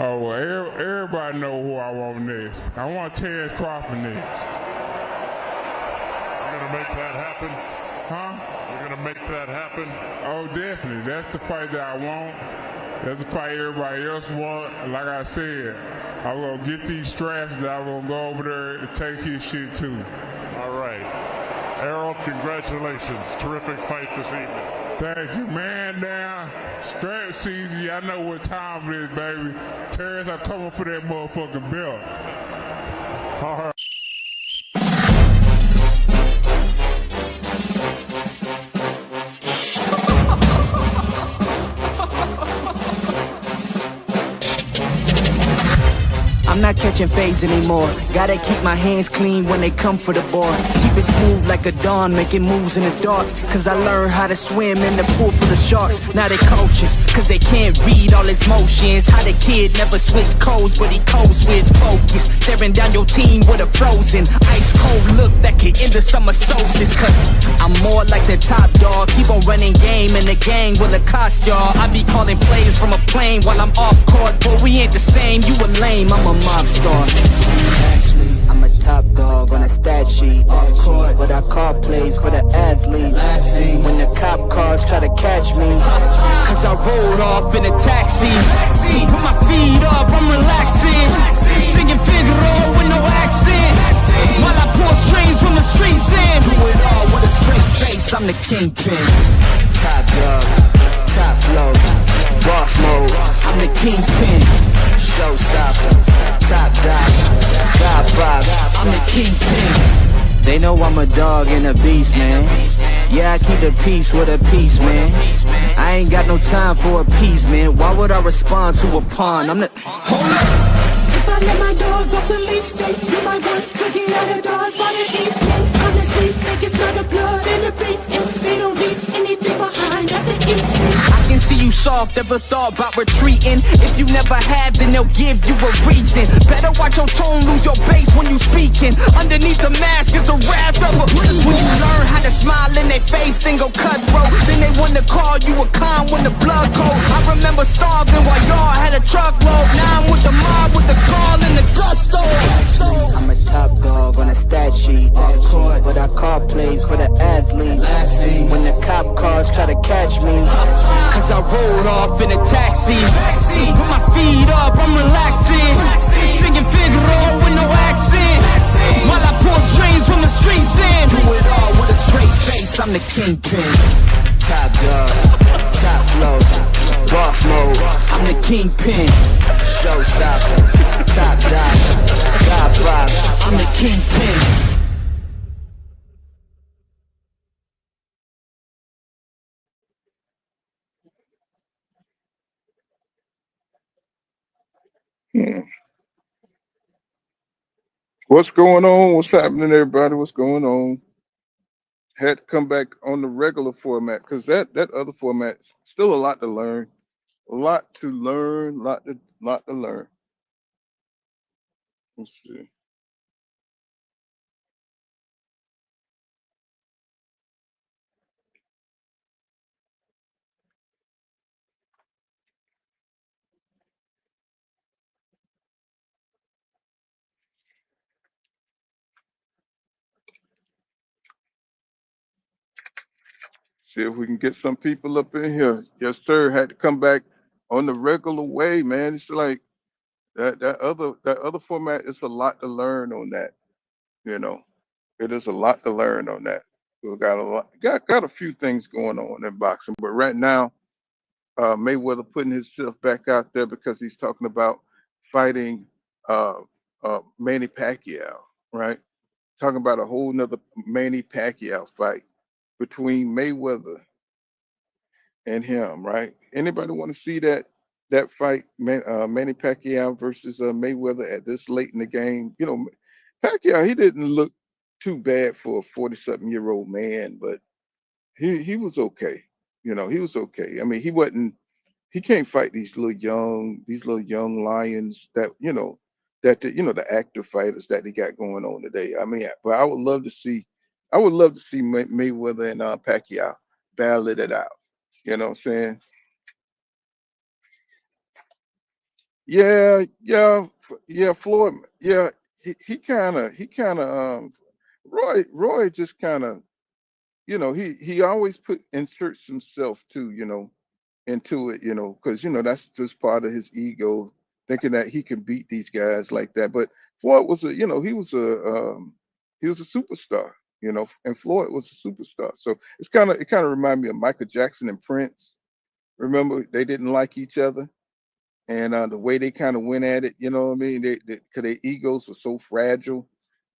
Oh, well, everybody know who I want next. I want Terence Crawford next. You're going to make that happen? Huh? You're going to make that happen? Oh, definitely. That's the fight that I want. That's the fight everybody else want. Like I said, I'm going to get these straps and I'm going to go over there and take his shit too. All right. Errol, congratulations. Terrific fight this evening. Thank you, man. Down. Strap season. Y'all know what time it is, baby. Terrence, I'm coming for that motherfucking belt. All right. I'm not catching fades anymore. Gotta keep my hands clean when they come for the board. Keep it smooth like a dawn, making moves in the dark. Cause I learned how to swim in the pool full of sharks. Now they coaches, cause they can't read all his motions. How the kid never switch codes, but he code switch focus. Staring down your team with a frozen, ice cold look that could end the summer solstice. Cause I'm more like the top dog. Keep on running game and the gang will accost y'all. I be calling plays from a plane while I'm off court. But we ain't the same, you a lame, I'm a mob star. Actually, I'm a top dog on a stat sheet. Off court, but I call plays for the athlete. When the cop cars try to catch me, cause I rolled off in a taxi. With my feet up, I'm relaxing. Singing Figaro with no accent. While I pour strings from the streets in. Do it all with a straight face, I'm the kingpin. Top dog, top flow, boss mode, I'm the kingpin. Showstopper, top dog, God five, I'm the kingpin. They know I'm a dog and a beast, man. Yeah, I keep the peace with a peace, man. I ain't got no time for appeasement. Why would I respond to a pawn? I'm the... If I let my dogs off the leash, they do my work to get out of dodge while they eat. Honestly, think it's not the blood in the beat. If they don't leave anything behind at the eat. I can see you soft, ever thought about retreating. If you never have, then they'll give you a reason. Better watch your tone, lose your bass when you speaking. Underneath the mask is the wrath of a... When you learn how to smile in their face, then go cutthroat. Then they want to call you a con when the blood cold. I remember starving while y'all had a truckload. Now I'm with the mob with the call and the gusto. I'm a top dog on a stat sheet. Off court, but I call plays for the athlete. When the cop cars try to catch me, cause I rolled off in a taxi. With my feet up, I'm relaxing. Singing Figaro with no accent. While I pour strings from the streets in. Do it all with a straight face, I'm the kingpin. Top dog, top flow, boss mode, I'm the kingpin. Showstopper, top dog, God five, I'm the kingpin. What's going on? What's happening, everybody? What's going on? Had to come back on the regular format because that other format still a lot to learn. A lot to learn. Lot to learn. Let's see. See if we can get some people up in here. Yes, sir. Had to come back on the regular way, man. It's like that other format is a lot to learn on that. You know, it is a lot to learn on that. We got a lot, got a few things going on in boxing, but right now, Mayweather putting himself back out there because he's talking about fighting uh, Manny Pacquiao, right? Talking about a whole nother Manny Pacquiao fight between Mayweather and him, right? Anybody want to see that fight, Manny Pacquiao versus Mayweather at this late in the game? You know, Pacquiao, he didn't look too bad for a 40-something-year-old man, but he was okay. You know, he was okay. I mean, he can't fight these little young lions that the active fighters that they got going on today. I mean, but I would love to see Mayweather and Pacquiao battle it out. You know what I'm saying? Yeah, yeah, yeah. Floyd, yeah, he kind of Roy just kind of, he always put inserts himself too, into it, because that's just part of his ego, thinking that he can beat these guys like that. But Floyd was he was a superstar, and Floyd was a superstar. So it kind of reminded me of Michael Jackson and Prince. Remember, they didn't like each other, and the way they kind of went at it, you know what I mean? Because their egos were so fragile.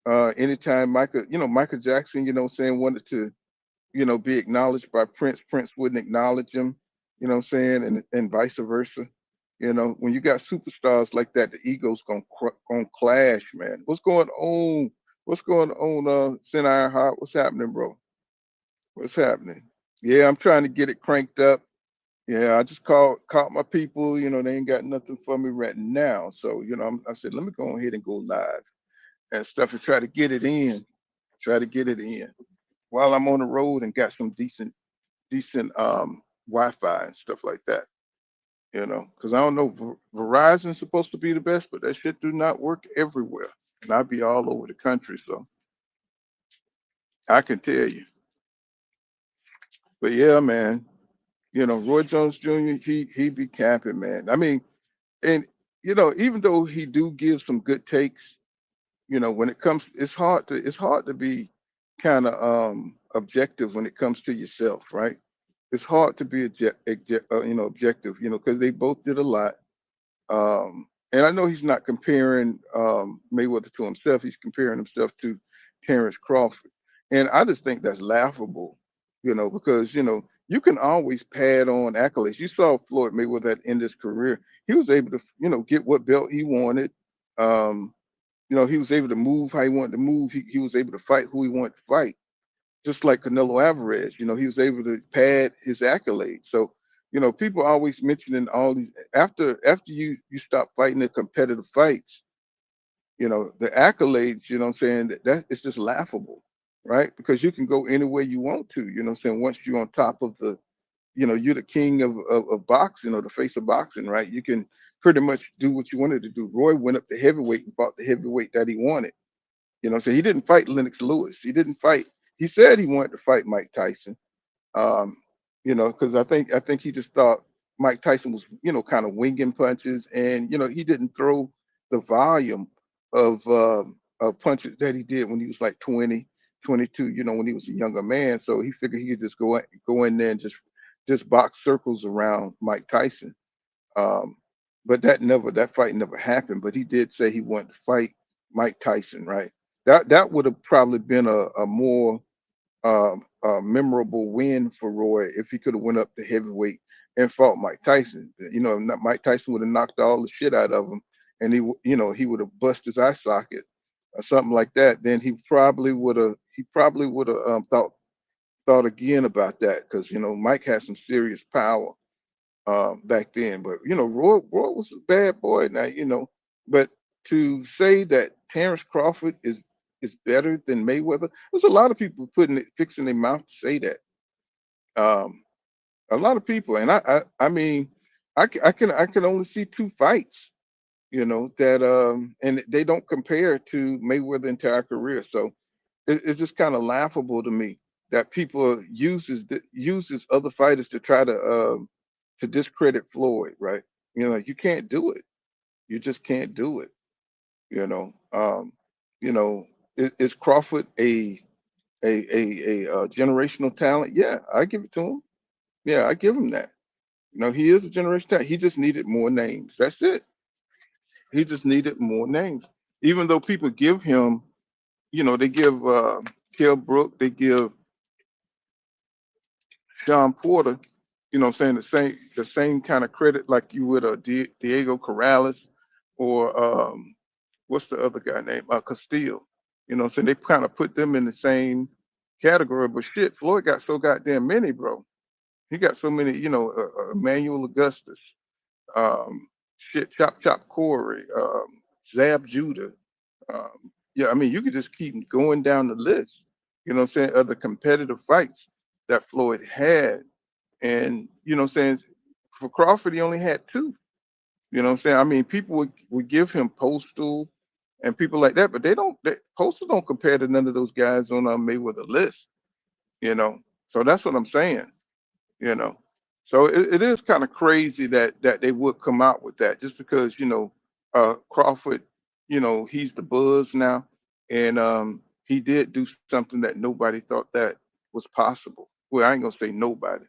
Anytime Michael Jackson, saying wanted to, be acknowledged by Prince. Prince wouldn't acknowledge him, saying, and vice versa. When you got superstars like that, the ego's gonna clash, man. What's going on? What's going on, Sin Ironheart? What's happening, bro? What's happening? Yeah, I'm trying to get it cranked up. Yeah, I just called my people. They ain't got nothing for me right now. So, I said, let me go ahead and go live and stuff and try to get it in. Try to get it in while I'm on the road and got some decent Wi-Fi and stuff like that. Because I don't know, Verizon's supposed to be the best, but that shit do not work everywhere, and I be all over the country, so I can tell you. But yeah, man, Roy Jones Jr. He be capping, man. I mean, and even though he do give some good takes, when it comes, it's hard to be kind of objective when it comes to yourself, right? It's hard to be objective, because they both did a lot. And I know he's not comparing Mayweather to himself. He's comparing himself to Terence Crawford. And I just think that's laughable, because, you can always pad on accolades. You saw Floyd Mayweather at the end of his career. He was able to, get what belt he wanted. Um, he was able to move how he wanted to move. He was able to fight who he wanted to fight, just like Canelo Alvarez. He was able to pad his accolades. So, people always mentioning all these after you stop fighting the competitive fights, the accolades, what I'm saying, that it's just laughable, right? Because you can go anywhere you want to, what I'm saying, once you're on top of you're the king of boxing, or the face of boxing, right? You can pretty much do what you wanted to do. Roy went up to heavyweight and fought the heavyweight that he wanted. So he didn't fight Lennox Lewis. He didn't fight. He said he wanted to fight Mike Tyson. Um, because I think he just thought Mike Tyson was, kind of winging punches, and he didn't throw the volume of punches that he did when he was like 20, 22. When he was a younger man. So he figured he could just go in there and just box circles around Mike Tyson. Um, but that fight never happened. But he did say he wanted to fight Mike Tyson, right? That would have probably been a more memorable win for Roy if he could have went up to heavyweight and fought Mike Tyson. Mike Tyson would have knocked all the shit out of him, and he would have bust his eye socket or something like that. Then he probably would have thought again about that, because Mike had some serious power back then. But Roy was a bad boy now, But to say that Terence Crawford is better than Mayweather, there's a lot of people fixing their mouth to say that. Um, a lot of people, and I mean, I can only see two fights, that and they don't compare to Mayweather entire career. So it's just kind of laughable to me that people uses other fighters to discredit Floyd, right? You can't do it. You just can't do it. You know, um, is Crawford a generational talent? Yeah, I give it to him. Yeah, I give him that. He is a generational talent. He just needed more names. That's it. He just needed more names. Even though people give him, they give Kell Brook, they give Sean Porter, saying the same kind of credit like you would Diego Corrales, or what's the other guy name? Castillo. Saying they kind of put them in the same category. But shit, Floyd got so goddamn many, bro. He got so many, Emmanuel Augustus, shit, Chop Chop Corey, Zab Judah. Yeah, I mean, you could just keep going down the list, of the competitive fights that Floyd had. And, for Crawford, he only had two. You know what I'm saying? I mean, people would give him Postal and people like that, but Postal don't compare to none of those guys on Mayweather list. You know, so that's what I'm saying. You know, so it is kind of crazy that they would come out with that just because Crawford, he's the buzz now, and he did do something that nobody thought that was possible. Well, I ain't gonna say nobody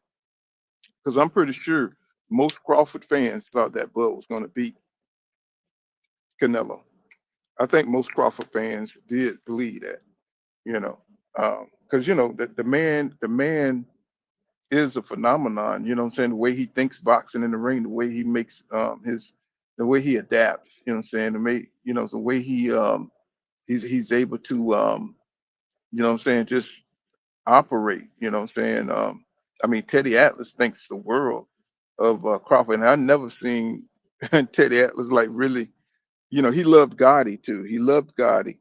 because I'm pretty sure most Crawford fans thought that Bud was gonna beat Canelo. I think most Crawford fans did believe that, you know, because the man is a phenomenon. You know what I'm saying? The way he thinks boxing in the ring, the way he makes the way he adapts. You know what I'm saying? The way he's able to what I'm saying, just operate. You know what I'm saying? I mean, Teddy Atlas thinks the world of Crawford, and I never seen Teddy Atlas like really. He loved Gotti too. He loved Gotti.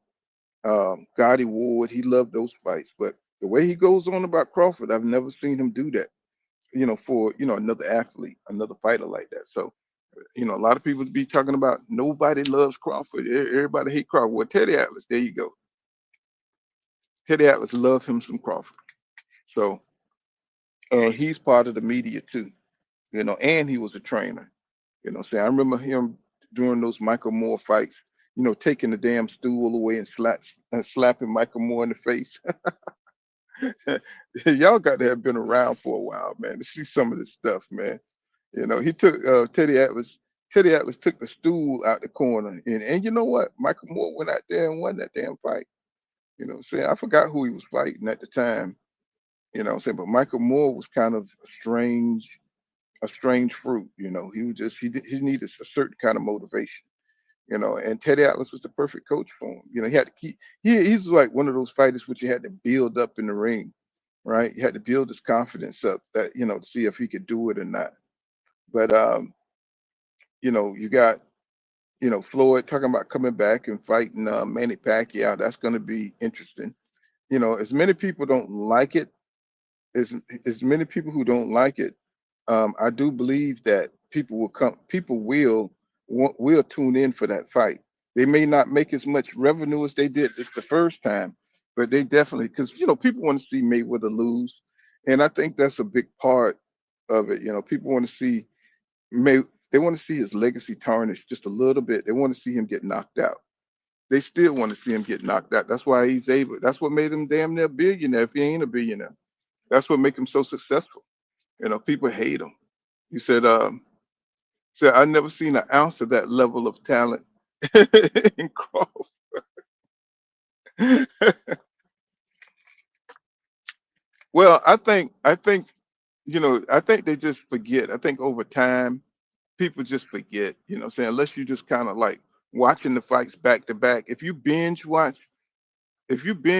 Gotti Ward, he loved those fights. But the way he goes on about Crawford, I've never seen him do that. For another athlete, another fighter like that. So a lot of people be talking about nobody loves Crawford. Everybody hate Crawford. Well, Teddy Atlas, there you go. Teddy Atlas loved him some Crawford. So he's part of the media too. And he was a trainer. I remember him during those Michael Moore fights. Taking the damn stool away and slapping Michael Moore in the face. Y'all got to have been around for a while, man, to see some of this stuff, man. He took Teddy Atlas. Teddy Atlas took the stool out the corner, and you know what? Michael Moore went out there and won that damn fight. What I'm saying? I forgot who he was fighting at the time. What I'm saying? But Michael Moore was kind of a strange fruit. He was just he needed a certain kind of motivation. And Teddy Atlas was the perfect coach for him. He had to he's like one of those fighters which you had to build up in the ring, right? You had to build his confidence up that, to see if he could do it or not. But you got, Floyd talking about coming back and fighting Manny Pacquiao. That's going to be interesting. As many people don't like it, as many people who don't like it, I do believe that people will tune in for that fight. They may not make as much revenue as they did the first time, but they definitely, because people want to see Mayweather lose, and I think that's a big part of it. People want to see May they want to see his legacy tarnished just a little bit. They want to see him get knocked out. They still want to see him get knocked out. That's why he's able. That's what made him damn near billionaire. If he ain't a billionaire, that's what make him so successful. People hate him. He said I never seen an ounce of that level of talent in Crawford. Well, I think they just forget. I think over time people just forget. What I'm saying, unless you just kind of like watching the fights back to back. If you binge watch Floyd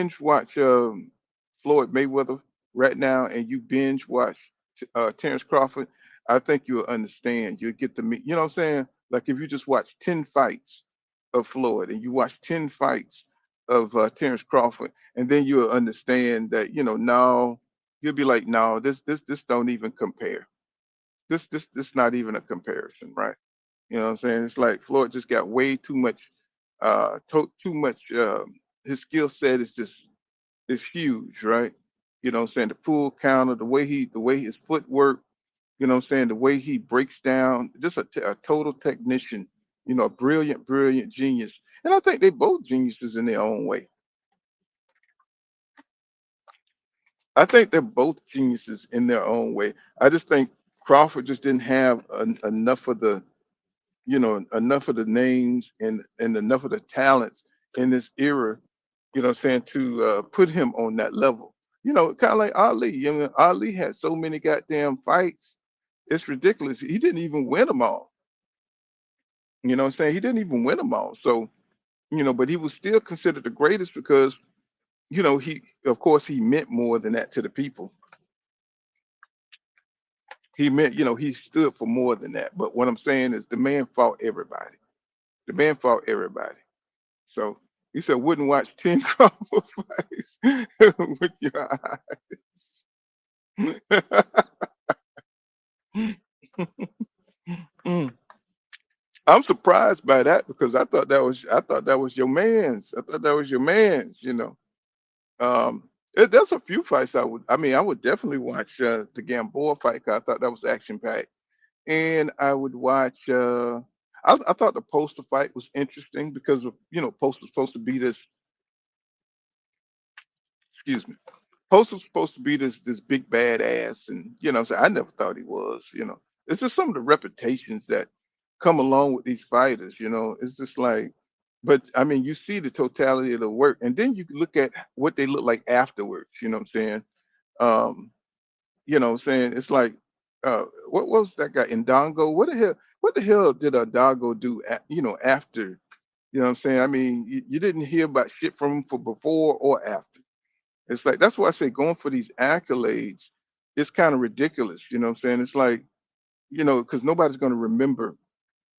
Mayweather right now and you binge watch Terence Crawford, I think you'll understand. You'll get you know what I'm saying? Like if you just watch 10 fights of Floyd and you watch 10 fights of Terence Crawford, and then you'll understand that, no, you'll be like, no, this don't even compare. This not even a comparison, right? You know what I'm saying? It's like Floyd just got way too much, too much. His skill set is huge, right? What I'm saying? The pull counter, the way his footwork, what I'm saying? The way he breaks down, just a total technician, a brilliant, brilliant genius. And I think they both geniuses in their own way. I think they're both geniuses in their own way. I just think Crawford just didn't have enough of the names and enough of the talents in this era, what I'm saying, to put him on that level. Kind of like Ali. Ali had so many goddamn fights. It's ridiculous. He didn't even win them all. What I'm saying? He didn't even win them all. So, but he was still considered the greatest because, he, of course, he meant more than that to the people. He meant, he stood for more than that. But what I'm saying is the man fought everybody. The man fought everybody. So you said wouldn't watch 10 Crawford fights with your eyes. Mm. I'm surprised by that because I thought that was your man's. I thought that was your man's. There's a few fights I would definitely watch the Gamboa fight 'cause I thought that was action packed, and I would watch. I thought the Poster fight was interesting because of Poster's supposed to be this. Excuse me. Poster's supposed to be this big badass, and so I never thought he was. It's just some of the reputations that come along with these fighters. It's just like, but I mean, you see the totality of the work, and then you can look at what they look like afterwards. You know what I'm saying? Um, what I'm saying? It's like, what was that guy Indongo? What the hell did Dago do? After. You know what I'm saying? I mean, you didn't hear about shit from him for before or after. It's like that's why I say going for these accolades is kind of ridiculous. You know what I'm saying? It's like, because nobody's going to remember,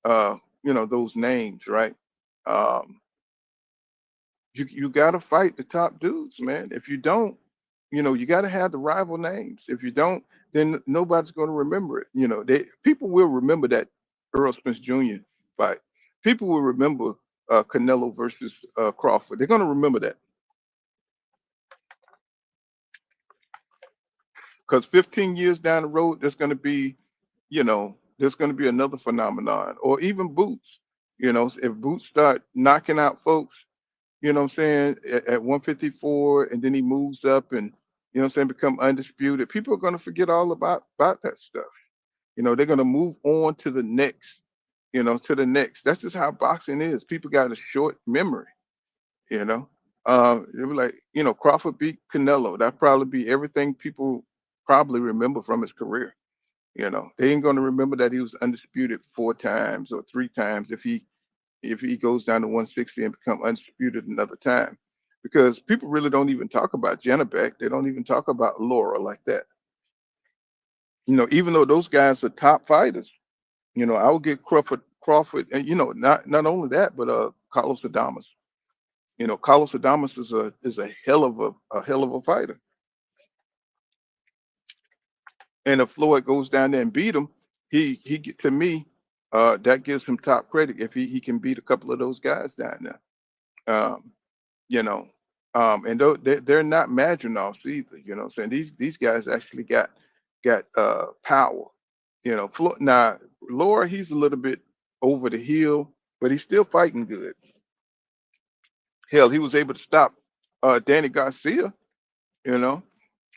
those names, right? Um, you got to fight the top dudes, man. If you don't, you got to have the rival names. If you don't, then nobody's going to remember it. People will remember that Earl Spence Jr. fight. People will remember Canelo versus Crawford. They're going to remember that because 15 years down the road, there's going to be another phenomenon, or even Boots. If Boots start knocking out folks, what I'm saying, at 154, and then he moves up and, what I'm saying, become undisputed, people are going to forget all about that stuff. They're going to move on to the next, to the next. That's just how boxing is. People got a short memory, you know. It was like, Crawford beat Canelo. That'd probably be everything people probably remember from his career. They ain't going to remember that he was undisputed 4 times or 3 times if he goes down to 160 and become undisputed another time, because people really don't even talk about Janabek. They don't even talk about Laura like that. Even though those guys are top fighters, I would get Crawford, and not only that, but Carlos Adames. Carlos Adames is a hell of a fighter, and if Floyd goes down there and beat him, to me, that gives him top credit if he can beat a couple of those guys down there. Um, you know. And they're not Madrinovs either. What I'm saying, these guys actually got power. Now Laura, he's a little bit over the hill, but he's still fighting good. Hell, he was able to stop Danny Garcia. You know,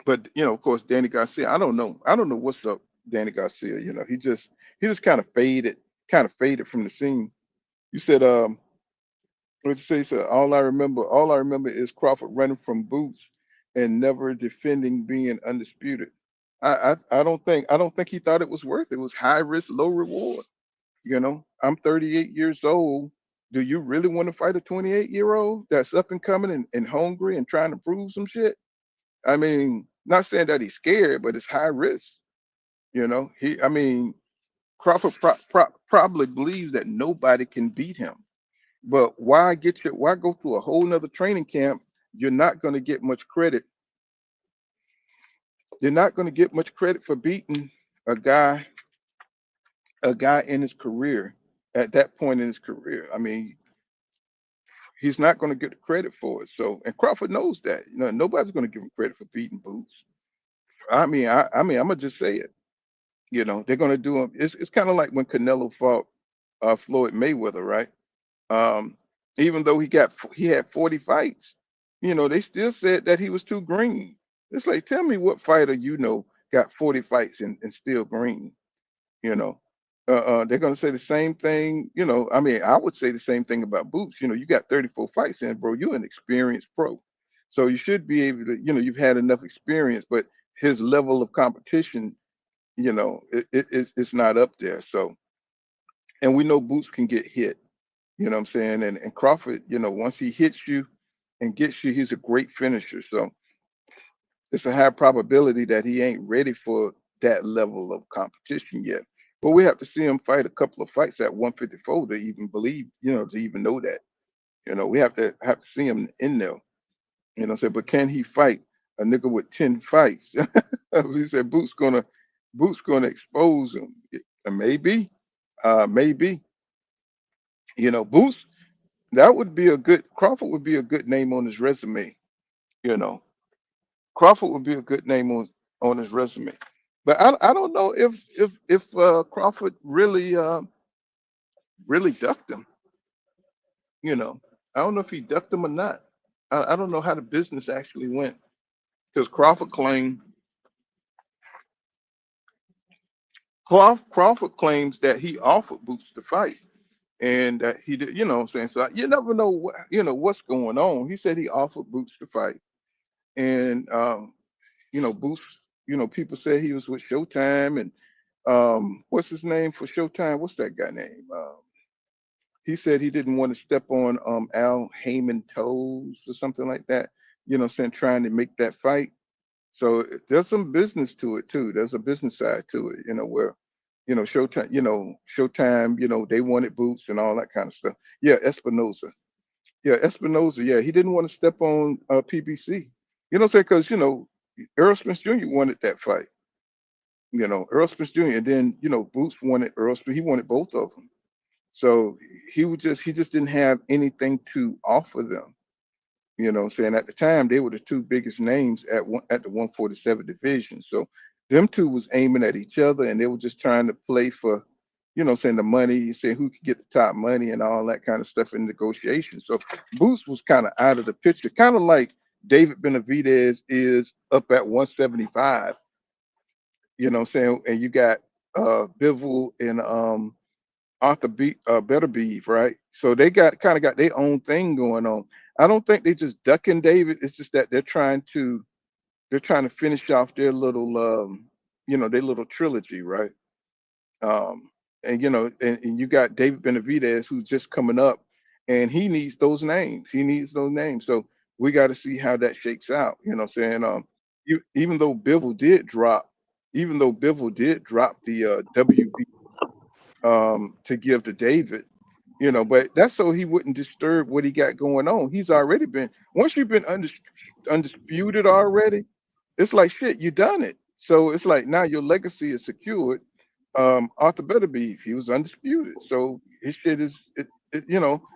but of course, Danny Garcia. I don't know what's up, Danny Garcia. He just kind of faded from the scene. You said What you say, sir? All I remember is Crawford running from Boots and never defending being undisputed. I don't think he thought it was worth it. It was high risk, low reward. I'm 38 years old. Do you really want to fight a 28-year-old that's up and coming and hungry and trying to prove some shit? I mean, not saying that he's scared, but it's high risk. I mean, Crawford probably believes that nobody can beat him. But why go through a whole nother training camp? You're not going to get much credit. You're not going to get much credit for beating a guy, a guy in his career at that point in his career. I mean, he's not going to get the credit for it. So, and Crawford knows that. Nobody's going to give him credit for beating Boots. I mean, I'm gonna just say it. They're going to do him. It's kind of like when Canelo fought Floyd Mayweather, right? Um, Even though he had 40 fights, they still said that he was too green. It's like, tell me what fighter got 40 fights and still green. You know, they're gonna say the same thing. I mean, I would say the same thing about Boots. You got 34 fights in, bro. You're an experienced pro, so you should be able to. You've had enough experience, but his level of competition, it's not up there. So, and we know Boots can get hit. You know what I'm saying? And Crawford, once he hits you and gets you, he's a great finisher. So it's a high probability that he ain't ready for that level of competition yet. But we have to see him fight a couple of fights at 154 to even believe, to even know that. We have to see him in there. Say, but can he fight a nigga with 10 fights? He said Boots gonna expose him. Maybe. Maybe. Boots, that would be a good Crawford would be a good name on his resume. You know, Crawford would be a good name on his resume. But I don't know if Crawford really ducked him. You know, I don't know if he ducked him or not. I don't know how the business actually went because Crawford claims that he offered Boots to fight and that he did. You know what I'm saying? So you never know what's going on. He said he offered Boots to fight, and Boots. People say he was with Showtime, and what's his name for Showtime? What's that guy name? He said he didn't want to step on Al Heyman toes or something like that. Saying trying to make that fight. So there's some business to it too. There's a business side to it, where, Showtime, they wanted Boots and all that kind of stuff. Yeah, Espinoza. Yeah, Espinoza. Yeah, he didn't want to step on PBC. Say because Errol Spence Jr. wanted that fight. Errol Spence Jr. And then Boots wanted Earl Spence. He wanted both of them. So he just didn't have anything to offer them. What I'm saying? At the time, they were the two biggest names at the 147 division. So them two was aiming at each other and they were just trying to play for, saying the money, saying who could get the top money and all that kind of stuff in negotiations. So Boots was kind of out of the picture, kind of like David Benavidez is up at 175, what I'm saying? And you got Bivol and Arthur Better Beef, right? So they got their own thing going on. I don't think they just ducking David. It's just that they're trying to finish off their little their little trilogy, right? Um, and you got David Benavidez who's just coming up, and he needs those names. He needs those names. So we got to see how that shakes out. What I'm saying? Even though Bivol did drop the WB to give to David, but that's so he wouldn't disturb what he got going on. He's already been once you've been undisputed already, it's like shit, you done it. So it's like now your legacy is secured. Arthur Beterbiev, he was undisputed. So his shit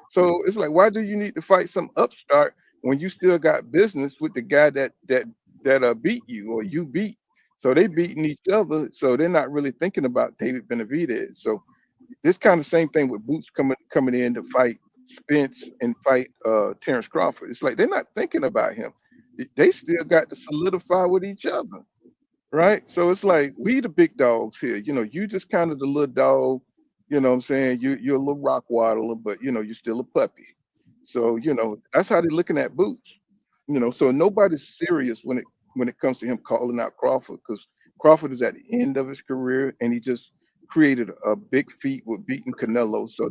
so it's like why do you need to fight some upstart when you still got business with the guy that beat you or you beat? So they beating each other, so they're not really thinking about David Benavidez. So this kind of same thing with Boots coming in to fight Spence and fight Terence Crawford. It's like they're not thinking about him. They still got to solidify with each other, right? So it's like we the big dogs here. You just kind of the little dog. What I'm saying? You're a little rock waddler, but you're still a puppy. So that's how they're looking at Boots. So nobody's serious when it comes to him calling out Crawford because Crawford is at the end of his career and he just created a big feat with beating Canelo. So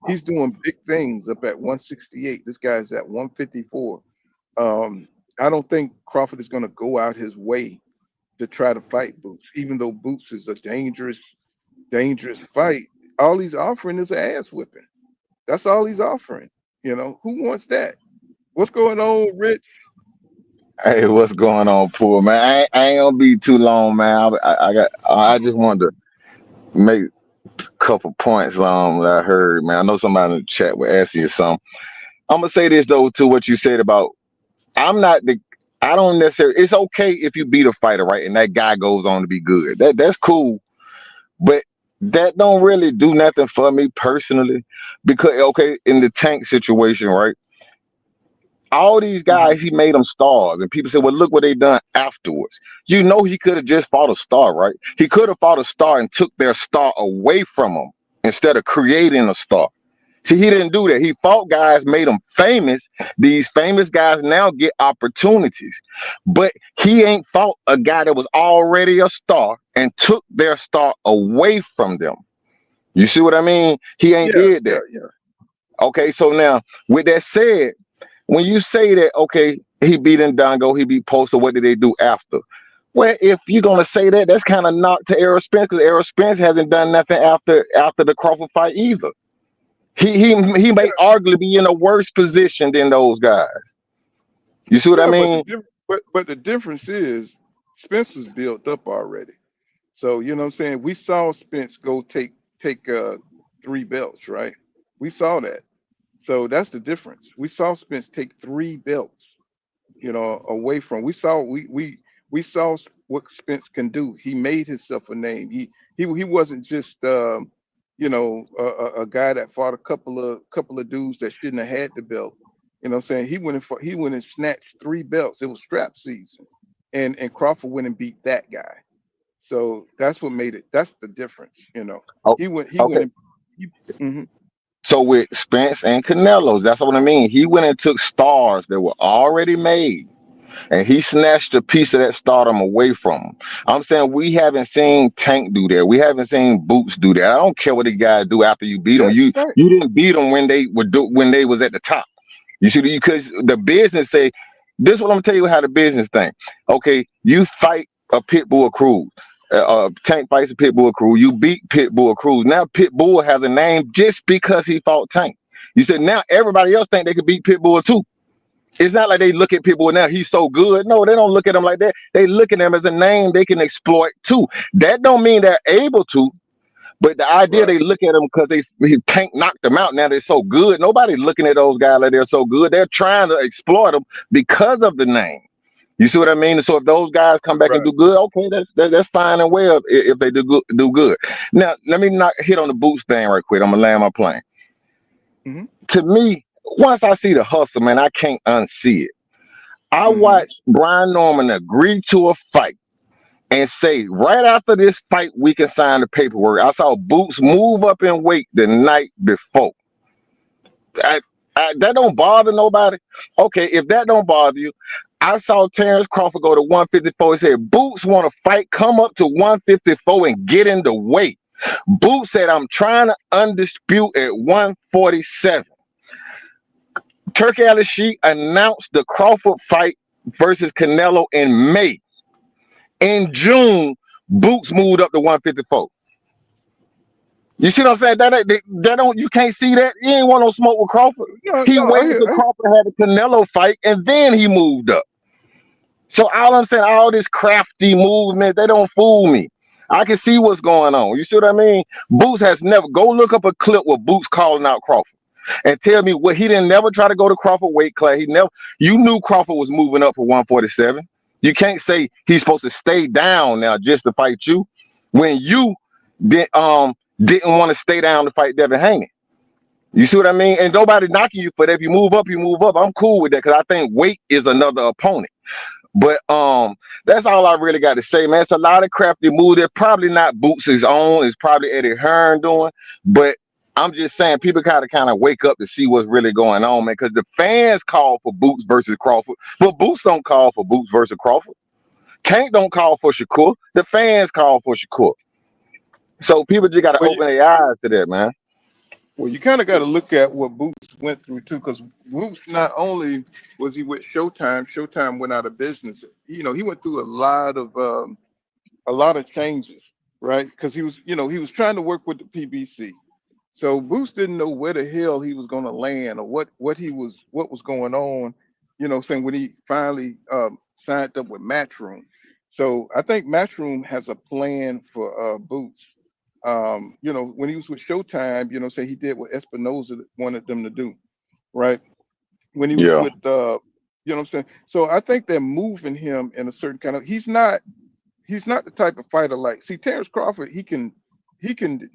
he's doing big things up at 168. This guy's at 154. I don't think Crawford is going to go out his way to try to fight Boots, even though Boots is a dangerous fight. All he's offering is an ass whipping. That's all he's offering. Who wants that? What's going on, Rich? Hey, what's going on, poor man? I ain't gonna be too long, man. I just wanted to make a couple points that I heard, man. I know somebody in the chat will ask you something. I'm gonna say this though to what you said about I'm not the I don't necessarily. It's okay if you beat a fighter, right, and that guy goes on to be good. That's cool, but that don't really do nothing for me personally because okay, in the Tank situation, right? All these Hmm. guys, he made them stars, and people say, "Well, look what they done afterwards." He could have just fought a star, right? He could have fought a star and took their star away from them instead of creating a star. See, he didn't do that. He fought guys, made them famous. These famous guys now get opportunities, but he ain't fought a guy that was already a star and took their star away from them. You see what I mean? He ain't Yeah, did yeah, that. yeah. Okay, so now with that said, when you say that, okay, he beat Ndongo, he beat Poster, what did they do after? Well, if you're gonna say that, that's kind of not to Errol Spence because Errol Spence hasn't done nothing after the Crawford fight either. He may arguably be in a worse position than those guys. You see what I Yeah, but the mean? diff- but the difference is Spence was built up already. So what I'm saying? We saw Spence go take three belts, right? We saw that. So that's the difference. We saw Spence take 3 belts, away from. We saw what Spence can do. He made himself a name. He wasn't just a guy that fought a couple of dudes that shouldn't have had the belt. What I'm saying? He went and snatched 3 belts. It was strap season, and Crawford went and beat that guy. So that's what made it. That's the difference. Oh, He went okay. and he, mhm. So with Spence and Canelo's, that's what I mean. He went and took stars that were already made, and he snatched a piece of that stardom away from him. I'm saying we haven't seen Tank do that. We haven't seen Boots do that. I don't care what the guys do after you beat them. Yeah, You right, you didn't beat them when they was at the top. You see, because the business say this. Is what I'm gonna tell you how the business thing. Okay, you fight a pit bull Cruz. Tank fights a pit bull Cruz. You beat pit bull Cruz. Now pit bull has a name just because he fought Tank. You said now everybody else think they could beat pit bull too. It's not like they look at people now, he's so good. No, they don't look at him like that. They look at him as a name they can exploit too. That don't mean they're able to, but the idea right, they look at him because Tank knocked them out. Now they're so good. Nobody looking at those guys like they're so good. They're trying to exploit them because of the name. You see what I mean? So if those guys come back and right. do good, okay, that's fine and well if they do good. Now let me not hit on the Boots thing right quick. I'm gonna land my plane. Hmm. To me, once I see the hustle, man, I can't unsee it. I Hmm. watched Brian Norman agree to a fight and say, right after this fight, we can sign the paperwork. I saw Boots move up in weight the night before. I, that don't bother nobody. Okay, if that don't bother you, I saw Terence Crawford go to 154. He said, Boots want to fight, come up to 154 and get in the weight. Boots said, I'm trying to undispute at 147. Turkey Al Sheik announced the Crawford fight versus Canelo in May. In June, Boots moved up to 154. You see what I'm saying? That don't you can't see that. You ain't want no smoke with Crawford. No, He no, I waited hear. till Crawford had a Canelo fight and then he moved up. So all I'm saying, all this crafty movement, they don't fool me. I can see what's going on. You see what I mean? Boots has never go look up a clip with Boots calling out Crawford and tell me what he didn't never try to go to Crawford weight class. He never. You knew Crawford was moving up for 147. You can't say he's supposed to stay down now just to fight you when you didn't want to stay down to fight Devin Haney. You see what I mean? And nobody knocking you for that. If you move up, you move up. I'm cool with that because I think weight is another opponent. But that's all I really got to say, man. It's a lot of crafty moves. They're probably not Boots' own. It's probably Eddie Hearn doing. But I'm just saying, people gotta kind of wake up to see what's really going on, man. Because the fans call for Boots versus Crawford, but Boots don't call for Boots versus Crawford. Tank don't call for Shakur. The fans call for Shakur. So people just gotta Well, you, open their eyes to that, man. well, you kind of got to look at what Boots went through too, because Boots not only was he with Showtime, Showtime went out of business. He went through a lot of changes, right? Because he was trying to work with the PBC. So Boots didn't know where the hell he was going to land or what was going on. Saying when he finally signed up with Matchroom. So I think Matchroom has a plan for Boots. When he was with Showtime, say he did what Espinoza wanted them to do, right? When he was Yeah, with what I'm saying. So I think they're moving him in a certain kind of. He's not the type of fighter like. See, Terence Crawford, he can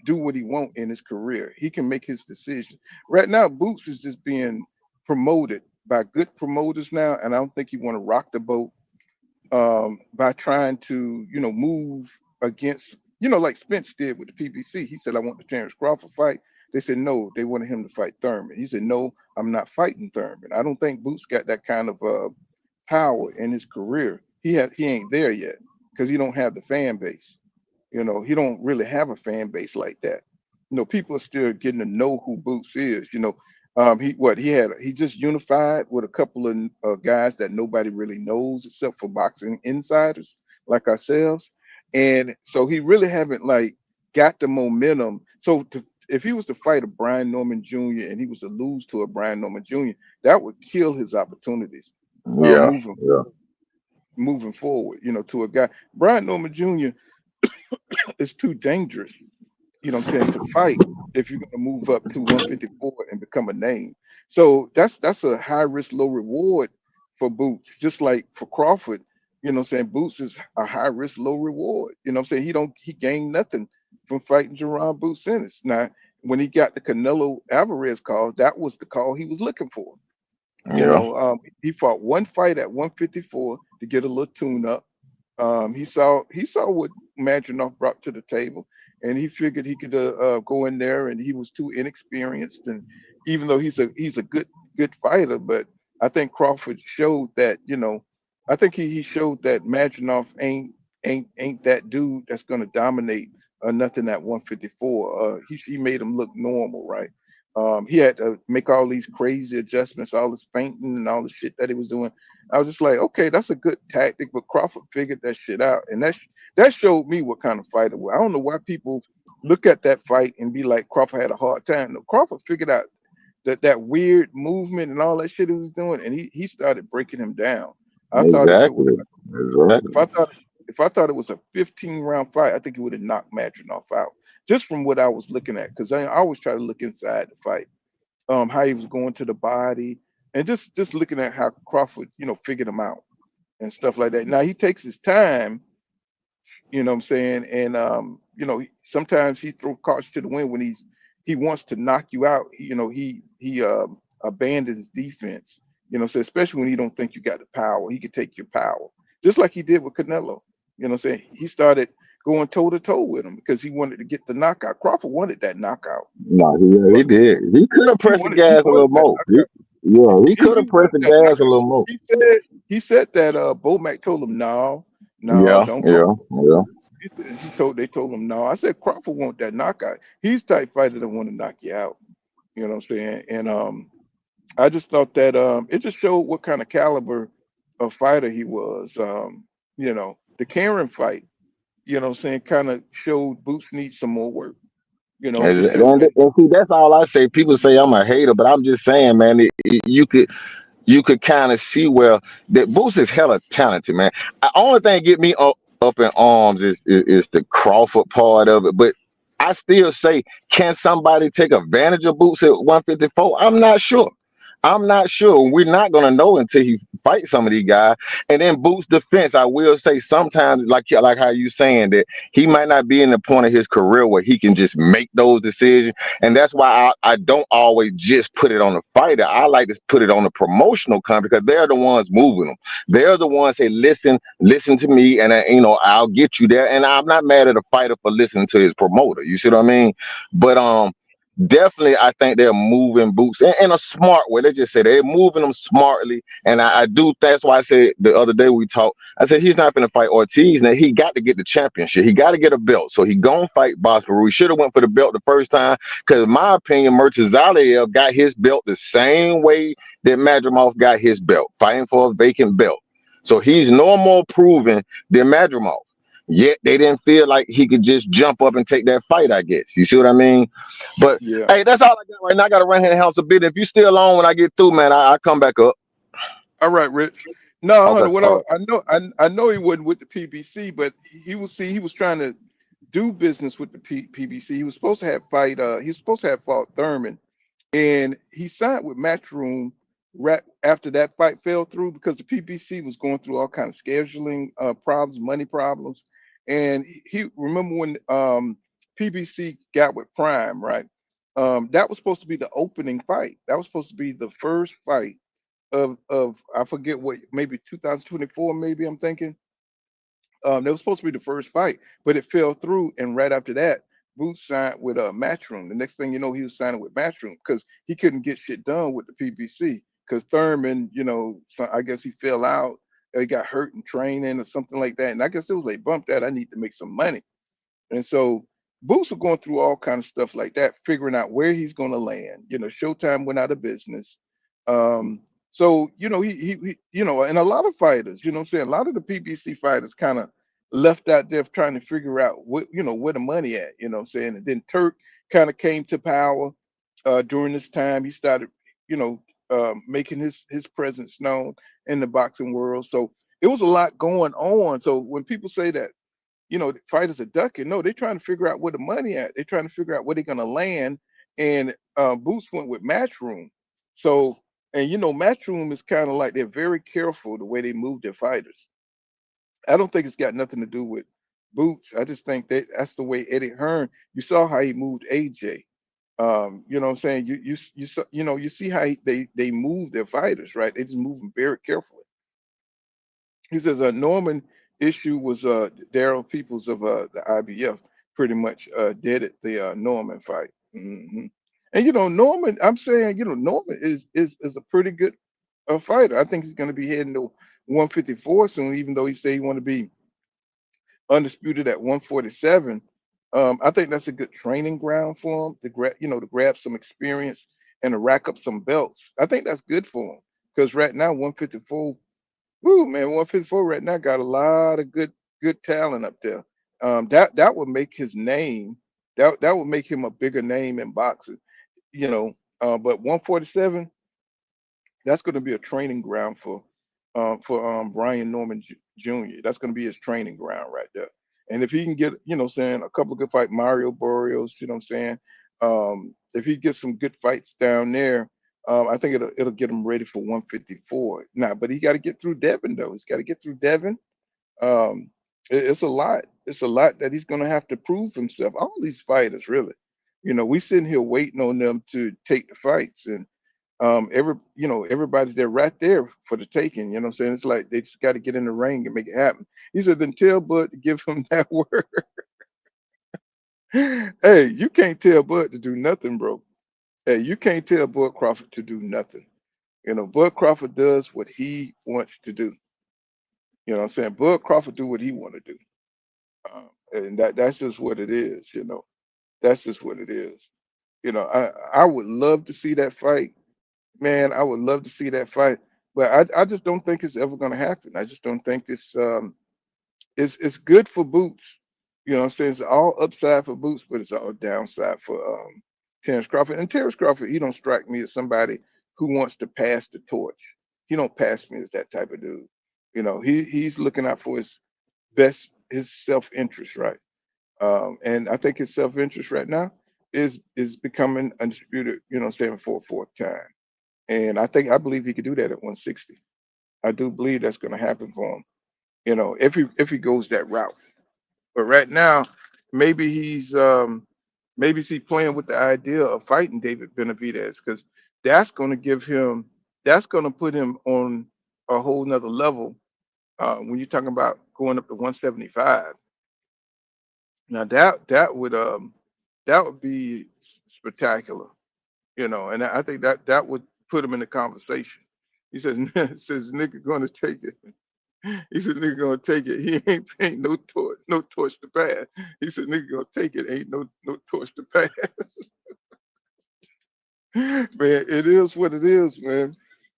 do what he want in his career. He can make his decision. Right now, Boots is just being promoted by good promoters now, and I don't think he want to rock the boat by trying to move against like Spence did with the PBC. He said, I want the Terence Crawford fight. They said no, they wanted him to fight Thurman. He said, no, I'm not fighting Thurman. I don't think Boots got that kind of power in his career. He ain't there yet because he don't have the fan base. He don't really have a fan base like that. People are still getting to know who Boots is. He just unified with a couple of guys that nobody really knows except for boxing insiders like ourselves, and so he really haven't like got the momentum. So if he was to fight a Brian Norman Jr. and he was to lose to a Brian Norman Jr., that would kill his opportunities uh, yeah, moving yeah. moving forward. To a guy Brian Norman Jr. is too dangerous. What I'm saying, to fight if you're going to move up to 154 and become a name. So that's a high risk, low reward for Boots. Just like for Crawford, Boots is a high risk, low reward. He gained nothing from fighting Jerron Boots Ennis. Now, when he got the Canelo Alvarez call, that was the call he was looking for. Yeah. He fought one fight at 154 to get a little tune up. He saw what Madrinoff brought to the table, and he figured he could go in there, and he was too inexperienced. And even though he's a good fighter, but I think Crawford showed that I think he showed that Madrinoff ain't that dude that's going to dominate nothing at 154. He made him look normal, right? He had to make all these crazy adjustments, all this fainting and all the shit that he was doing. I was just like, okay, that's a good tactic, but Crawford figured that shit out, and that showed me what kind of fighter was. I don't know why people look at that fight and be like Crawford had a hard time. No, Crawford figured out that weird movement and all that shit he was doing, and he started breaking him down. I thought if it was Exactly. Exactly. if I thought it was a 15-round fight, I think he would have knocked Madrinoff out just from what I was looking at, because I always try to look inside the fight, how he was going to the body, and just looking at how Crawford, figured him out and stuff like that. Now he takes his time, what I'm saying, and sometimes he throw caution to the wind when he wants to knock you out. He abandons defense. So especially when he don't think you got the power, he could take your power, just like he did with Canelo. He started going toe to toe with him because he wanted to get the knockout. Crawford wanted that knockout. No, he But did. He could have pressed the he gas a wanted little that more. knockout. Yeah, he could He have pressed wanted the that gas a knockout. little more. He said that Bomac told him no, no, Yeah, don't go. yeah, yeah. They told him no. I said Crawford want that knockout. He's the type fighter that want to knock you out. You know what I'm saying? And I just thought that it just showed what kind of caliber of fighter he was. The Karen fight, what I'm saying, kind of showed Boots needs some more work. It showed that. And see, that's all I say. People say I'm a hater, but I'm just saying, man, you could kind of see where that Boots is hella talented, man. The only thing get me up in arms is the Crawford part of it. But I still say, can somebody take advantage of Boots at 154? I'm not sure. I'm not sure. We're not gonna know until he fights some of these guys. And then Boots' defense, I will say, sometimes like how you saying that he might not be in the point of his career where he can just make those decisions. And that's why I don't always just put it on the fighter. I like to put it on the promotional company because they're the ones moving them. They're the ones say, listen to me, and I'll get you there. And I'm not mad at a fighter for listening to his promoter. You see what I mean? But definitely, I think they're moving Boots in a smart way. Let's just say they're moving them smartly, and I do. That's why I said the other day we talked. I said he's not going to fight Ortiz. Now he got to get the championship. He got to get a belt. So he gonna fight Bosco. He should have went for the belt the first time because, in my opinion, Murtazaliev got his belt the same way that Madrimov got his belt, fighting for a vacant belt. So he's no more proven than Madrimov. Yet they didn't feel like he could just jump up and take that fight, I guess. You see what I mean? But Yeah. hey, that's all I got right now. I got to run here and house a bit. If you still on when I get through, man, I come back up. All right, Rich. No, Okay, Hunter. What all right. I know he wasn't with the PBC, but he was trying to do business with the PBC. He was supposed to have fight. He was supposed to have fought Thurman, and he signed with Matchroom right after that fight fell through because the PBC was going through all kinds of scheduling problems, money problems, and he remember when PBC got with Prime, right? That was supposed to be the opening fight. That was supposed to be the first fight of I forget what, maybe 2024, maybe I'm thinking. That was supposed to be the first fight, but it fell through. And right after that, Boots signed with Matchroom. The next thing you know, he was signing with Matchroom because he couldn't get shit done with the PBC because Thurman, so I guess he fell out. He got hurt in training or something like that. And I guess it was like, bump that. I need to make some money. And so Boots was going through all kind of stuff like that, figuring out where he's going to land. Showtime went out of business. So and a lot of fighters, what I'm saying, a lot of the PBC fighters kind of left out there trying to figure out where the money at. What I'm saying, and then Turk kind of came to power during this time. He started, making his presence known in the boxing world. So it was a lot going on. So when people say that, the fighters are ducking. No, they're trying to figure out where the money at. They're trying to figure out where they're gonna land and Boots went with Matchroom. So, and Matchroom is kind of like they're very careful the way they move their fighters. I don't think it's got nothing to do with Boots. I just think that's the way Eddie Hearn. You saw how he moved AJ. You know what I'm saying? You see how they move their fighters, right? They just move them very carefully. He says Norman issue was Daryl Peoples of the IBF pretty much deaded the Norman fight. And Norman, I'm saying Norman is a pretty good fighter. I think he's going to be heading to 154 soon, even though he say he want to be undisputed at 147. I think that's a good training ground for him to grab some experience and to rack up some belts. I think that's good for him because right now 154, woo man, 154 right now got a lot of good talent up there. That would make his name. That would make him a bigger name in boxing. But 147, that's going to be a training ground for Brian Norman Jr. That's going to be his training ground right there. And if he can get, saying a couple of good fights, Mario Barrios, you know what I'm saying? If he gets some good fights down there, I think it'll get him ready for 154. Now, but he got to get through Devin though. He's got to get through Devin. Um, it's a lot. It's a lot that he's going to have to prove himself. All these fighters, really. We sitting here waiting on them to take the fights, and everybody's there right there for the taking. You know what I'm saying? It's like they just got to get in the ring and make it happen. He said, then tell Bud to give him that word. Hey, you can't tell Bud to do nothing, bro. Hey, you can't tell Bud Crawford to do nothing. Bud Crawford does what he wants to do. You know what I'm saying? Bud Crawford do what he want to do. And that's just what it is. That's just what it is. I would love to see that fight. Man, I would love to see that fight, but I just don't think it's ever going to happen. I just don't think it's good for Boots. You know what I'm saying? It's all upside for Boots, but it's all downside for Terence Crawford. And Terence Crawford, he don't strike me as somebody who wants to pass the torch. He don't pass me as that type of dude. He's looking out for his self-interest, right? And I think his self-interest right now is becoming undisputed, what I'm saying, for a fourth time. And I believe he could do that at 160. I do believe that's going to happen for him, if he goes that route. But right now, maybe he's playing with the idea of fighting David Benavidez because that's going to that's going to put him on a whole nother level when you're talking about going up to 175. Now that would be spectacular. And I think that would put him in the conversation. He says, says nigga gonna take it. He said nigga gonna take it. He ain't no torch to pass. He said nigga gonna take it. Ain't no torch to pass. Man, it is what it is, man.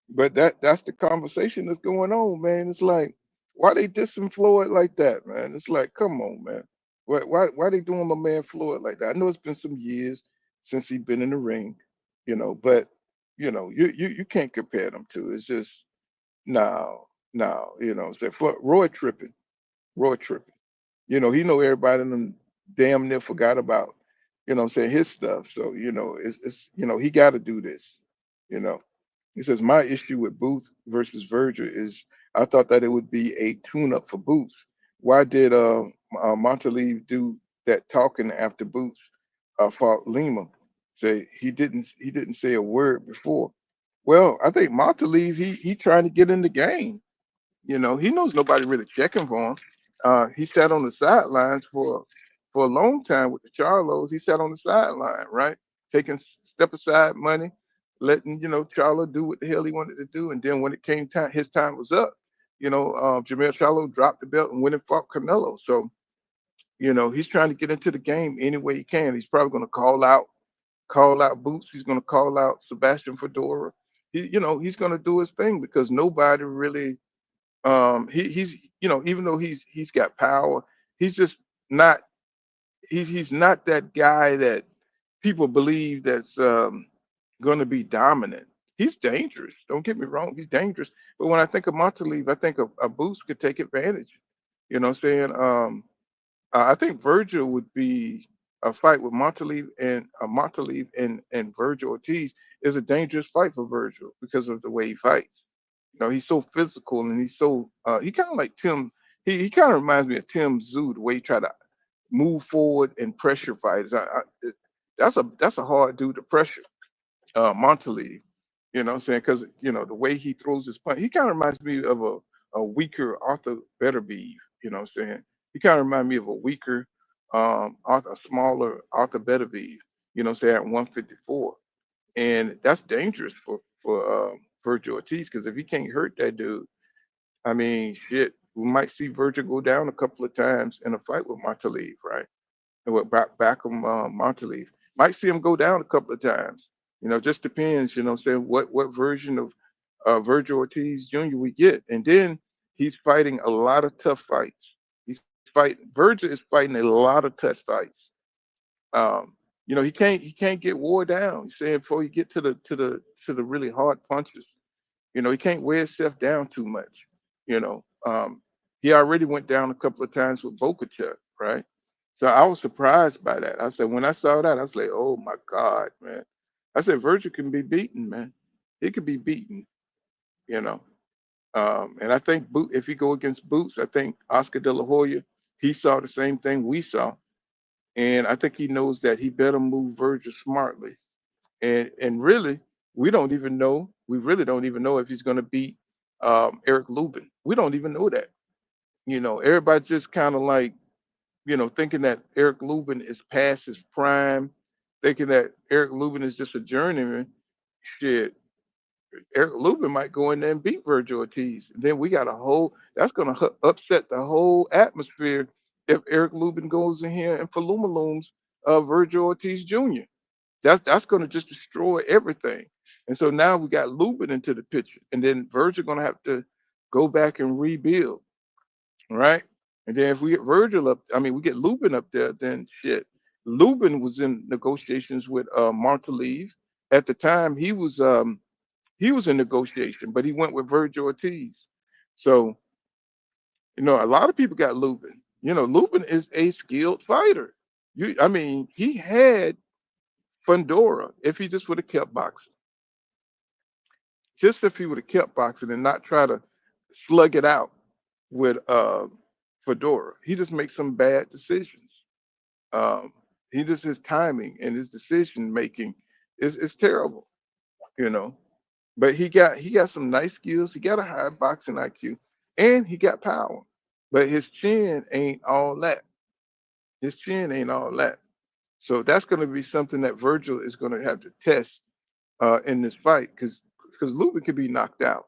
But that's the conversation that's going on, man. It's like, why they dissing Floyd like that, man? It's like, come on, man. Why they doing my man Floyd like that? I know it's been some years since he been in the ring, but you can't compare them two. It's just no, no, say Roy tripping, Roy tripping. He know everybody in them damn near forgot about, his stuff. So, he got to do this, you know. He says, my issue with Booth versus Virgil is I thought that it would be a tune-up for Boots. Why did Montalive do that talking after Boots fought Lima? Say he didn't say a word before. Well, I think Montalive he trying to get in the game. He knows nobody really checking for him. He sat on the sidelines for a long time with the Charlos. He sat on the sideline, right, taking step aside money, letting Charlo do what the hell he wanted to do. And then when it came time, his time was up. Jamel Charlo dropped the belt and went and fought Canelo. So he's trying to get into the game any way he can. He's probably going to call out Boots. He's going to call out Sebastian Fedora. He's going to do his thing because nobody really he's even though he's got power, he's just not he's not that guy that people believe that's going to be dominant. He's dangerous, don't get me wrong, he's dangerous, but when I think of Montalive, I think of a Boost could take advantage. You know what I'm saying? I think Virgil would be a fight with Montalive and Virgil Ortiz is a dangerous fight for Virgil because of the way he fights. You know, he's so physical and he's so he kind of like Tim. He kind of reminds me of Tim Tszyu, the way he try to move forward and pressure fighters. That's a hard dude to pressure. Montalive, you know what I'm saying? Because you know the way he throws his punch, he kind of reminds me of a weaker Arthur Beterbiev. You know what I'm saying? He kind of reminds me of a weaker, Arthur, a smaller Arthur Beterbiev. You know what I'm saying? At 154, and that's dangerous for Virgil Ortiz because if he can't hurt that dude, I mean, shit, we might see Virgil go down a couple of times in a fight with Montalive, right? And with Backham Montalive. Might see him go down a couple of times. You know, just depends, you know what I'm saying, what version of Virgil Ortiz Jr. we get. And then he's fighting a lot of tough fights. Virgil is fighting a lot of tough fights. You know, he can't get wore down. He's saying before you get to the really hard punches. You know, he can't wear himself down too much. You know, he already went down a couple of times with Bokachev, right? So I was surprised by that. I said, when I saw that, I was like, oh my God, man. I said, Virgil can be beaten, man. He could be beaten, you know. And I think if he go against Boots, I think Oscar De La Hoya, he saw the same thing we saw. And I think he knows that he better move Virgil smartly. And really, we really don't even know if he's going to beat Eric Lubin. We don't even know that. You know, everybody just kind of like, you know, thinking that Eric Lubin is past his prime, thinking that Eric Lubin is just a journeyman. Shit, Eric Lubin might go in there and beat Virgil Ortiz. Then we got that's going to upset the whole atmosphere if Eric Lubin goes in here and Faluma Virgil Ortiz Jr. That's going to just destroy everything. And so now we got Lubin into the picture, and then Virgil going to have to go back and rebuild, right? And then if we get we get Lubin up there, then shit. Lubin was in negotiations with Montalive. At the time, he was in negotiation, but he went with Virgil Ortiz. So you know, a lot of people got Lubin. You know, Lubin is a skilled fighter. He had Fundora if he just would have kept boxing. Just if he would have kept boxing and not try to slug it out with Fedora. He just makes some bad decisions. Um, he just his timing and his decision making is terrible, you know. But he got some nice skills. He got a high boxing IQ, and he got power. But his chin ain't all that. His chin ain't all that. So that's going to be something that Virgil is going to have to test in this fight because Lubin could be knocked out.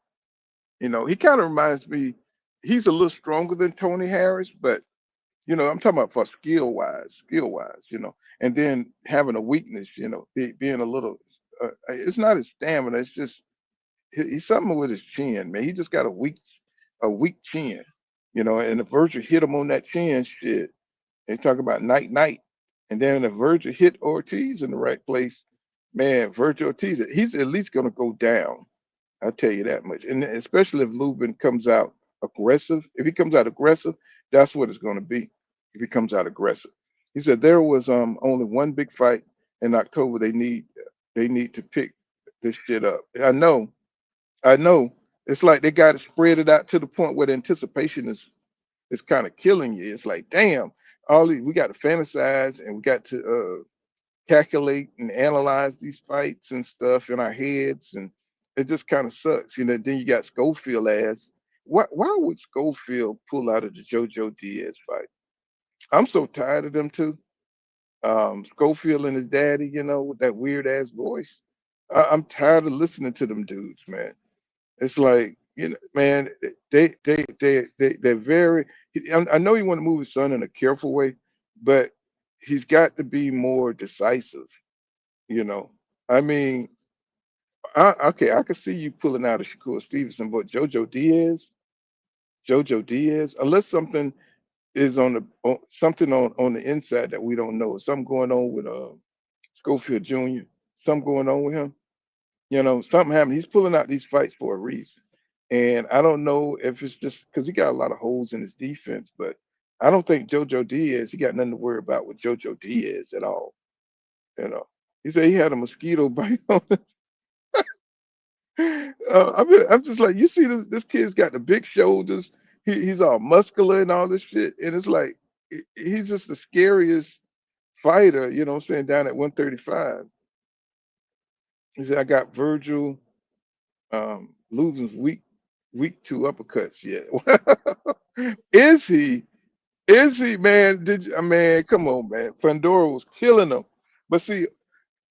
You know, he kind of reminds me. He's a little stronger than Tony Harris, but you know, I'm talking about for skill wise, you know, and then having a weakness, you know, being a little. It's not his stamina. It's just he's something with his chin, man. He just got a weak chin, you know. And the Virgil hit him on that chin, shit. They talk about night night, and then if Virgil hit Ortiz in the right place, man, Virgil Ortiz, he's at least gonna go down. I'll tell you that much. And especially if Lubin comes out aggressive. If he comes out aggressive, that's what it's going to be. If he comes out aggressive, he said there was only one big fight in October. They need to pick this shit up. I know. It's like they got to spread it out to the point where the anticipation is kind of killing you. It's like, damn, we got to fantasize and we got to calculate and analyze these fights and stuff in our heads, and it just kind of sucks, you know. Then you got Schofield as why would Schofield pull out of the JoJo Diaz fight? I'm so tired of them too. Schofield and his daddy, you know, with that weird ass voice. I'm tired of listening to them dudes, man. It's like, you know, man, they're very. I know you want to move his son in a careful way, but he's got to be more decisive. You know, I mean, okay, I could see you pulling out of Shakur Stevenson, but JoJo Diaz, unless something is something on the inside that we don't know, something going on with Schofield Jr., something going on with him. You know, something happened. He's pulling out these fights for a reason. And I don't know if it's just because he got a lot of holes in his defense, but I don't think JoJo Diaz, he got nothing to worry about with JoJo Diaz at all. You know, he said he had a mosquito bite on. I'm just like, you see, this kid's got the big shoulders. He's all muscular and all this shit, and it's like he's just the scariest fighter. You know what I'm saying? Down at 135. He said, I got Virgil losing week two uppercuts yet. Is he? Is he, man? Man, come on, man. Fundora was killing him. But see,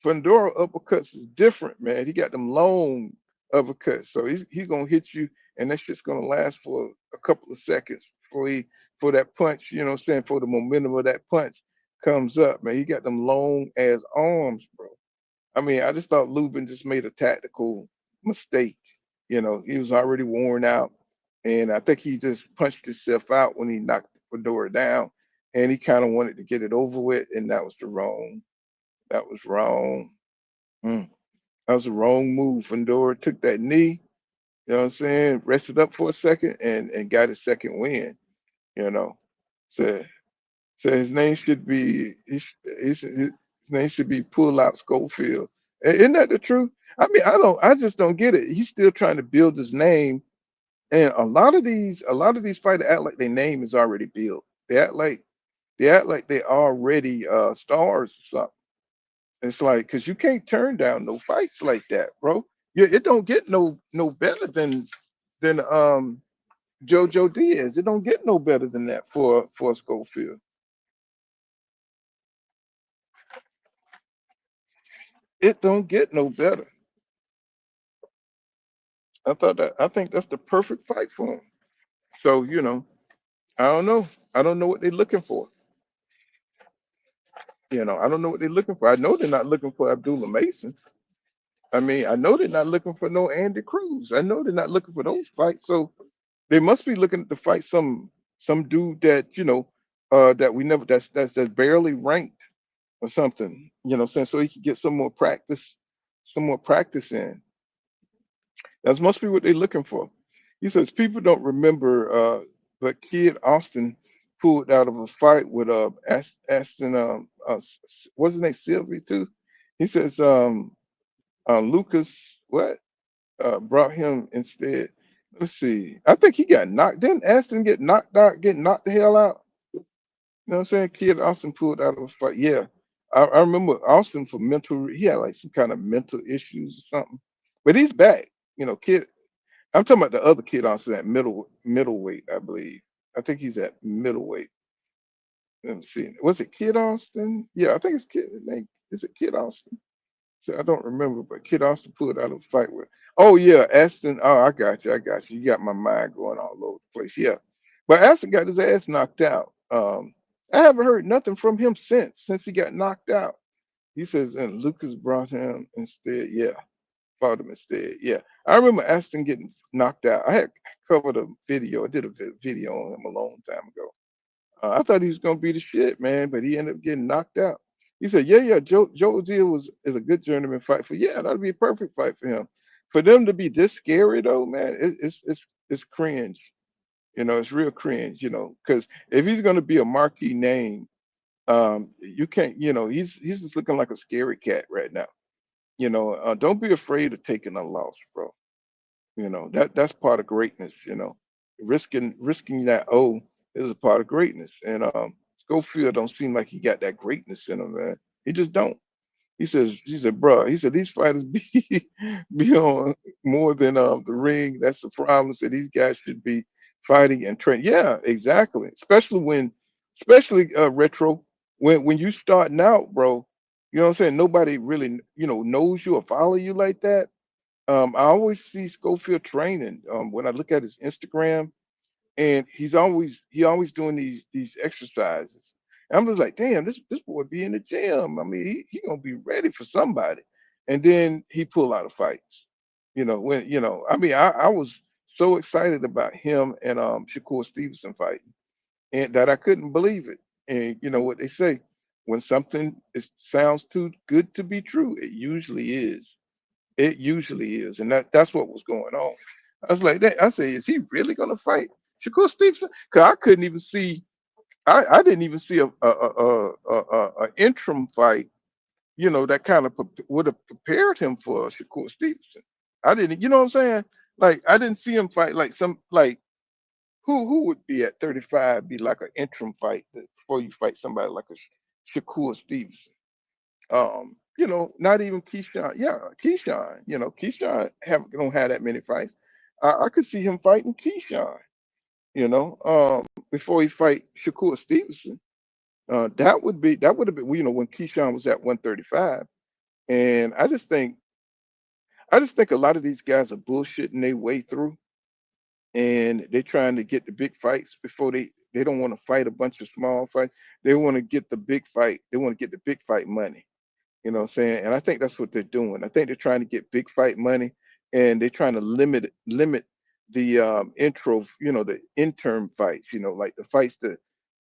Fundora uppercuts is different, man. He got them long uppercuts. So he's gonna hit you, and that shit's gonna last for a couple of seconds for that punch, you know what I'm saying, for the momentum of that punch comes up, man. He got them long ass arms, bro. I mean, I just thought Lubin just made a tactical mistake. You know, he was already worn out, and I think he just punched himself out when he knocked Fedora down, and he kind of wanted to get it over with, and that was the wrong. That was wrong. Mm, that was the wrong move. Fedora took that knee. You know what I'm saying? Rested up for a second and got his second win. You know, so so his name should be his name should be Pull Out Schofield. Isn't that the truth? I mean, I just don't get it. He's still trying to build his name, and a lot of these fighters act like their name is already built. They act like they already stars or something. It's like because you can't turn down no fights like that, bro. Yeah, it don't get no better than JoJo Diaz. It don't get no better than that for Schofield. It don't get no better. I think that's the perfect fight for him. So, I don't know. I don't know what they're looking for. I don't know what they're looking for. I know they're not looking for Abdullah Mason. I mean, I know they're not looking for no Andy Cruz. I know they're not looking for those fights. So they must be looking to fight some dude that, that we never that's barely ranked or something. You know what I'm saying? So he can get some more practice in. That must be what they're looking for. He says people don't remember, but Kid Austin pulled out of a fight with Aston, what's his name, Sylvie too. He says Lucas what brought him instead. Let's see. I think he got knocked. Didn't Aston get knocked out? Get knocked the hell out? You know what I'm saying? Kid Austin pulled out of a fight. Yeah, I remember Austin for mental. He had like some kind of mental issues or something, but he's back. Kid. I'm talking about the other kid Austin at middleweight, I believe. I think he's at middleweight. Let me see. Was it Kid Austin? Yeah, I think it's Kid. Is it Kid Austin? So I don't remember, but Kid Austin pulled out of a fight with. Oh yeah, Aston. Oh, I got you. I got you. You got my mind going all over the place. Yeah, but Aston got his ass knocked out. I haven't heard nothing from him since he got knocked out. He says, and Lucas brought him instead. Yeah, fought him instead. Yeah, I remember Aston getting knocked out. I had covered a video. I did a video on him a long time ago. I thought he was gonna be the shit, man, but he ended up getting knocked out. He said, "Yeah, yeah, Joe Deal is a good journeyman fight for. Yeah, that'd be a perfect fight for him. For them to be this scary though, man, it's cringe. It's real cringe. Because if he's gonna be a marquee name, you can't. He's just looking like a scary cat right now. Don't be afraid of taking a loss, bro. That's part of greatness. Risking that O is a part of greatness. And Schofield don't seem like he got that greatness in him, man. He just don't. He said, bro, he said these fighters be be on more than the ring. That's the problem. So these guys should be fighting and train. Yeah, exactly. Especially retro when you starting out, bro. You know what I'm saying? Nobody really knows you or follow you like that. I always see Schofield training. When I look at his Instagram, and he always doing these exercises. And I'm just like, damn, this boy be in the gym. I mean, he gonna be ready for somebody. And then he pull out of fights. I mean, I was so excited about him and Shakur Stevenson fighting, and that I couldn't believe it. And you know what they say, when something sounds too good to be true, it usually is. It usually is, and that's what was going on. I was like, that. I say, is he really gonna fight Shakur Stevenson? Because I didn't even see a interim fight, that kind of would have prepared him for Shakur Stevenson. I didn't, you know what I'm saying? Like I didn't see him fight like some like who would be at 35 be like an interim fight before you fight somebody like a Shakur Stevenson. Not even Keyshawn. Yeah, Keyshawn. Keyshawn don't have that many fights. I could see him fighting Keyshawn. Before he fight Shakur Stevenson. That would have been when Keyshawn was at 135. And I just think a lot of these guys are bullshitting their way through, and they're trying to get the big fights before they don't want to fight a bunch of small fights. They want to get the big fight. They want to get the big fight money. You know what I'm saying? And I think that's what they're doing. I think they're trying to get big fight money, and they're trying to limit the the interim fights. Like the fights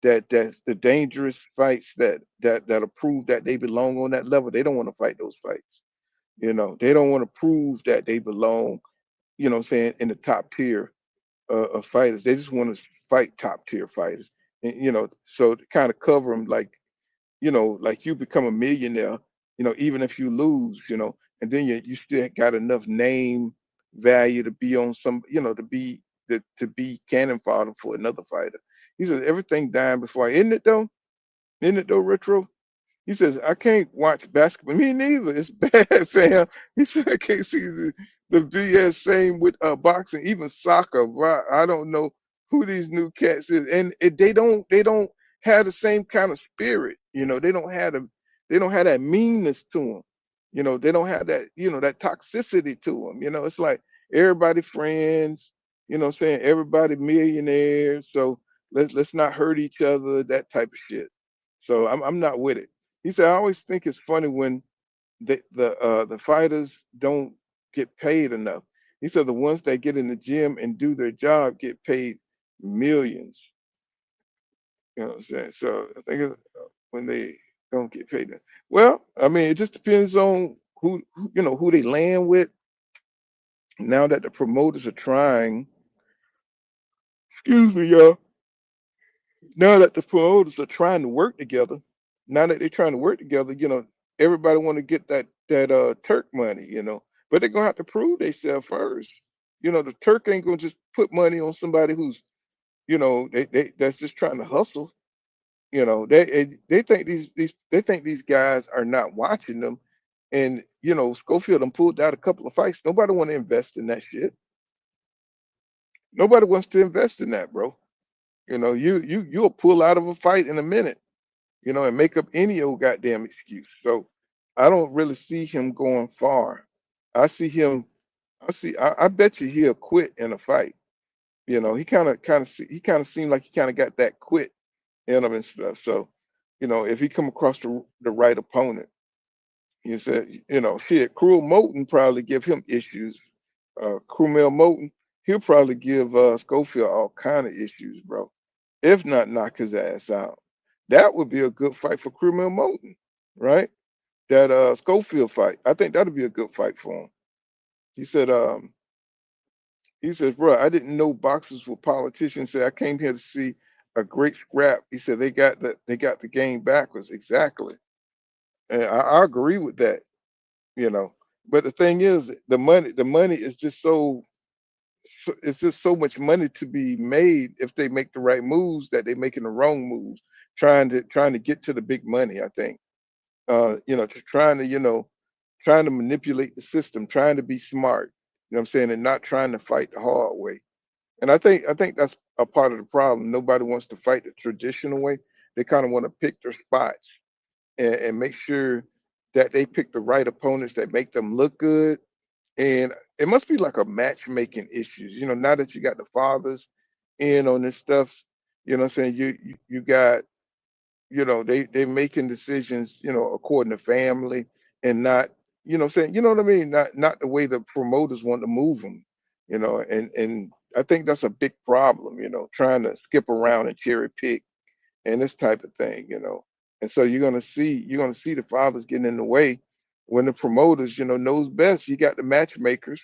that's the dangerous fights that'll prove that they belong on that level. They don't want to fight those fights. They don't want to prove that they belong. What I'm saying, in the top tier of fighters. They just want to fight top tier fighters, and so to kind of cover them, like you become a millionaire, even if you lose, and then you still got enough name value to be on some, to be cannon fodder for another fighter. He says everything dying before, isn't it though? Isn't it though, Retro? He says, I can't watch basketball. Me neither. It's bad, fam. He said, I can't see the BS. Same with boxing, even soccer. Bro. I don't know who these new cats is. And they don't have the same kind of spirit. They don't have that meanness to them. They don't have that toxicity to them. It's like everybody friends, what I'm saying? Everybody millionaires. So let's not hurt each other, that type of shit. So I'm not with it. He said, I always think it's funny when the fighters don't get paid enough. He said the ones that get in the gym and do their job get paid millions. You know what I'm saying? So I think it's when they don't get paid. Well, I mean, it just depends on who they land with. Now that the promoters are trying, excuse me, y'all. Now that the promoters are trying to work together, now that they're trying to work together, everybody want to get that Turk money, but they're gonna have to prove themselves first. The Turk ain't gonna just put money on somebody who's, that's just trying to hustle. They think these guys are not watching them, and Schofield done pulled out a couple of fights. Nobody want to invest in that shit. Nobody wants to invest in that, bro. You'll pull out of a fight in a minute, and make up any old goddamn excuse. So I don't really see him going far. I see him. I bet you he'll quit in a fight. He kind of seemed like he kind of got that quit in him and stuff. So, if he come across the right opponent, he said, shit, Cruel Moten probably give him issues. Crumel Moten, he'll probably give Schofield all kind of issues, bro. If not knock his ass out. That would be a good fight for Crumel Moten, right? That Schofield fight. I think that'd be a good fight for him. He said, he says, bro, I didn't know boxers were politicians. Said I came here to see a great scrap. He said they got the game backwards. Exactly. And I agree with that, you know. But the thing is, the money is just it's just so much money to be made if they make the right moves that they're making the wrong moves, trying to get to the big money, I think. Trying to manipulate the system, trying to be smart, what I'm saying, and not trying to fight the hard way. And I think that's a part of the problem. Nobody wants to fight the traditional way. They kind of want to pick their spots and make sure that they pick the right opponents that make them look good. And it must be like a matchmaking issues. Now that you got the fathers in on this stuff, what I'm saying, you got, they making decisions, according to family, and not, what I'm saying, you know what I mean? Not the way the promoters want to move them, and I think that's a big problem, trying to skip around and cherry pick and this type of thing. And so you're gonna see the fathers getting in the way when the promoters, knows best. You got the matchmakers,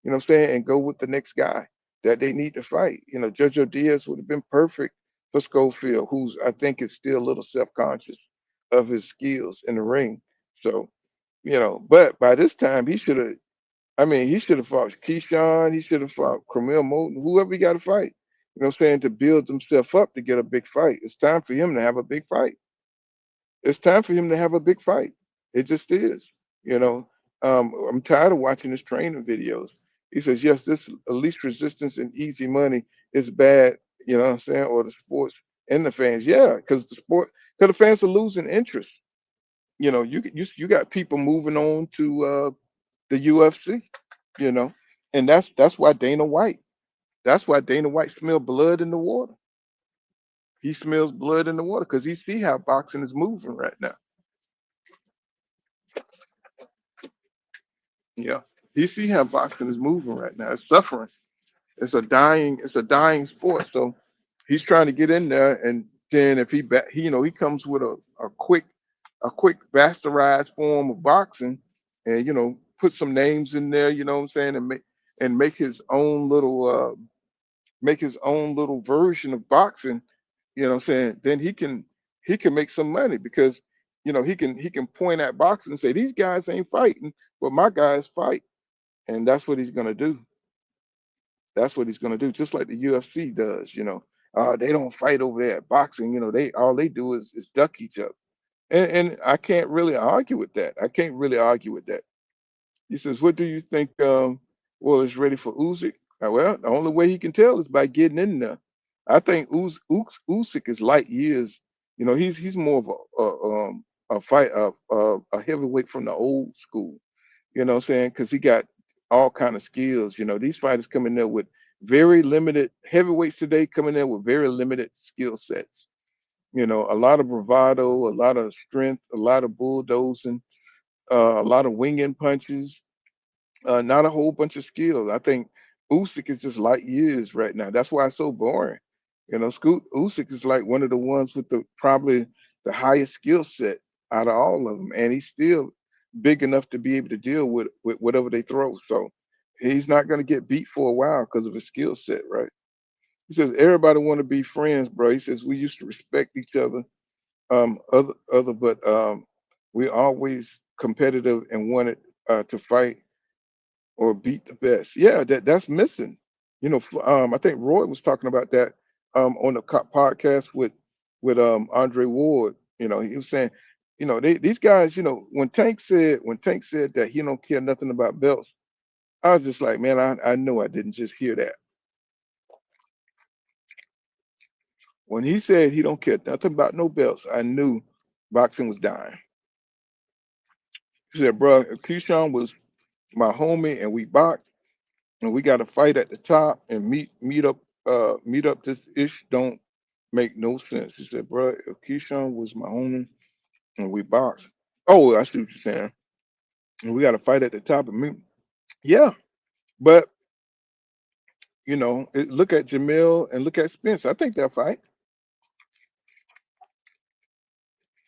what I'm saying, and go with the next guy that they need to fight. Jojo Diaz would have been perfect for Schofield, who's I think is still a little self-conscious of his skills in the ring. So, but by this time he should have. I mean, he should have fought Keyshawn. He should have fought Camille Moulton, whoever he got to fight. You know what I'm saying? To build himself up to get a big fight. It's time for him to have a big fight. It's time for him to have a big fight. It just is. You know, I'm tired of watching his training videos. He says, yes, this least resistance and easy money is bad. You know what I'm saying? Or the sports and the fans. Yeah, because because the fans are losing interest. You got people moving on to the UFC. You know, and that's why Dana White. That's why Dana White smells blood in the water. He smells blood in the water because he see how boxing is moving right now. Yeah, he see how boxing is moving right now. It's suffering. It's a dying sport. So he's trying to get in there, and then if he comes with a quick bastardized form of boxing, and put some names in there. You know what I'm saying, and make his own little version of boxing. You know what I'm saying? Then he can make some money because he can point at boxing and say these guys ain't fighting, but my guys fight, and that's what he's gonna do. That's what he's gonna do, just like the UFC does. They don't fight over there at boxing. They do is duck each other, and I can't really argue with that. I can't really argue with that. He says, "What do you think? Well, is ready for Usyk?" Well, the only way he can tell is by getting in there. I think Usyk is light years. He's more of a heavyweight from the old school. You know what I'm saying? Because he got all kind of skills. These fighters come in there with very limited heavyweights today, coming in with very limited skill sets. A lot of bravado, a lot of strength, a lot of bulldozing, a lot of winging punches, not a whole bunch of skills. I think Usyk is just light years right now. That's why it's so boring. Scoot Usyk is like one of the ones with probably the highest skill set out of all of them, and he's still big enough to be able to deal with whatever they throw. So he's not going to get beat for a while because of his skill set, right? He says everybody want to be friends, bro. He says we used to respect each other, but we always competitive and wanted to fight or beat the best. Yeah, that's missing. I think Roy was talking about that on the podcast with Andre Ward. He was saying, these guys. When Tank said that he don't care nothing about belts, I was just like, man, I know I didn't just hear that. When he said he don't care nothing about no belts, I knew boxing was dying. He said, bro, Keyshawn was my homie and we boxed and we got to fight at the top and meet up this ish don't make no sense. He said, bro, if Keyshawn was my homie and we boxed, oh, I see what you're saying. And we got to fight at the top and meet. Yeah, but look at Jamil and look at Spence. I think they'll fight.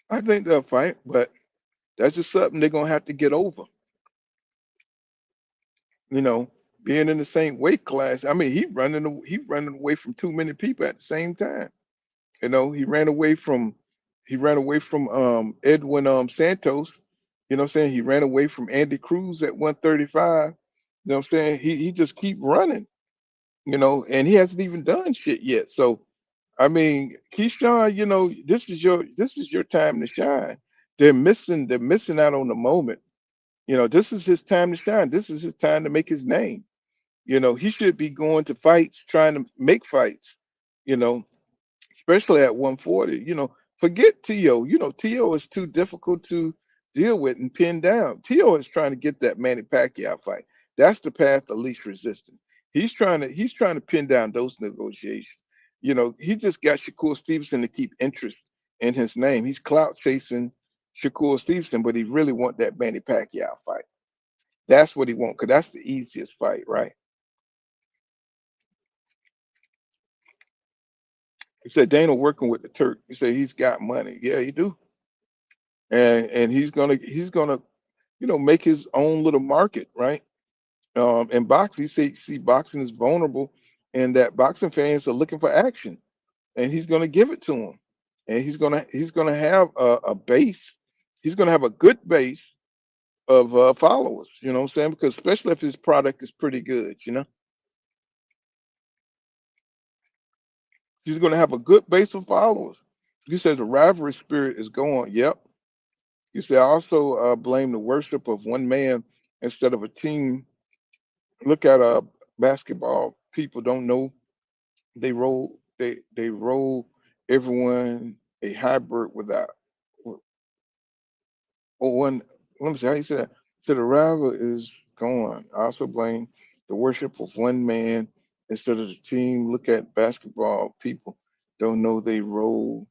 I think they'll fight, but that's just something they're gonna have to get over. You know, being in the same weight class. I mean, he running away from too many people at the same time. He ran away from Edwin Santos. You know what I'm saying? He ran away from Andy Cruz at 135. You know what I'm saying? He just keep running, and he hasn't even done shit yet. So I mean, Keyshawn, this is your time to shine. They're missing out on the moment. This is his time to shine. This is his time to make his name. He should be going to fights, trying to make fights. You know, especially at 140. Forget Tio. Tio is too difficult to deal with and pin down. Tio is trying to get that Manny Pacquiao fight. That's the path of least resistance. He's trying to pin down those negotiations. He just got Shakur Stevenson to keep interest in his name. He's clout chasing Shakur Stevenson, but he really want that Manny Pacquiao fight. That's what he want, because that's the easiest fight, right? He said Dana working with the Turk. He said he's got money. Yeah, he do. And he's gonna make his own little market, right? And boxing, see boxing is vulnerable, and that boxing fans are looking for action. and he's going to give it to him, and he's gonna have a base. He's going to have a good base of followers. You know what I'm saying? Because especially if his product is pretty good, he's going to have a good base of followers. You said the rivalry spirit is gone. Yep. You said I also blame the worship of one man instead of a team. Look at basketball. People don't know they roll everyone a hybrid without or one. Let me see how you said that. So the rival is gone. I also blame the worship of one man instead of the team. Look at basketball. People don't know they roll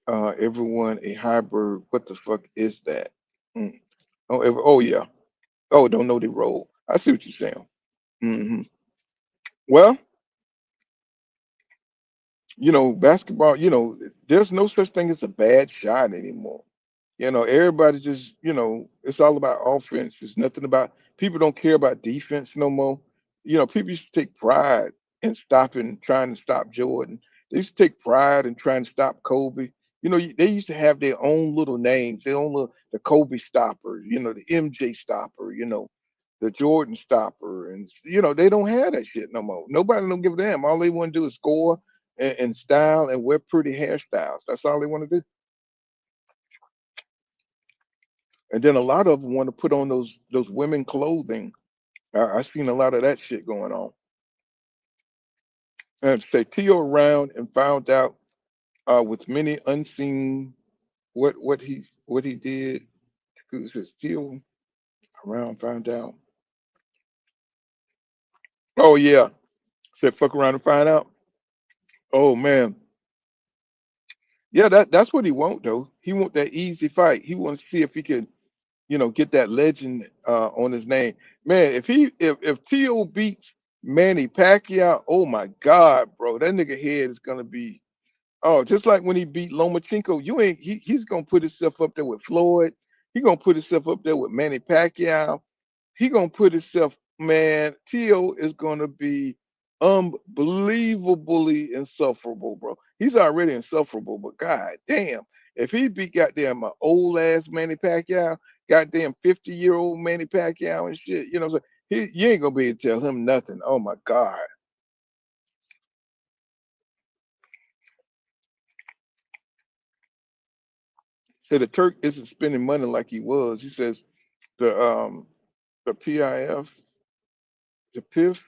everyone a hybrid. What the fuck is that? Mm. Oh yeah. Oh, don't know they roll. I see what you're saying. Well, basketball, there's no such thing as a bad shot anymore. Everybody just, it's all about offense. It's nothing about people don't care about defense no more. People used to take pride in trying to stop Jordan. They used to take pride in trying to stop Kobe. They used to have their own little names, their own little, the Kobe stopper, the MJ stopper, the Jordan stopper. And, they don't have that shit no more. Nobody don't give a damn. All they want to do is score and style and wear pretty hairstyles. That's all they want to do. And then a lot of them want to put on those women clothing. I seen a lot of that shit going on. And say Tio around and found out with many unseen what he did. It says Tio around found out. Oh yeah, said fuck around and find out. Oh man, yeah, that's what he want though. He want that easy fight. He wants to see if he can get that legend on his name. Man, if T.O. beats Manny Pacquiao, oh my God, bro, that nigga head is gonna be just like when he beat Lomachenko. He's gonna put himself up there with Floyd. He gonna put himself up there with Manny Pacquiao. He gonna put himself, man. T.O. is gonna be unbelievably insufferable, bro. He's already insufferable, but god damn, if he beat goddamn old ass Manny Pacquiao, goddamn 50-year-old Manny Pacquiao and shit, so you ain't gonna be able to tell him nothing. Oh my god. Say the Turk isn't spending money like he was. He says the PIF, the PIF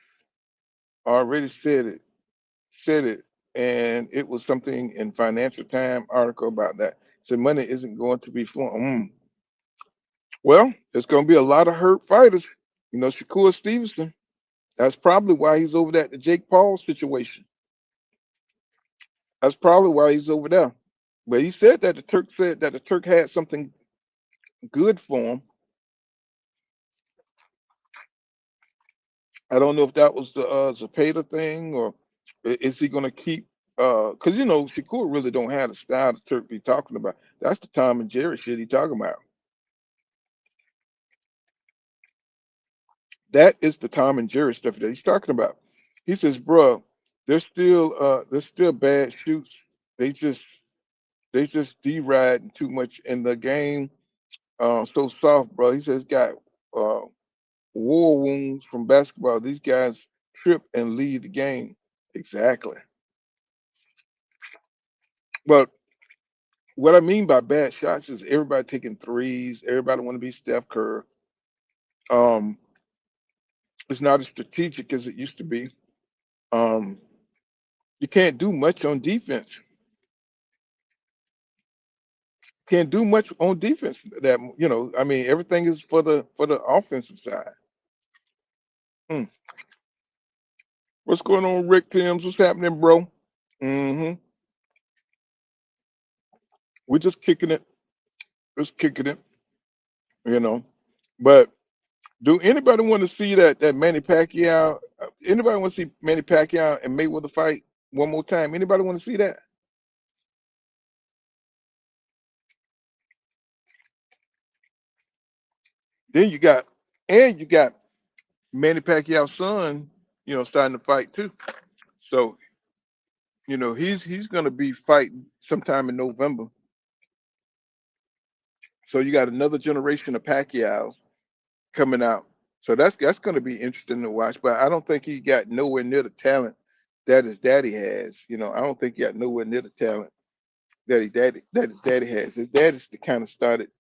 already said it, and it was something in Financial Times article about that. So money isn't going to be flowing. Well, there's going to be a lot of hurt fighters. Shakur Stevenson. That's probably why he's over there at the Jake Paul situation. That's probably why he's over there. But he said that the Turk had something good for him. I don't know if that was the Zapata thing or is he going to keep? Because Shakur really don't have the style the Turk be talking about. That's the Tom and Jerry shit he talking about. That is the Tom and Jerry stuff that he's talking about. He says, "Bruh, there's still bad shoots. They just de-riding too much in the game. So soft, bro." He says, "Got uh, war wounds from basketball. These guys trip and lead the game." Exactly. But what I mean by bad shots is everybody taking threes. Everybody want to be Steph Curry. Um, it's not as strategic as it used to be. Um, you can't do much on defense. Can't do much on defense. I mean, everything is for the offensive side. Hmm. What's going on, Rick Timms? What's happening, bro? hmm We're just kicking it. Just kicking it. You know. But do anybody want to see that Manny Pacquiao? Anybody want to see Manny Pacquiao and Mayweather fight one more time? Anybody want to see that? Then you got Manny Pacquiao's son, starting to fight too. So he's gonna be fighting sometime in November. So you got another generation of Pacquiao's coming out. So that's gonna be interesting to watch. But I don't think he got nowhere near the talent that his daddy has. I don't think he got nowhere near the talent that his daddy has. His daddy's the kind of started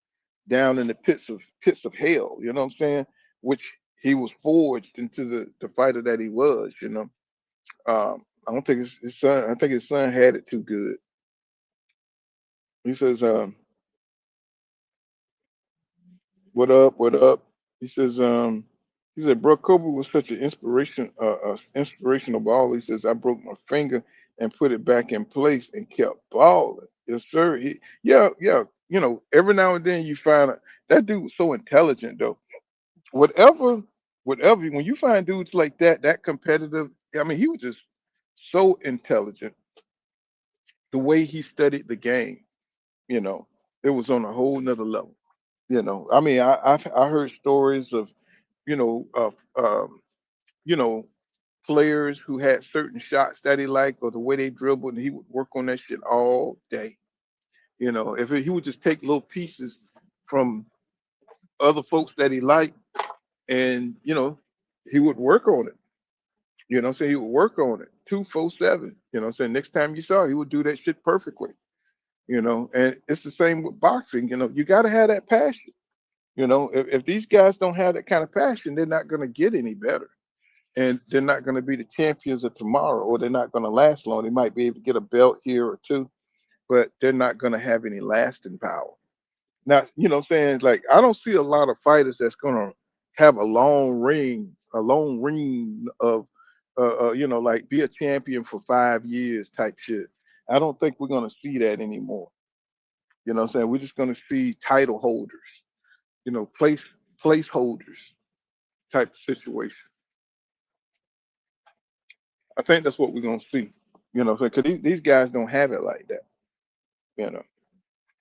down in the pits of hell. You know what I'm saying? Which he was forged into the fighter that he was. I don't think his son. I think his son had it too good. He says, "What up? What up?" He says, he said, "Bro, Kobe was such an inspirational baller." He says, "I broke my finger and put it back in place and kept balling." Yes, sir. Yeah, yeah. Every now and then you find that dude was so intelligent, though. Whatever, whatever. When you find dudes like that competitive, I mean, he was just so intelligent. The way he studied the game, you know, it was on a whole nother level. I mean, I heard stories of you know of you know players who had certain shots that he liked or the way they dribbled, and he would work on that shit all day. If he would just take little pieces from other folks that he liked, and he would work on it. So he would work on it 247. Next time you saw, he would do that shit perfectly. And it's the same with boxing. You got to have that passion. If these guys don't have that kind of passion, they're not going to get any better, and they're not going to be the champions of tomorrow, or they're not going to last long. They might be able to get a belt here or two, but they're not going to have any lasting power. Now, what I'm saying, like, I don't see a lot of fighters that's going to have a long ring of, like be a champion for 5 years type shit. I don't think we're going to see that anymore. What I'm saying? We're just going to see title holders, placeholders type of situation. I think that's what we're going to see. Because these guys don't have it like that. You know,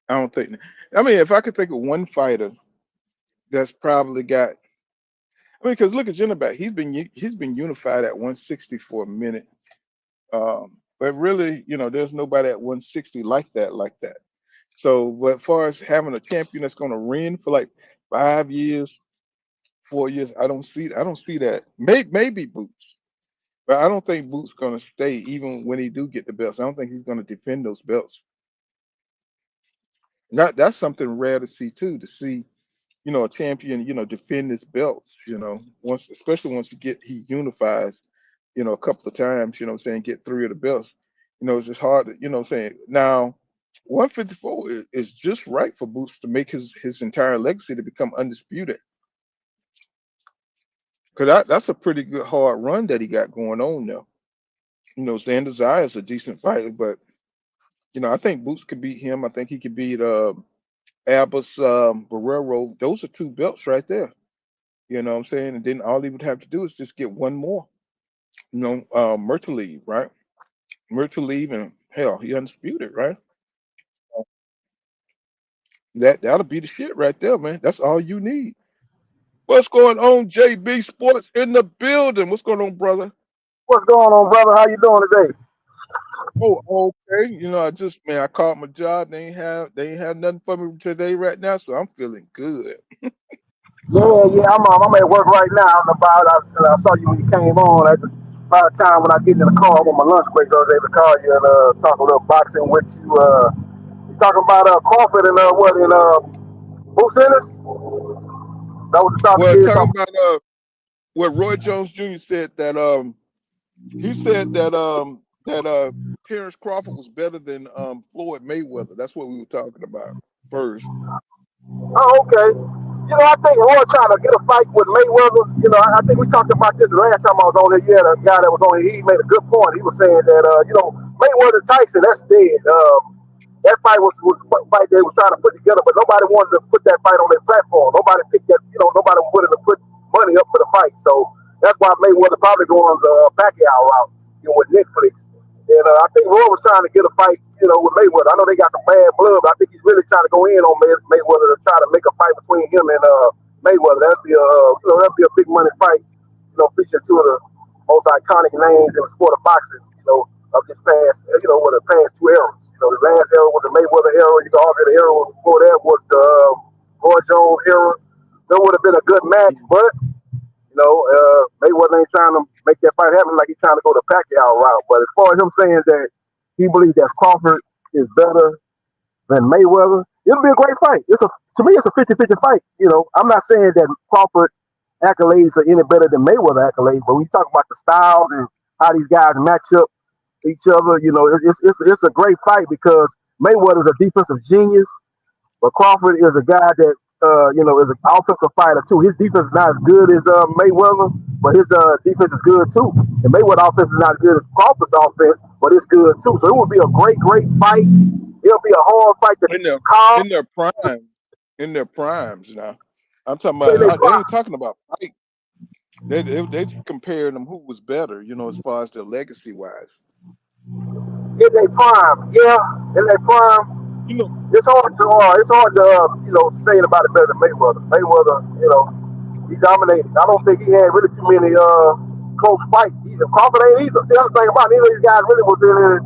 I don't think. I mean, if I could think of one fighter that's probably got, because look at Jenneback. He's been unified at 160 for a minute. But really, there's nobody at 160 like that, like that. So, but as far as having a champion that's going to reign for like 5 years, 4 years, I don't see that. Maybe Boots, but I don't think Boots going to stay even when he do get the belts. I don't think he's going to defend those belts. That's something rare to see too. To see, a champion, defend his belts. Once, especially once he unifies, a couple of times. What I'm saying, get three of the belts. It's just hard to, what I'm saying. Now, 154 is just right for Boots to make his entire legacy to become undisputed. Because that's a pretty good hard run that he got going on now. Xander Zaya's a decent fighter, but I think Boots could beat him. I think he could beat Abbas, Guerrero. Those are two belts right there. You know what I'm saying? And then all he would have to do is just get one more. Murtalev, right? Murtalev, and hell, he undisputed, right? That'll be the shit right there, man. That's all you need. What's going on, JB Sports in the building? What's going on, brother? What's going on, brother? How you doing today? Oh, okay. I caught my job. They ain't have nothing for me today right now, so I'm feeling good. Yeah. I'm at work right now. I'm about. I saw you when you came on. By the time when I get in the car on my lunch break, I was able to call you and talk a little boxing with you. You talking about Crawford and what in Boots Ennis? That was the topic Well, here. talking about what Roy Jones Jr. said that he said that Terence Crawford was better than Floyd Mayweather. That's what we were talking about first. Oh, okay. I think Roy trying to get a fight with Mayweather. I think we talked about this the last time I was on here. You had a guy that was on here. He made a good point. He was saying that Mayweather Tyson, that's dead. That fight was a fight they was trying to put together, but nobody wanted to put that fight on their platform. Nobody picked that. Nobody wanted to put money up for the fight. So that's why Mayweather probably going the Pacquiao route, with Netflix. And I think Roy was trying to get a fight, with Mayweather. I know they got some bad blood, but I think he's really trying to go in on Mayweather to try to make a fight between him and Mayweather. That'd be a big money fight. Featuring two of the most iconic names in the sport of boxing. of this past, with the past two eras. The last era was the Mayweather era. You can argue the era before that was the Roy Jones era. So it would have been a good match, but Mayweather ain't trying to make that fight happen like he's trying to go the Pacquiao route. But as far as him saying that he believes that Crawford is better than Mayweather, it'll be a great fight. To me, it's a 50-50 fight. I'm not saying that Crawford accolades are any better than Mayweather accolades, but when you talk about the styles and how these guys match up each other, it's a great fight because Mayweather's a defensive genius, but Crawford is a guy that is an offensive fighter too. His defense is not as good as Mayweather, but his defense is good too. And Mayweather's offense is not as good as Crawford's offense, but it's good too. So it would be a great fight. It'll be a hard fight to call. In their primes now. I'm talking about they ain't talking about fight. They comparing them who was better, as far as their legacy wise. In their prime, in their prime. It's hard to say about it better than Mayweather. Mayweather, he dominated. I don't think he had really too many close fights either. Crawford ain't either. See, that's the thing about it. Neither of these guys really was in a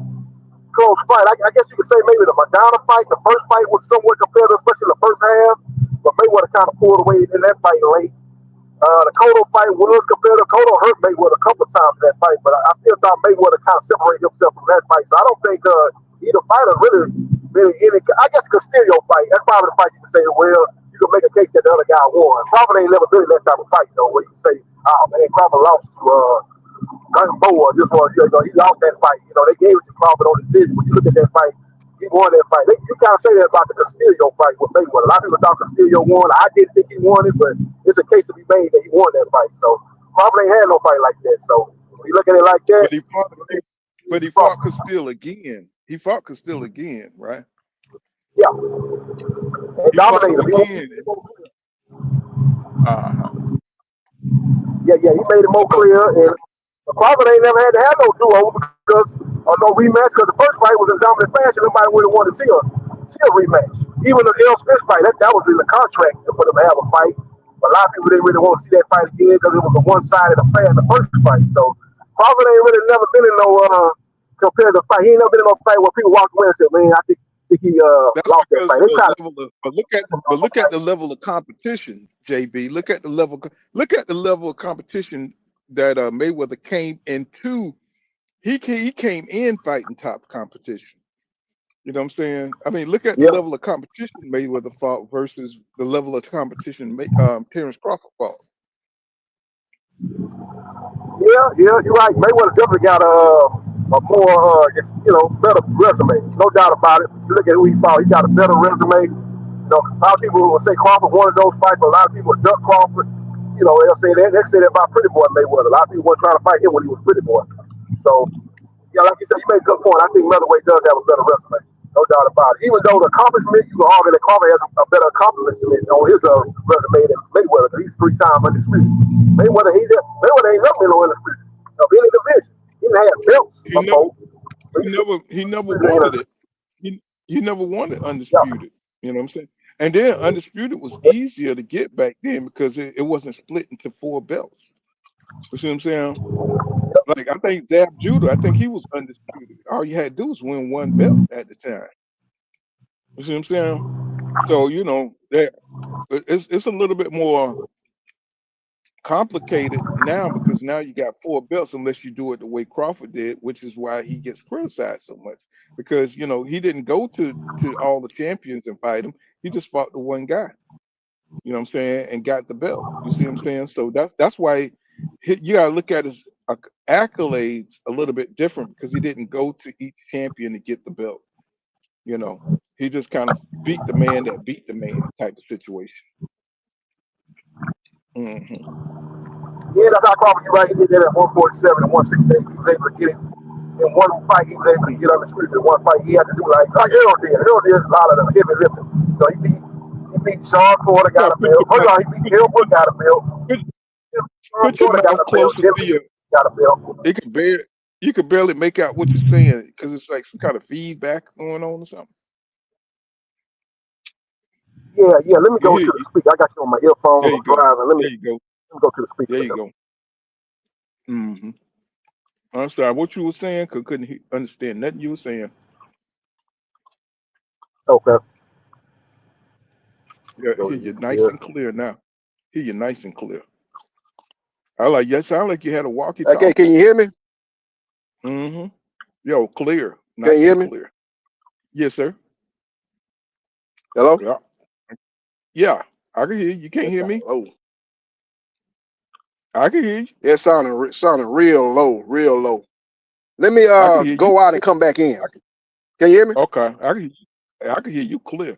close fight. I guess you could say maybe the Madonna fight, the first fight was somewhat competitive, especially the first half. But Mayweather kind of pulled away in that fight late. The Cotto fight was competitive. Cotto hurt Mayweather a couple of times in that fight, but I still thought Mayweather kind of separated himself from that fight. So I don't think either fighter really any. I guess Castillo fight. That's probably the fight you can say, well, you can make a case that the other guy won. Crawford ain't never been in that type of fight, where you can say, oh man, Crawford lost to Boa. He lost that fight. They gave it to Crawford on decision. When you look at that fight, he won that fight. You can't say that about the Castillo fight with Mayweather. A lot of people thought Castillo won. I didn't think he won it, but it's a case to be made that he won that fight. So Crawford ain't had no fight like that. So when you look at it like that, but he fought Castillo again. He fought Castillo again, right? Yeah. He dominated him again. Yeah, he made it more clear. And Crawford ain't never had to have no do-over because no rematch. Because the first fight was in dominant fashion. Nobody would have wanted to see a rematch. Even the L. Smith fight, that was in the contract for them to have a fight. But a lot of people didn't really want to see that fight again because it was a one-sided affair in the first fight. So Crawford ain't really never been in no competitive fight. He ain't never been in no fight where people walked away and said, "Man, I think he lost that fight." But look at the level of competition, JB. Look at the level of competition that Mayweather came into. He came in fighting top competition. You know what I'm saying? I mean, look at the level of competition Mayweather fought versus the level of competition Terence Crawford fought. Yeah, you're right. Mayweather definitely got a more, better resume. No doubt about it. You look at who he fought, he got a better resume. A lot of people will say Crawford won those fights, but a lot of people duck Crawford. They'll say that about Pretty Boy Mayweather. A lot of people weren't trying to fight him when he was Pretty Boy. So, like you said, you made a good point. I think Middleweight does have a better resume. No doubt about it. Even though the accomplishment, you can argue that Crawford has a better accomplishment on his resume than Mayweather, because he's 3-time undisputed. Mayweather ain't never been on undisputed of any division. He didn't have belts before. He never wanted it. He never wanted undisputed. You know what I'm saying? And then undisputed was easier to get back then because it wasn't split into 4 belts. You see what I'm saying? Like I think Zab Judah, I think he was undisputed. All you had to do was win 1 belt at the time. You see what I'm saying? So it's a little bit more complicated now because now you got 4 belts unless you do it the way Crawford did, which is why he gets criticized so much. Because he didn't go to all the champions and fight them. He just fought the one guy. You know what I'm saying? And got the belt. You see what I'm saying? So that's why you gotta look at his accolades a little bit different because he didn't go to each champion to get the belt. He just kind of beat the man that beat the man type of situation. Yeah, that's how Crawford, you're right. He did that at 147 and 168. He was able to get it in one fight. He was able to get undisputed in one fight. He had to do like Errol did. Errol did a lot of the heavy lifting. So he beat Sean Porter, got a belt. He beat Gilbert, got a belt. Put your mouth closer to you. Got a belt. You could barely make out what you're saying because it's like some kind of feedback going on or something. Yeah. Let me go to the speaker. I got you on my earphone. There you go. Driving. Let me go to the speaker. There you go. I'm sorry, what you were saying? Couldn't understand nothing you were saying. Okay. Yeah, So hear you nice yeah. and clear now. Hear you nice and clear. I like, you sound like you had a Okay, can walkie-talkie. you hear me? Mm-hmm. Yo, clear, Can you nice hear and me? clear. Yes, sir. Hello? Yeah, yeah. I can hear you. You can't It's hear kind me? of low. I can hear you. Yeah, it's sounding real low, real low. Let me I can hear you. go out and come back in. I can, Can you hear me? okay, I can hear you clear.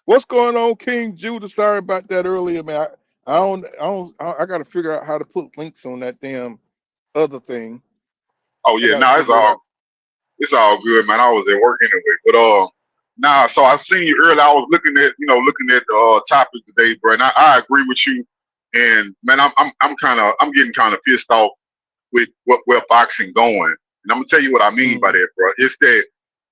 What's going on, King Judah? Sorry about that earlier, man. I got to figure out how to put links on that damn other thing. Oh I yeah, got to no, figure it out. it's all good, man. I was at work anyway, but nah. So I seen you earlier. I was looking at the topic today, bro. And I agree with you. And man, I'm getting kind of pissed off with where boxing going. And I'm gonna tell you what I mean by Mm, that, bro. It's that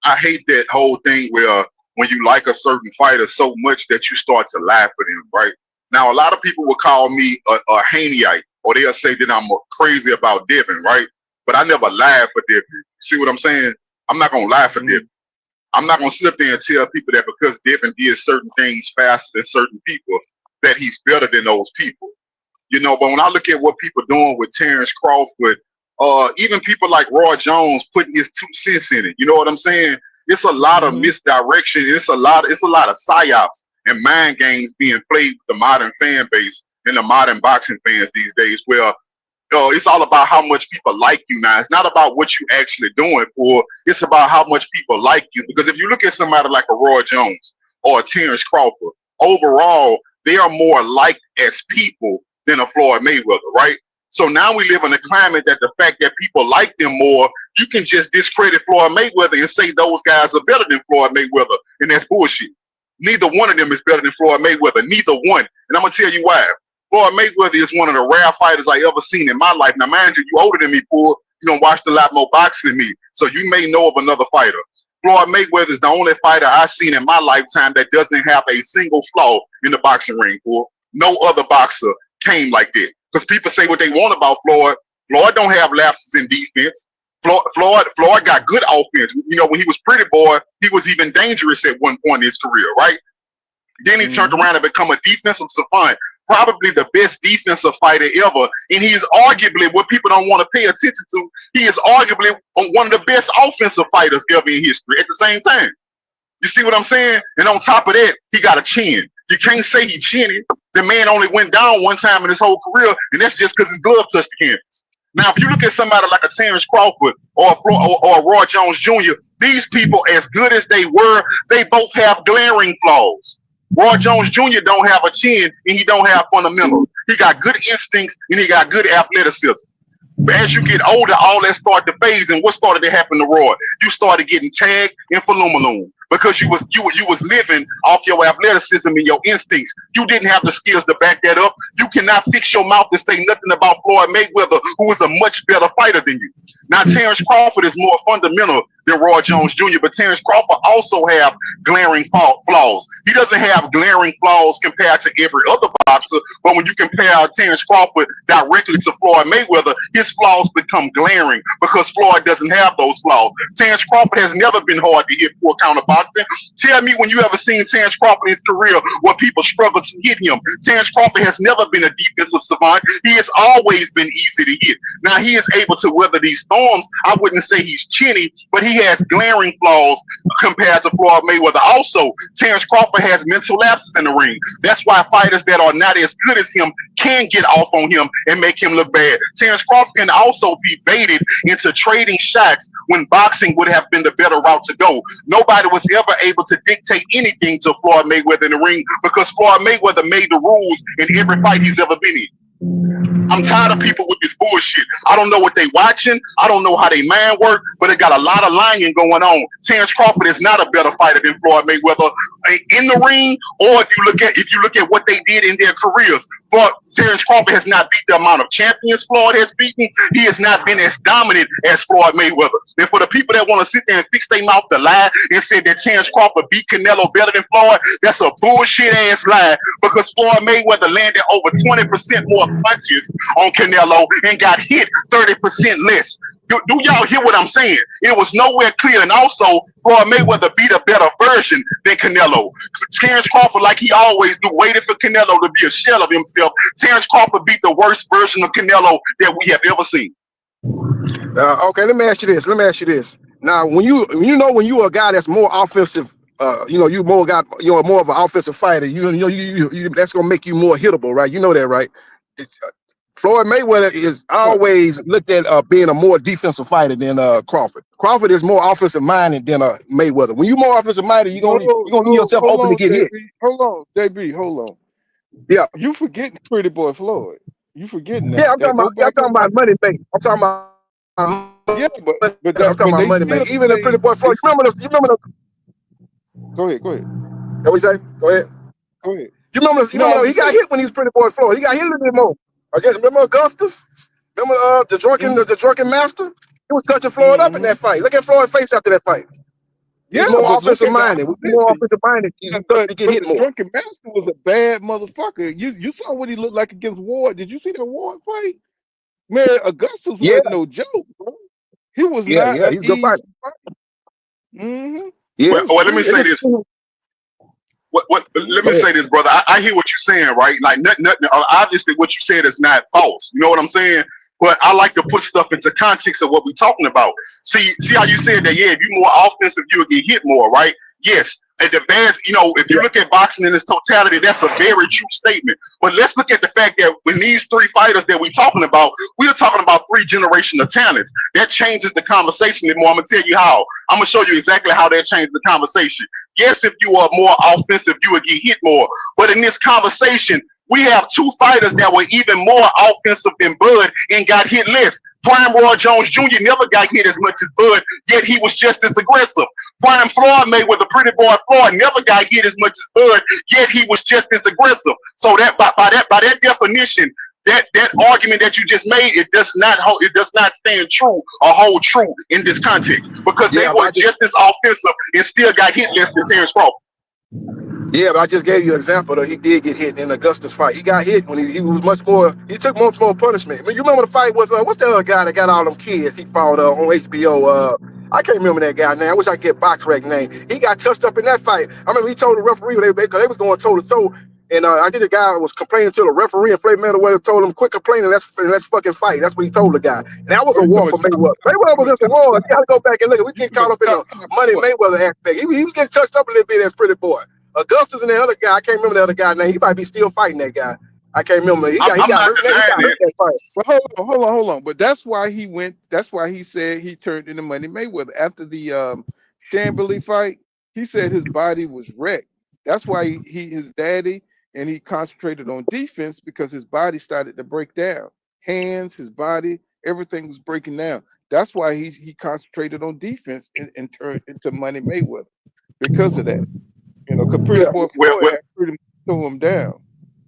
I hate that whole thing where when you like a certain fighter so much that you start to lie for them, right? Now, a lot of people will call me a Haneyite, or they'll say that I'm crazy about Devin, right? But I never lied for Devin. See what I'm saying? I'm not gonna lie for Devin. mm, I'm not gonna sit up there and tell people that because Devin did certain things faster than certain people, that he's better than those people. But when I look at what people doing with Terence Crawford, even people like Roy Jones putting his 2 cents in it, you know what I'm saying? It's a lot of mm-hmm, misdirection. It's a lot of psyops and mind games being played with the modern fan base and the modern boxing fans these days. Where it's all about how much people like you now. It's not about what you actually doing for. It's about how much people like you. Because if you look at somebody like a Roy Jones or a Terence Crawford, overall, they are more liked as people than a Floyd Mayweather, right? So now we live in a climate that the fact that people like them more, you can just discredit Floyd Mayweather and say those guys are better than Floyd Mayweather, and that's bullshit. Neither one of them is better than Floyd Mayweather. Neither one. And I'm gonna tell you why. Floyd Mayweather is one of the rare fighters I ever seen in my life. Now, mind you, you older than me, Paul. You don't watch a lot more boxing than me, so you may know of another fighter. Floyd Mayweather is the only fighter I've seen in my lifetime that doesn't have a single flaw in the boxing ring, Paul. No other boxer came like that. Because people say what they want about Floyd. Floyd don't have lapses in defense. Floyd got good offense. When he was pretty boy, he was even dangerous at one point in his career, right? Then he turned mm-hmm. around and become a defensive savant, probably the best defensive fighter ever. And he is arguably, what people don't want to pay attention to, he is arguably one of the best offensive fighters ever in history at the same time. You see what I'm saying? And on top of that, he got a chin. You can't say he chinny. The man only went down one time in his whole career, and that's just because his glove touched the canvas. Now, if you look at somebody like a Terence Crawford or a Roy Jones Jr., these people, as good as they were, they both have glaring flaws. Roy Jones Jr. don't have a chin, and he don't have fundamentals. He got good instincts, and he got good athleticism. But as you get older, all that started to phase, and what started to happen to Roy? You started getting tagged in Falumaloon because you was living off your athleticism and your instincts. You didn't have the skills to back that up. You cannot fix your mouth to say nothing about Floyd Mayweather, who is a much better fighter than you. Now, Terence Crawford is more fundamental than Roy Jones Jr., but Terence Crawford also have glaring flaws. He doesn't have glaring flaws compared to every other boxer, but when you compare Terence Crawford directly to Floyd Mayweather, his flaws become glaring because Floyd doesn't have those flaws. Terence Crawford has never been hard to hit for counterboxing. Tell me when you ever seen Terence Crawford in his career where people struggle to hit him. Terence Crawford has never been a defensive savant. He has always been easy to hit. Now, he is able to weather these storms. I wouldn't say he's chinny, but he has glaring flaws compared to Floyd Mayweather. Also, Terence Crawford has mental lapses in the ring. That's why fighters that are not as good as him can get off on him and make him look bad. Terence Crawford can also be baited into trading shots when boxing would have been the better route to go. Nobody was ever able to dictate anything to Floyd Mayweather in the ring because Floyd Mayweather made the rules in every fight he's ever been in. I'm tired of people with this bullshit. I don't know what they watching. I don't know how they mind work, but but it got a lot of lying going on. Terence Crawford is not a better fighter than Floyd Mayweather in the ring, or if you look at what they did in their careers. But Terence Crawford has not beat the amount of champions Floyd has beaten. He has not been as dominant as Floyd Mayweather. And for the people that want to sit there and fix their mouth to lie and say that Terence Crawford beat Canelo better than Floyd, that's a bullshit ass lie, because Floyd Mayweather landed over 20% more punches on Canelo and got hit 30% less. Do y'all hear what I'm saying? It was nowhere clear. And also, Floyd Mayweather beat a better version than Canelo. Terence Crawford, like he always do, waited for Canelo to be a shell of himself. Terence Crawford beat the worst version of Canelo that we have ever seen. Okay, let me ask you this. Now, when you're a guy that's more offensive, you're more of an offensive fighter. You that's gonna make you more hittable, right? You know that, right? Floyd Mayweather is always looked at being a more defensive fighter than Crawford. Crawford is more offensive minded than Mayweather. When you're more offensive minded, you're gonna leave yourself open to get hit. Hold on, JB, hold on. Yeah, you forgetting Pretty Boy Floyd. You forgetting that. Yeah, I'm talking about money, mate. I'm talking about money, mate. Even the Pretty Boy Floyd. You remember the? Go ahead. What we say? Go ahead. You remember? He got hit when he was Pretty Boy Floyd. He got hit a little bit more. I guess, remember Augustus? Remember the drunken master? He was touching Floyd up in that fight. Look at Floyd's face after that fight. He's more offensive minded. More offensive minded. But the drunken master was a bad motherfucker. You saw what he looked like against Ward. Did you see that Ward fight? Man, Augustus wasn't no joke, bro. He was not. Yeah, he's a good fighter. Yeah. Well, let me say this. Let me say this, brother. I hear what you're saying, right? Like, nothing. Obviously, what you said is not false. You know what I'm saying? But I like to put stuff into context of what we're talking about. See how you said that? Yeah, if you're more offensive, you'll get hit more, right? Yes. At the best, if you look at boxing in its totality, that's a very true statement. But let's look at the fact that when these three fighters that we're talking about, we are talking about 3 generations of talents. That changes the conversation more. I'm gonna tell you how. I'm gonna show you exactly how that changes the conversation. Yes, if you are more offensive, you will get hit more. But in this conversation, we have 2 fighters that were even more offensive than Bud and got hit less. Prime Roy Jones Jr. never got hit as much as Bud, yet he was just as aggressive. Prime Floyd Mayweather, Pretty Boy Floyd, never got hit as much as Bud, yet he was just as aggressive. So that by that definition, that argument that you just made, it does not stand true or hold true in this context, because they were just as offensive and still got hit less than Terence Crawford. Yeah, but I just gave you an example that he did get hit in Augustus fight. He got hit when he was much more. He took much more punishment. I mean, you remember the fight was what's the other guy that got all them kids? He fought on HBO. I can't remember that guy name. I wish I could get BoxRec name. He got touched up in that fight. I remember he told the referee because they was going toe to toe. And I think the guy was complaining to the referee, and Floyd Mayweather told him, "Quit complaining. Let's fucking fight." That's what he told the guy. And that was a war for Mayweather. Mayweather was in the war. You got to go back and look. We get caught up in the money Mayweather aspect. He was getting touched up a little bit as Pretty Boy. Augustus and the other guy, I can't remember the other guy's name. He might be still fighting that guy. I can't remember. He got hurt that fight. But hold on. But that's why he went. That's why he said he turned into Money Mayweather after the Chamberlain fight. He said his body was wrecked. That's why his daddy. And he concentrated on defense because his body started to break down. Hands, his body, everything was breaking down. That's why he concentrated on defense and turned into Money Mayweather because of that. Pretty Boy Floyd pretty threw him down.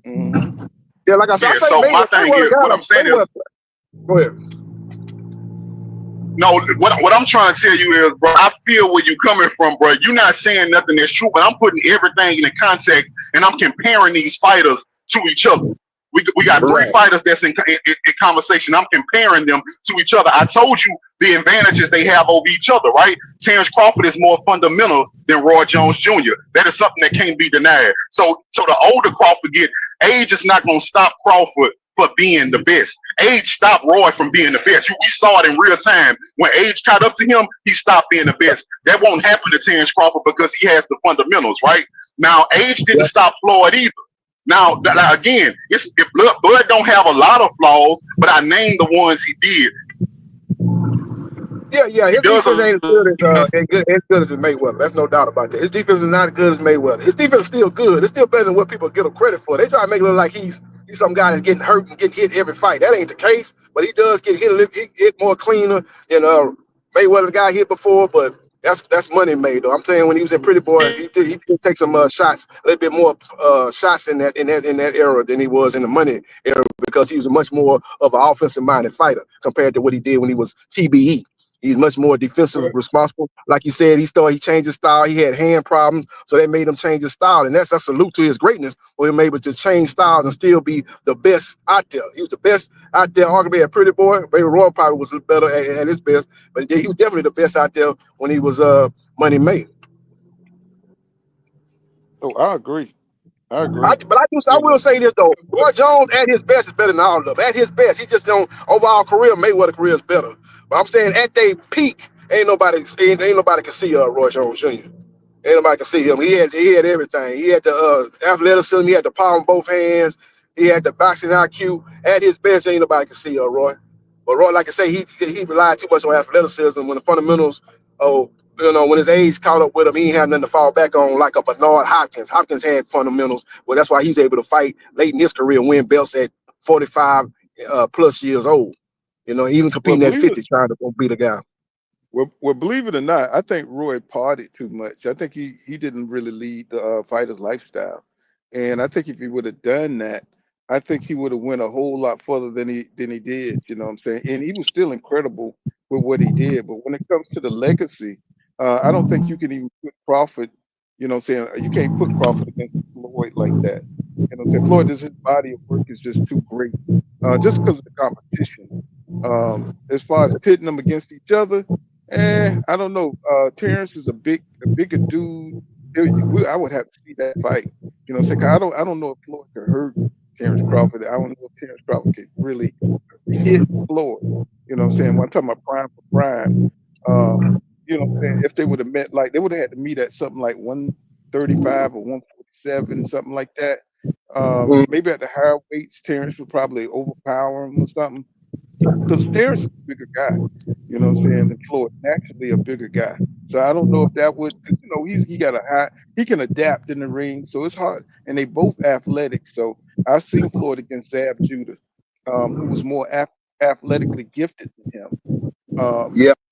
Mm-hmm. Yeah, like I said, so my thing is, what I'm saying is, go ahead. No, what I'm trying to tell you is, bro, I feel where you're coming from, bro. You're not saying nothing that's true, but I'm putting everything in the context, and I'm comparing these fighters to each other. We got 3 fighters that's in conversation. I'm comparing them to each other. I told you the advantages they have over each other, right? Terence Crawford is more fundamental than Roy Jones Jr. That is something that can't be denied. So the older Crawford age is not going to stop Crawford for being the best. Age stopped Roy from being the best. We saw it in real time. When age caught up to him, he stopped being the best. That won't happen to Terence Crawford because he has the fundamentals, right? Now, age didn't stop Floyd either. Now, again, if Bud don't have a lot of flaws, but I named the ones he did. Yeah, his defense ain't as good as Mayweather. That's no doubt about that. His defense is not as good as Mayweather. His defense is still good. It's still better than what people give him credit for. They try to make it look like he's some guy that's getting hurt and getting hit every fight. That ain't the case, but he does get hit more cleaner than Mayweather got hit before, but that's money made though. I'm saying when he was in Pretty Boy, he did take some shots, a little bit more shots in that era than he was in the money era because he was a much more of an offensive minded fighter compared to what he did when he was TBE. He's much more defensive, responsible. Like you said, he changed his style. He had hand problems, so that made him change his style. And that's a salute to his greatness for him able to change styles and still be the best out there. He was the best out there, arguably at Pretty Boy. Baby Roy probably was better at his best, but he was definitely the best out there when he was money made. Oh, I agree. I will say this though. Roy Jones at his best is better than all of them. At his best, he just don't overall career. Mayweather career is better. But I'm saying at their peak, ain't nobody can see Roy Jones Jr. Ain't nobody can see him. He had everything. He had the athleticism. He had the power in both hands. He had the boxing IQ. At his best, ain't nobody can see Roy. But Roy, like I say, he relied too much on athleticism when the fundamentals. When his age caught up with him, he ain't have nothing to fall back on like a Bernard Hopkins. Hopkins had fundamentals. Well, that's why he's able to fight late in his career and win belts at 45 plus years old. Even competing at 50, trying to beat a guy. Well, believe it or not, I think Roy partied too much. I think he didn't really lead the fighter's lifestyle. And I think if he would have done that, I think he would have went a whole lot further than he did. You know what I'm saying? And he was still incredible with what he did. But when it comes to the legacy, I don't think you can even put Crawford, you know what I'm saying? You can't put Crawford against Floyd like that. You know what I'm saying? Floyd, his body of work is just too great, just because of the competition. As far as pitting them against each other, I don't know. Terence is a bigger dude. I would have to see that fight. You know what I'm saying? I don't know if Floyd can hurt Terence Crawford. I don't know if Terence Crawford can really hit Floyd. You know what I'm saying? When I'm talking about prime for prime, you know what I'm saying? If they would have met, like they would have had to meet at something like 135 or 147, something like that. Maybe at the higher weights, Terence would probably overpower him or something. Because Terence is a bigger guy, you know what I'm saying, than Floyd, naturally a bigger guy. So I don't know if that would, because he can adapt in the ring, so it's hard. And they both athletic. So I've seen Floyd against Zab Judah, who was more athletically gifted than him.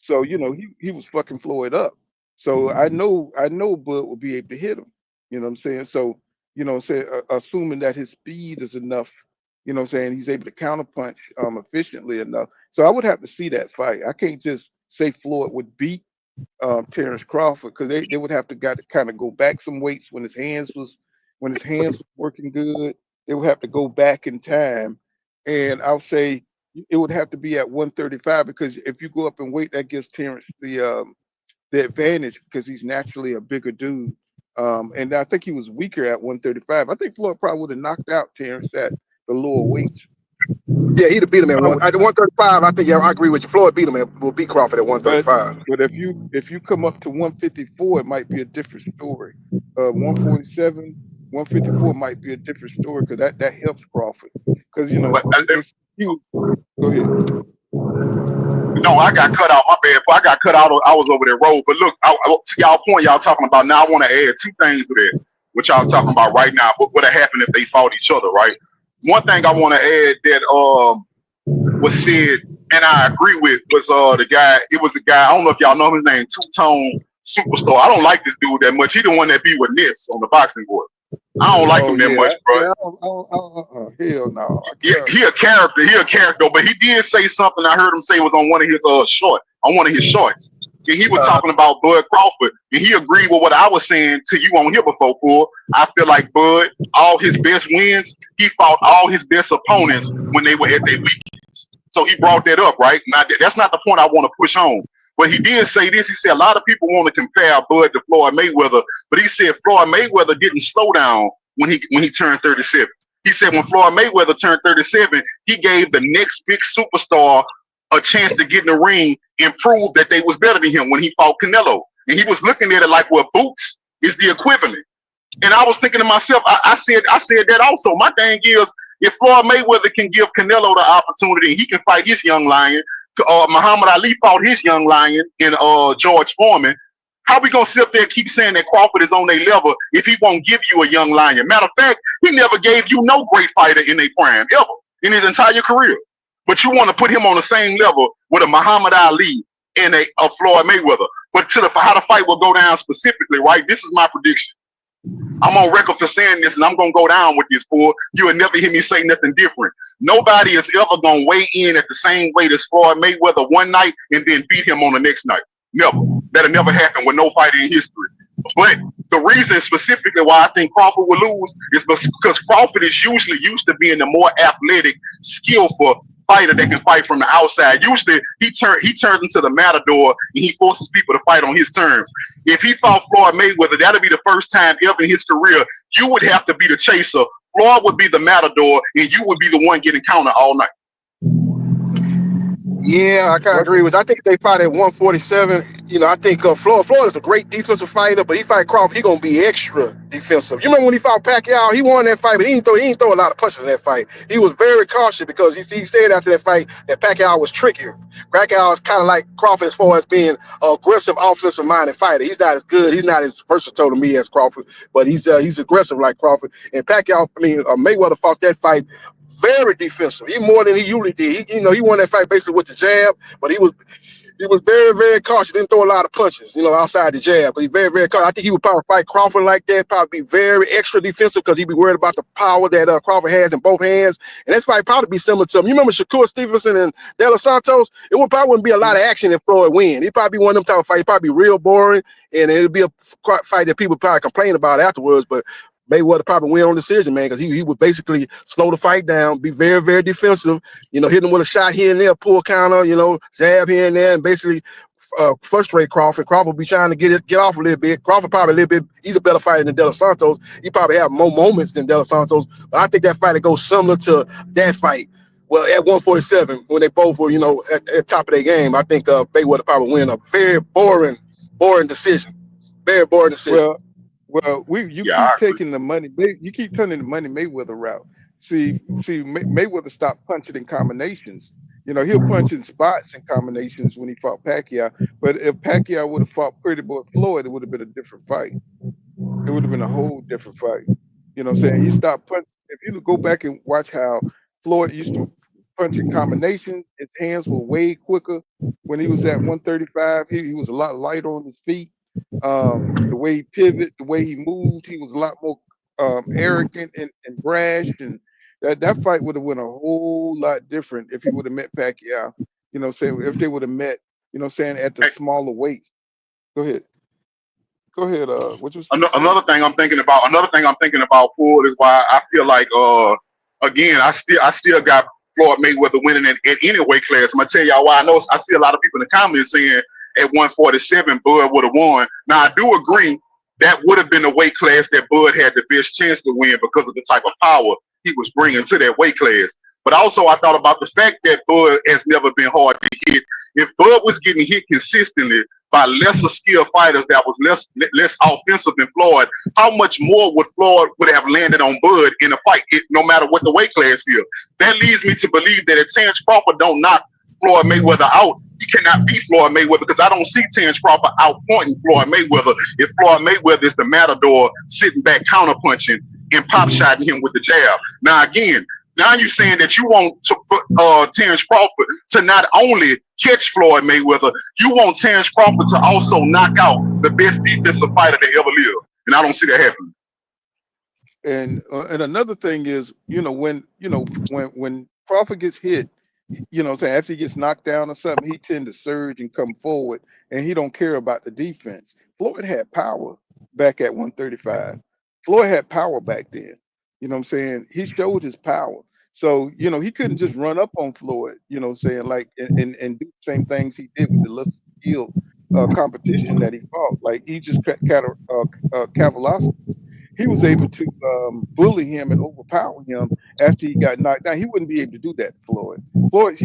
So he was fucking Floyd up. So I know Bud will be able to hit him. You know what I'm saying? So assuming that his speed is enough. You know what I'm saying? He's able to counterpunch efficiently enough. So I would have to see that fight. I can't just say Floyd would beat Terence Crawford because they would have to kind of go back some weights when his hands was working good. They would have to go back in time. And I'll say it would have to be at 135 because if you go up in weight, that gives Terence the advantage because he's naturally a bigger dude. And I think he was weaker at 135. I think Floyd probably would have knocked out Terence at the lower weights. Yeah, he'd have beat him at 135. I think I agree with you. Floyd beat him will beat Crawford at 135. But if you come up to 154, it might be a different story. 147, 154 might be a different story because that helps Crawford. Because go ahead. No, I got cut out. My bad. I got cut out. I was over there road. But look, to y'all point y'all talking about now, I want to add two things to that, what y'all talking about right now. What would have happened if they fought each other, right? One thing I want to add that was said, and I agree with, was the guy. It was the guy. I don't know if y'all know his name, Two-Tone Superstar. I don't like this dude that much. He the one that be with Ness on the boxing board. I don't like him that much, bro. Hell no. He a character, but he did say something I heard him say was on one of his shorts. And he was talking about Bud Crawford, and he agreed with what I was saying to you on here before, Paul. I feel like Bud, all his best wins, he fought all his best opponents when they were at their weakest. So he brought that up, right? Now, that's not the point I want to push home. But he did say this. He said a lot of people want to compare Bud to Floyd Mayweather, but he said Floyd Mayweather didn't slow down when he turned 37. He said when Floyd Mayweather turned 37, he gave the next big superstar a chance to get in the ring and prove that they was better than him when he fought Canelo. And he was looking at it like, well, Boots is the equivalent. And I was thinking to myself, I said that also. My thing is, if Floyd Mayweather can give Canelo the opportunity, he can fight his young lion. Muhammad Ali fought his young lion in George Foreman. How we gonna sit up there and keep saying that Crawford is on their level if he won't give you a young lion? Matter of fact, he never gave you no great fighter in their prime ever in his entire career. But you want to put him on the same level with a Muhammad Ali and a Floyd Mayweather. But to how the fight will go down specifically, right? This is my prediction. I'm on record for saying this, and I'm gonna go down with this, boy. You will never hear me say nothing different. Nobody is ever gonna weigh in at the same weight as Floyd Mayweather one night and then beat him on the next night. Never. That'll never happen with no fighter in history. But the reason specifically why I think Crawford will lose is because Crawford is usually used to being the more athletic, skillful fighter that can fight from the outside. Usually he turns into the matador and he forces people to fight on his terms. If he fought Floyd Mayweather, that'll be the first time ever in his career you would have to be the chaser. Floyd would be the matador and you would be the one getting counted all night. Yeah, I kind of agree with you. I think they fought at 147. You know, I think Floyd is a great defensive fighter, but he fight Crawford, he gonna be extra defensive. You remember when he fought Pacquiao? He won that fight, but he didn't throw a lot of punches in that fight. He was very cautious because he said after that fight that Pacquiao was trickier. Pacquiao is kind of like Crawford as far as being an aggressive, offensive-minded fighter. He's not as good. He's not as versatile to me as Crawford, but he's aggressive like Crawford. And Mayweather fought that fight very defensive. He more than he usually did. He won that fight basically with the jab, but he was very, very cautious. Didn't throw a lot of punches, outside the jab. But he very, very cautious. I think he would probably fight Crawford like that. Probably be very extra defensive because he'd be worried about the power that Crawford has in both hands. And that's probably be similar to him. You remember Shakur Stevenson and De Los Santos? It probably wouldn't be a lot of action if Floyd win. He'd probably be one of them type of fight. He'd probably be real boring, and it'd be a fight that people probably complain about afterwards. But Mayweather probably win on decision, man, because he would basically slow the fight down, be very, very defensive, hit him with a shot here and there, pull counter, jab here and there, and basically frustrate Crawford. Crawford would be trying to get off a little bit. Crawford probably a little bit, he's a better fighter than De Los Santos. He probably have more moments than De Los Santos, but I think that fight would go similar to that fight. Well, at 147, when they both were, at top of their game, I think Mayweather probably win a very boring decision. Very boring decision. Well, you keep taking the money. You keep turning the money Mayweather route. See, Mayweather stopped punching in combinations. He'll punch in spots and combinations when he fought Pacquiao. But if Pacquiao would have fought Pretty Boy Floyd, it would have been a different fight. It would have been a whole different fight. You know what I'm saying? He stopped punching. If you go back and watch how Floyd used to punch in combinations, his hands were way quicker. When he was at 135, he was a lot lighter on his feet. The way he pivoted, the way he moved, he was a lot more arrogant and brash, and that fight would have went a whole lot different if he would have met Pacquiao. If they would have met, at the smaller weights. Go ahead. What you saying? Another thing I'm thinking about, Floyd, is why I feel like again I still got Floyd Mayweather winning at any weight class. I'm gonna tell y'all why. I see a lot of people in the comments saying at 147, Bud would have won. Now, I do agree that would have been the weight class that Bud had the best chance to win because of the type of power he was bringing to that weight class. But also, I thought about the fact that Bud has never been hard to hit. If Bud was getting hit consistently by lesser skilled fighters that was less offensive than Floyd, how much more would Floyd have landed on Bud in a fight, no matter what the weight class is? That leads me to believe that if Terence Crawford don't knock Floyd Mayweather out, he cannot beat Floyd Mayweather, because I don't see Terence Crawford outpointing Floyd Mayweather if Floyd Mayweather is the matador sitting back counterpunching and pop shotting him with the jab. Now you're saying that you want Terence Crawford to not only catch Floyd Mayweather, you want Terence Crawford to also knock out the best defensive fighter that ever lived, and I don't see that happening. And another thing is, when Crawford gets hit, after he gets knocked down or something, he tend to surge and come forward, and he don't care about the defense. Floyd had power back at 135. Floyd had power back then. He showed his power. So, he couldn't just run up on Floyd, and do the same things he did with the lesser skilled competition that he fought. Like he just Kavaliauskas. He was able to bully him and overpower him after he got knocked down. He wouldn't be able to do that to Floyd. Floyd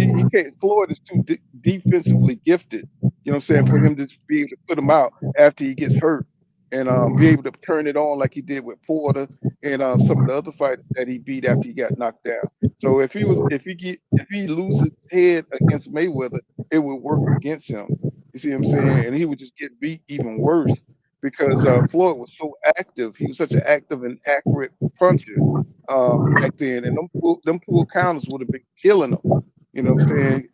is too defensively gifted, for him to be able to put him out after he gets hurt and be able to turn it on like he did with Porter and some of the other fighters that he beat after he got knocked down. So if he loses his head against Mayweather, it would work against him. You see what I'm saying? And he would just get beat even worse, because Floyd was so active. He was such an active and accurate puncher back then, and them pull counters would have been killing him. You know what I'm saying?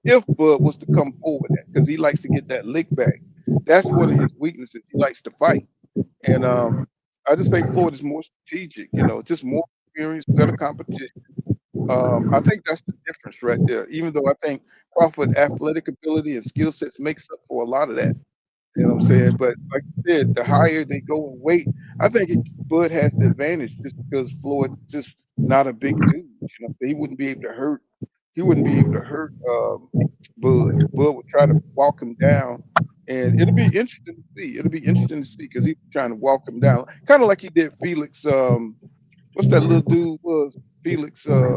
If Bud was to come forward, because he likes to get that lick back, that's one of his weaknesses. He likes to fight, and I just think Floyd is more strategic. You know, just more experience, better competition. I think that's the difference right there. Even though I think Crawford athletic ability and skill sets makes up for a lot of that. You know what I'm saying? But like you said, the higher they go in weight, I think Bud has the advantage just because Floyd just not a big dude. You know, he wouldn't be able to hurt. He wouldn't be able to hurt Bud. Bud would try to walk him down, and it'll be interesting to see. It'll be interesting to see because he's trying to walk him down, kind of like he did Felix. What's that little dude was Felix? I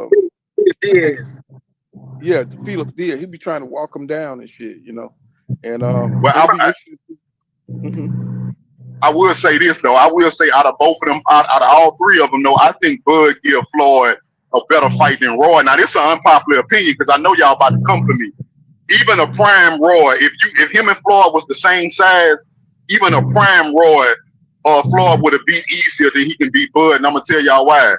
It think is. yeah, Felix did. He'd be trying to walk him down and shit. You know, and Well, it'll be interesting. Hmm. I will say this though. I will say out of both of them, out of all three of them, though, I think Bud give Floyd a better fight than Roy. Now this is an unpopular opinion because I know y'all about to come for me. Even a prime Roy, if him and Floyd was the same size, even a prime Roy Floyd would have beat easier than he can beat Bud, and I'm gonna tell y'all why.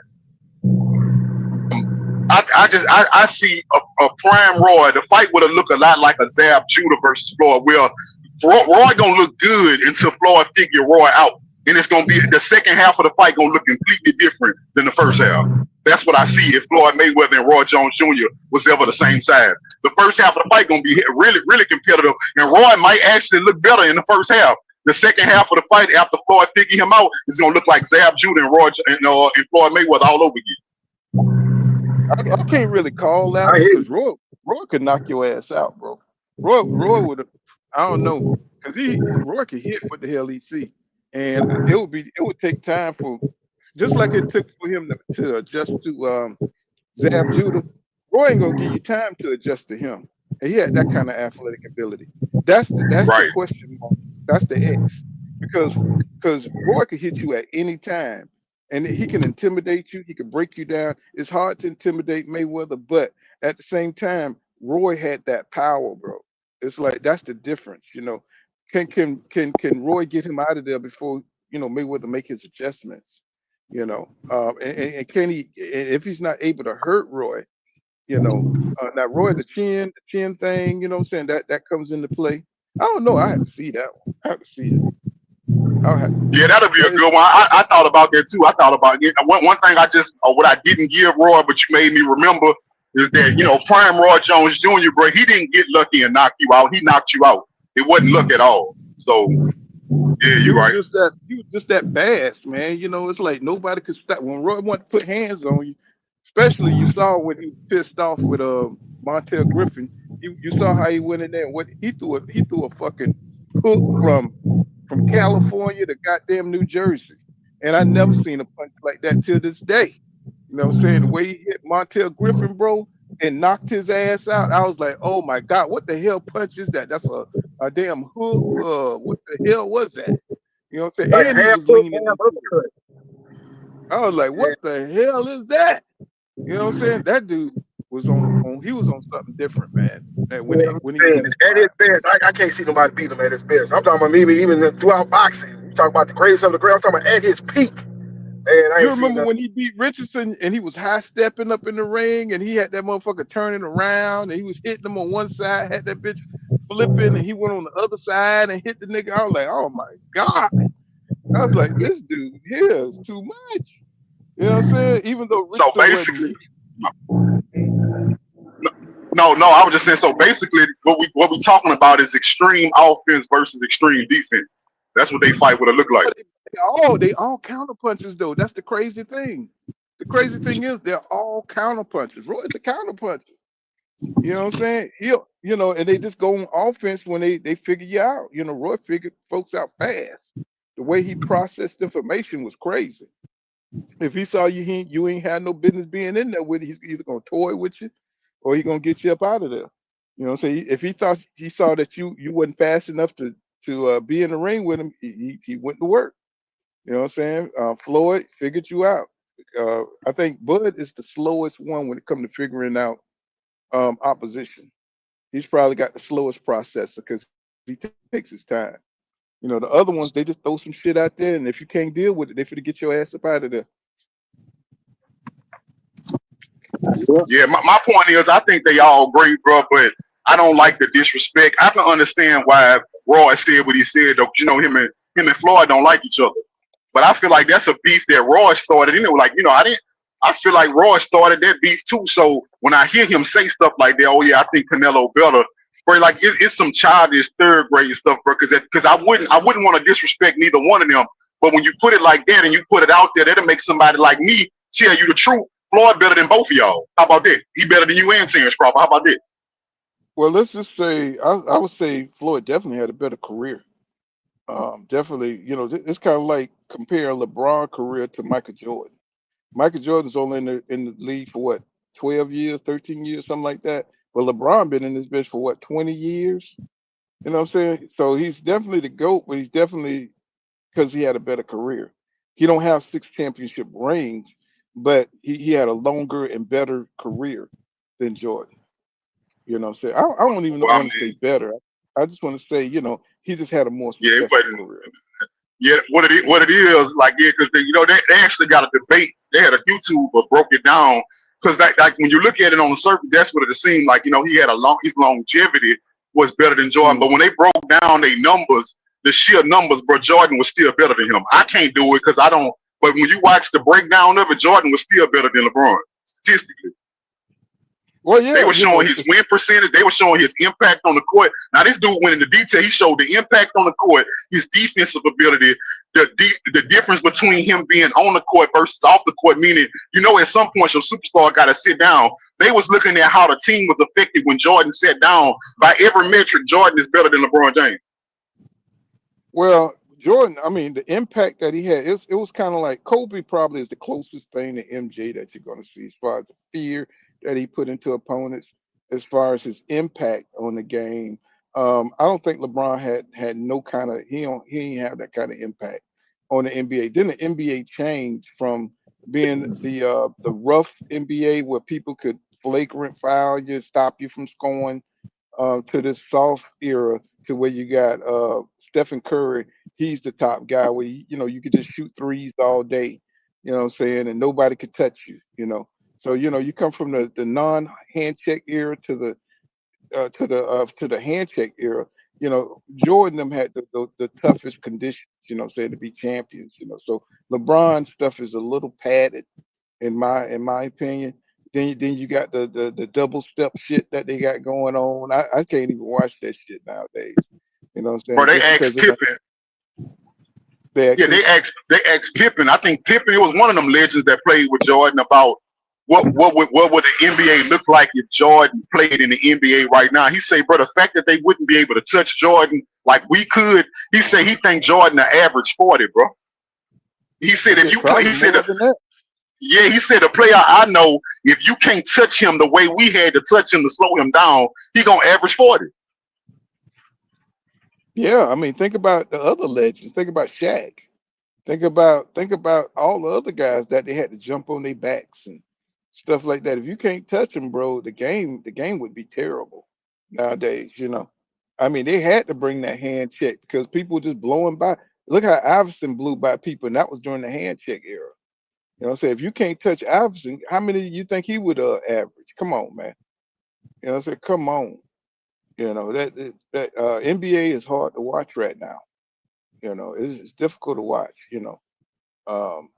I see a prime Roy. The fight would have looked a lot like a Zab Judah versus Floyd. Where Roy gonna look good until Floyd figure Roy out, and it's gonna be the second half of the fight gonna look completely different than the first half. That's what I see if Floyd Mayweather and Roy Jones Jr. was ever the same size. The first half of the fight gonna be really, really competitive, and Roy might actually look better in the first half. The second half of the fight, after Floyd figure him out, is gonna look like Zab Judah and and Floyd Mayweather all over again. I can't really call that I one hear because you. Roy could knock your ass out, bro. Roy would have. I don't know because Roy could hit what the hell he see, and it would take time for just like it took for him to adjust to Zab Judah. Roy ain't gonna give you time to adjust to him, and he had that kind of athletic ability. That's the Right. question mark. That's the X because Roy could hit you at any time, and he can intimidate you. He can break you down. It's hard to intimidate Mayweather, but at the same time, Roy had that power, bro. It's like that's the difference, you know. Can Roy get him out of there before Mayweather make his adjustments? And can he? If he's not able to hurt Roy, now Roy the chin thing, what I'm saying that comes into play. I don't know. I have to see that one. I have to see it. I'll have to see Yeah, it. that'll be a But it's good one. I thought about that too. I thought about it. One thing what I didn't give Roy, but you made me remember, is that, Prime Roy Jones Jr., bro, he didn't get lucky and knock you out. He knocked you out. It wasn't luck at all. So, yeah, He you're was right. just that he was just that fast, man. It's like nobody could stop when Roy wanted to put hands on you. Especially you saw when he was pissed off with Montel Griffin. You saw how he went in there and what he threw a fucking hook from California to goddamn New Jersey. And I never seen a punch like that till this day. You know what I'm saying? The way he hit Montel Griffin, bro, and knocked his ass out. I was like, oh my God, what the hell punch is that? That's a damn hook. What the hell was that? You know what I'm Like saying? a And he half was foot, leaning half into it. uppercut. I was like, Yeah. what the hell is that? You know what I'm saying? That dude was he was on something different, man. Yeah, I'm When he was saying in his at prime. his best, I can't see nobody beat him at his best. I'm talking about maybe even throughout boxing. You talk about the greatest of the great. I'm talking about at his peak. Man, I You ain't seen remember nothing. when he beat Richardson and he was high stepping up in the ring and he had that motherfucker turning around and he was hitting him on one side, had that bitch flipping and he went on the other side and hit the nigga. I was like, oh my God. I was like, this dude here is too much. You know what I'm saying? Even though So Richardson wasn't, basically, no, I was just saying. So basically, what we talking about is extreme offense versus extreme defense. That's what they fight would have looked like. but they all counter punches though. That's the crazy thing. The crazy thing is they're all counter punches. Roy's a counter puncher. You know what I'm saying? And they just go on offense when they figure you out. Roy figured folks out fast. The way he processed information was crazy. If he saw you ain't had no business being in there with it, he's either gonna toy with you or he gonna get you up out of there. You know what I'm saying? If he saw that you wasn't fast enough to be in the ring with him, he went to work. You know what I'm saying? Floyd figured you out. I think Bud is the slowest one when it comes to figuring out opposition. He's probably got the slowest processor because he takes his time. The other ones they just throw some shit out there, and if you can't deal with it, they finna get your ass up out of there. Yeah, my point is, I think they all great, bro, but I don't like the disrespect. I can understand why Roy said what he said, though. You know, him and Floyd don't like each other. But I feel like that's a beef that Roy started. And it was like, I feel like Roy started that beef too. So when I hear him say stuff like that, oh yeah, I think Canelo better. Bro, like it's some childish third grade stuff, bro. Because I wouldn't want to disrespect neither one of them. But when you put it like that and you put it out there, that'll make somebody like me tell you the truth. Floyd better than both of y'all. How about that? He better than you and Terence Crawford. How about that? Well, let's just say I would say Floyd definitely had a better career. Definitely, it's kind of like comparing LeBron career to Michael Jordan. Michael Jordan's only in the league for what, 12 years, 13 years, something like that. But LeBron been in this bitch for what, 20 years? You know what I'm saying? So he's definitely the GOAT, but he's definitely because he had a better career. He don't have 6 championship rings, but he had a longer and better career than Jordan. You know what I'm saying? I don't even Well, I want to say mean, better. I just want to say, he just had a more yeah, it successful wasn't. career. Yeah, what it is, like, yeah, because they actually got a debate. They had a YouTuber broke it down because like when you look at it on the surface, that's what it seemed like. He had his longevity was better than Jordan, but Mhm. when they broke down their numbers, the sheer numbers, bro, Jordan was still better than him. I can't do it because I don't. But when you watch the breakdown of it, Jordan was still better than LeBron statistically. Well, They yeah, were showing his win percentage. They were showing his impact on the court. Now this dude went into detail. He showed the impact on the court, his defensive ability, the difference between him being on the court versus off the court. Meaning, at some point your superstar got to sit down. They was looking at how the team was affected when Jordan sat down. By every metric, Jordan is better than LeBron James. well, Jordan, I mean, the impact that he had, it was kind of like Kobe probably is the closest thing to MJ that you're going to see as far as the fear that he put into opponents, as far as his impact on the game. I don't think LeBron had no kind of he didn't have that kind of impact on the NBA. Then the NBA changed from being the rough NBA where people could flagrant foul you, stop you from scoring, to this soft era to where you got Stephen Curry. He's the top guy where you could just shoot threes all day. You know what I'm saying, and nobody could touch you. So you come from the non hand check era to the hand check era. Jordan them had the toughest conditions. Saying to be champions. So LeBron stuff is a little padded in my opinion. Then you got the double step shit that they got going on. I can't even watch that shit nowadays. You know what I'm Bro, saying? they Just because asked it Pippen. they Yeah, actually they asked Pippen. I think Pippen, it was one of them legends that played with Jordan about what would the NBA look like if Jordan played in the NBA right now. He say, bro, the fact that they wouldn't be able to touch Jordan like we could, he say he think Jordan the average 40, bro. He said if shit you play, he probably said more than that. yeah, he said the player I know, if you can't touch him the way we had to touch him to slow him down, he gonna average 40. Yeah, I mean, think about the other legends. Think about Shaq. Think about all the other guys that they had to jump on their backs and stuff like that. If you can't touch them, bro, the game would be terrible nowadays. I mean, they had to bring that hand check because people were just blowing by. Look how Iverson blew by people, and that was during the hand check era. What I'm saying? If you can't touch Iverson, how many you think he would average? Come on, man. What I'm saying? Come on. That NBA is hard to watch right now. It's difficult to watch. Um,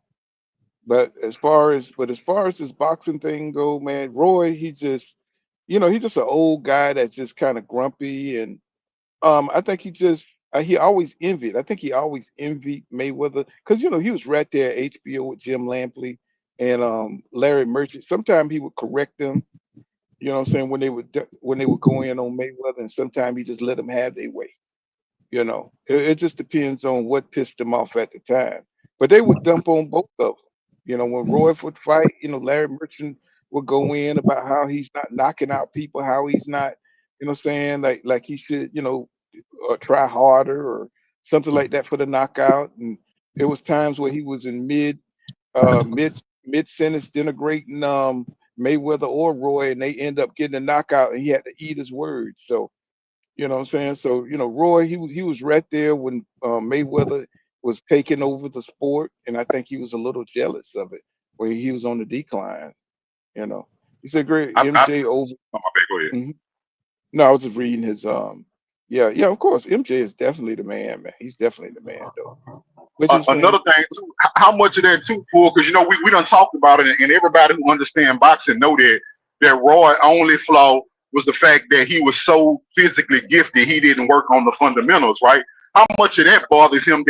but as far as this boxing thing go, man, Roy, he's just an old guy that's just kind of grumpy, and I think he always envied. I think he always envied Mayweather because he was right there at HBO with Jim Lampley and Larry Merchant. Sometimes he would correct them. You know what I'm saying, when they would go in on Mayweather, and sometimes he just let them have their way. It just depends on what pissed them off at the time. But they would dump on both of them. When Roy would fight, Larry Merchant would go in about how he's not knocking out people, how he's not, what I'm saying, like he should, try harder or something like that for the knockout. And it was times where he was in mid sentence denigrating Mayweather or Roy, and they end up getting a knockout, and he had to eat his words. So what I'm saying? So, Roy, he was right there when Mayweather was taking over the sport, and I think he was a little jealous of it, where he was on the decline. You know. He said great I MJ over. oh, my bad. Go ahead. Mhm. No, I was just reading his yeah, yeah, of course. MJ is definitely the man, man. He's definitely the man though. What you were Another saying? thing too, how much of that too, Paul? Because we done talked about it, and everybody who understand boxing know that Roy only flaw was the fact that he was so physically gifted he didn't work on the fundamentals, right? How much of that bothers him?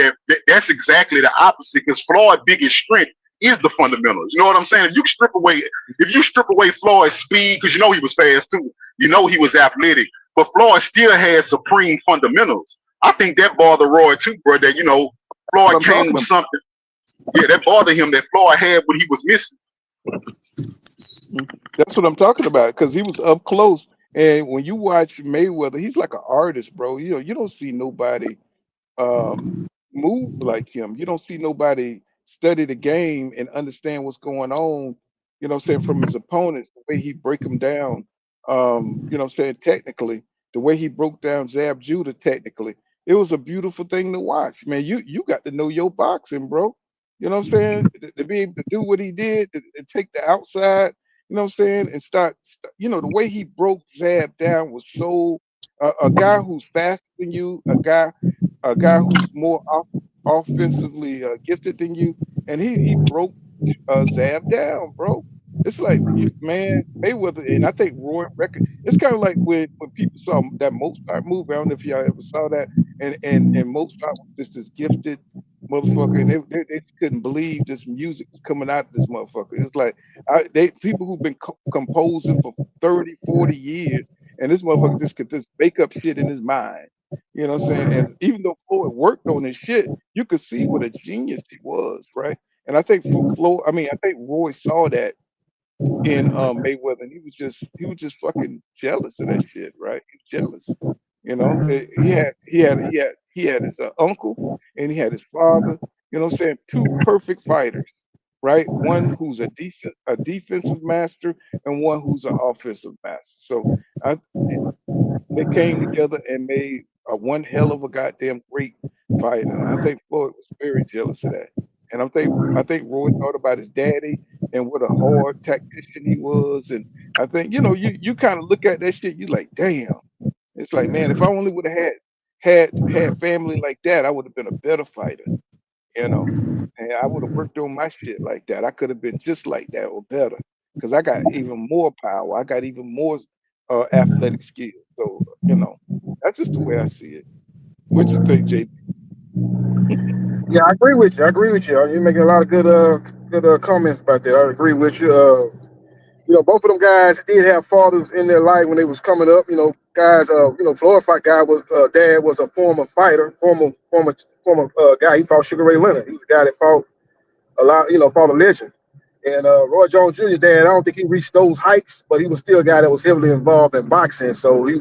That's exactly the opposite. Because Floyd's biggest strength is the fundamentals. You know what I'm saying? If you strip away Floyd's speed, because he was fast too, he was athletic, but Floyd still had supreme fundamentals. I think that bothered Roy too, bro. That What Floyd I'm came talking with about. something. Yeah, that bothered him that Floyd had what he was missing. Mhm. That's what I'm talking about because he was up close. And when you watch Mayweather, he's like an artist, bro. You don't see nobody um, move like him. You don't see nobody study the game and understand what's going on. What I'm saying, from his opponents, the way he break them down. What I'm saying, technically, the way he broke down Zab Judah technically, it was a beautiful thing to watch. Man, you got to know your boxing, bro. You know what I'm saying? To be able to do what he did, to take the outside, what I'm saying, and the way he broke Zab down was so a guy who's faster than you, a guy who's more offensively gifted than you, and he broke Zab down, bro. It's like man, Mayweather, and I think Roy record. It's kind of like when people saw that Mozart movie. I don't know if y'all ever saw that, and Mozart was just this gifted motherfucker, and they just couldn't believe this music was coming out of this motherfucker. It's like people who've been composing for 30, 40 years, and this motherfucker just could just make up shit in his mind. You know what I'm saying? And even though Floyd worked on his shit, you could see what a genius he was, right? And I think I think Roy saw that in Mayweather, and he was just fucking jealous of that shit, right? He was jealous. He had his uncle, and he had his father. You know what I'm saying? Two perfect fighters, right? One who's a defensive master, and one who's an offensive master. So I, they came together and made one hell of a goddamn great fight. And I think Floyd was very jealous of that. And I think Roy thought about his daddy and what a hard tactician he was. And I think you kind of look at that shit, you like, damn. It's like, man, if I only would have had family like that, I would have been a better fighter. You know, and I would have worked on my shit like that. I could have been just like that or better because I got even more power. I got even more athletic skill. So, that's just the way I see it. What you think, JP? Yeah, I agree with you. I agree with you. You're making a lot of good comments about that. I agree with you. Both of them guys did have fathers in their life when they was coming up. Guys. Floyd fight guy was dad was a former fighter, former guy. He fought Sugar Ray Leonard. He was a guy that fought a lot. Fought a legend. And Roy Jones Jr.'s dad, I don't think he reached those heights, but he was still a guy that was heavily involved in boxing. So he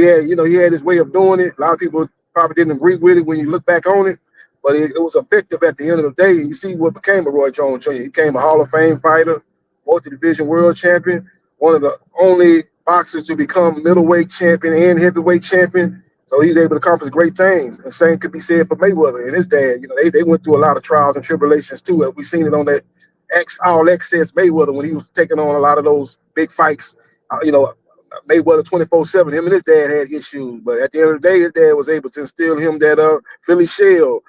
had his way of doing it. A lot of people probably didn't agree with it when you look back on it, but it was effective at the end of the day. You see what became of Roy Jones Jr. He became a Hall of Fame fighter, multi-division world champion, one of the only boxers to become middleweight champion and heavyweight champion. So he was able to accomplish great things. And same could be said for Mayweather and his dad. They went through a lot of trials and tribulations too. We seen it on that all access Mayweather when he was taking on a lot of those big fights. Mayweather 24/7. Him and his dad had issues, but at the end of the day, his dad was able to instill him that Philly shell,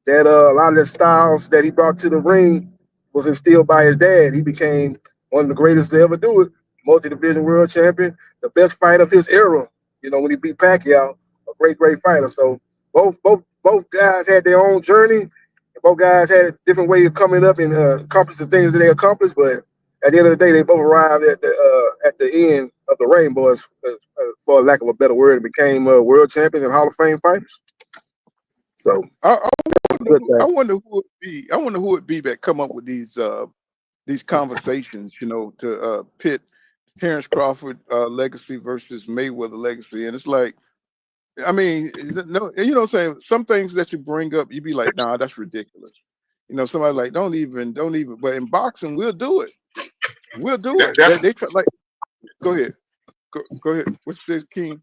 that a lot of the styles that he brought to the ring was instilled by his dad. He became one of the greatest to ever do it, multi-division world champion, the best fighter of his era. When he beat Pacquiao, a great fighter. So both guys had their own journey. Both guys had a different way of coming up and accomplishing the things that they accomplished, but at the end of the day, they both arrived at the end of the rainbow, for lack of a better word, and became world champions and Hall of Fame fighters. So I good I thing. wonder who it be. I wonder who it be that come up with these conversations. To pit Terence Crawford legacy versus Mayweather legacy, and it's like, I mean, no, you know what I'm saying? Some things that you bring up, you be like, nah, that's ridiculous. Somebody like, don't even. But in boxing, we'll do it. We'll do That, it. that's They try, like, go ahead. Go ahead. What's this, King?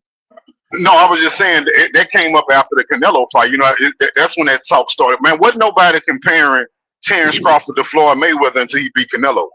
No, I was just saying that came up after the Canelo fight. That's when that talk started. Man, wasn't nobody comparing Terence Crawford to Floyd Mayweather until he beat Canelo.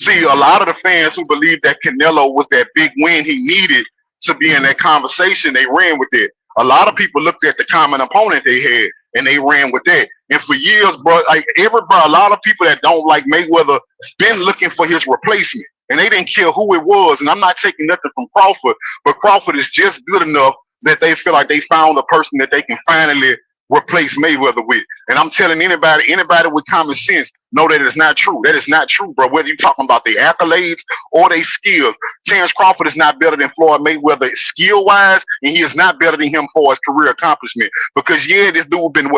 See, a lot of the fans who believe that Canelo was that big win he needed to be in that conversation, they ran with it. A lot of people looked at the common opponent they had and they ran with that. And for years, bro, like everybody, a lot of people that don't like Mayweather been looking for his replacement, and they didn't care who it was. And I'm not taking nothing from Crawford, but Crawford is just good enough that they feel like they found a person that they can finally replace Mayweather with. And I'm telling anybody with common sense, know that it's not true. That is not true, bro. Whether you're talking about the accolades or their skills, Terence Crawford is not better than Floyd Mayweather skill-wise, and he is not better than him for his career accomplishment. Because yeah, this dude been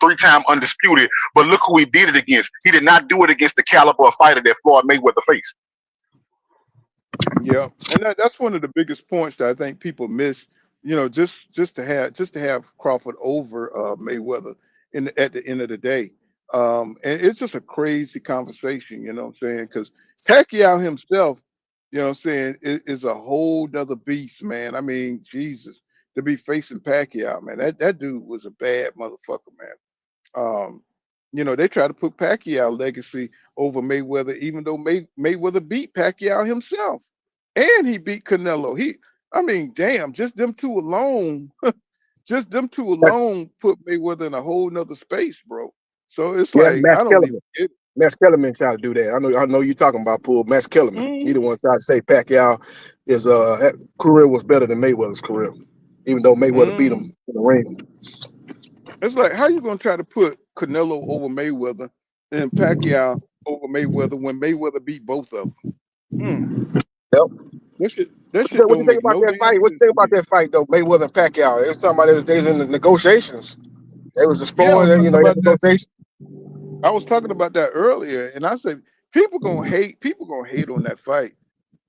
three-time undisputed, but look who he did it against. He did not do it against the caliber of fighter that Floyd Mayweather faced. Yeah, and that's one of the biggest points that I think people miss. You know, just to have Crawford over Mayweather at the end of the day, and it's just a crazy conversation. You know what I'm saying? Because Pacquiao himself, you know what I'm saying, is a whole nother beast, man. I mean, Jesus, to be facing Pacquiao, man, that dude was a bad motherfucker, man. You know, they try to put Pacquiao legacy over Mayweather, even though Mayweather beat Pacquiao himself, and he beat Canelo. I mean, damn, just them two alone, put Mayweather in a whole nother space, bro. So it's Yeah, that's like Max I don't even Kellerman. get it. Max Kellerman tried to do that. I know you talking about Paul Max Kellerman. He the one tried to say Pacquiao his career was better than Mayweather's career, even though Mayweather beat him in the ring. It's like, how you gonna try to put Canelo over Mayweather and Pacquiao over Mayweather when Mayweather beat both of them? Yep. That shit What you don't think make about no that damn fight? What you sense think to about me. that fight though? Mayweather and Pacquiao. They was talking about they was in the negotiations. They was Yeah, exploring, you know, that negotiation. I was talking about that earlier, and I said people gonna hate on that fight.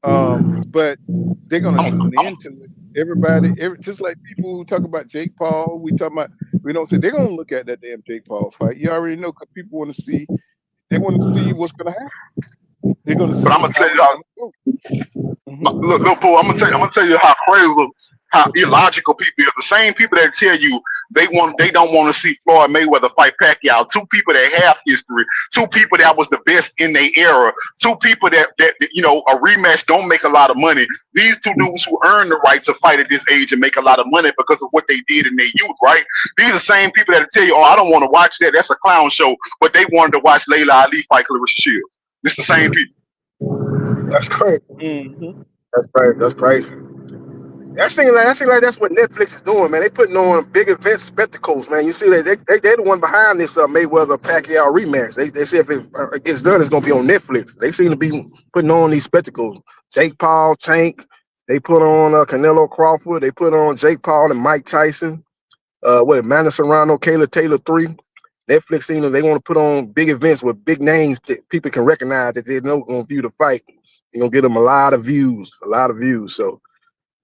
But they're gonna tune into it. Just like people who talk about Jake Paul, we don't say they're gonna look at that damn Jake Paul fight. You already know, because people they want to see what's gonna happen. They're gonna But I'm see gonna how tell you it's how. gonna go. Mhm. Look, Paul, I'm gonna tell you how crazy, how illogical people are. The same people that tell you they don't want to see Floyd Mayweather fight Pacquiao. Two people that have history, two people that was the best in their era, two people that you know, a rematch don't make a lot of money. These two dudes who earn the right to fight at this age and make a lot of money because of what they did in their youth, right? These are the same people that tell you, oh, I don't want to watch that. That's a clown show. But they wanted to watch Layla Ali fight Clarissa Shields. It's the same people. That's crazy. Mhm. That's crazy. That's crazy. That seems like that's what Netflix is doing, man. They putting on big event spectacles, man. You see, they're the one behind this Mayweather Pacquiao rematch. They say if it gets done, it's gonna be on Netflix. They seem to be putting on these spectacles. Jake Paul, Tank. They put on Canelo Crawford. They put on Jake Paul and Mike Tyson. Amanda Serrano, Kayla Taylor 3. Netflix seems they want to put on big events with big names that people can recognize that they know going to view the fight. You're gonna get them a lot of views. So.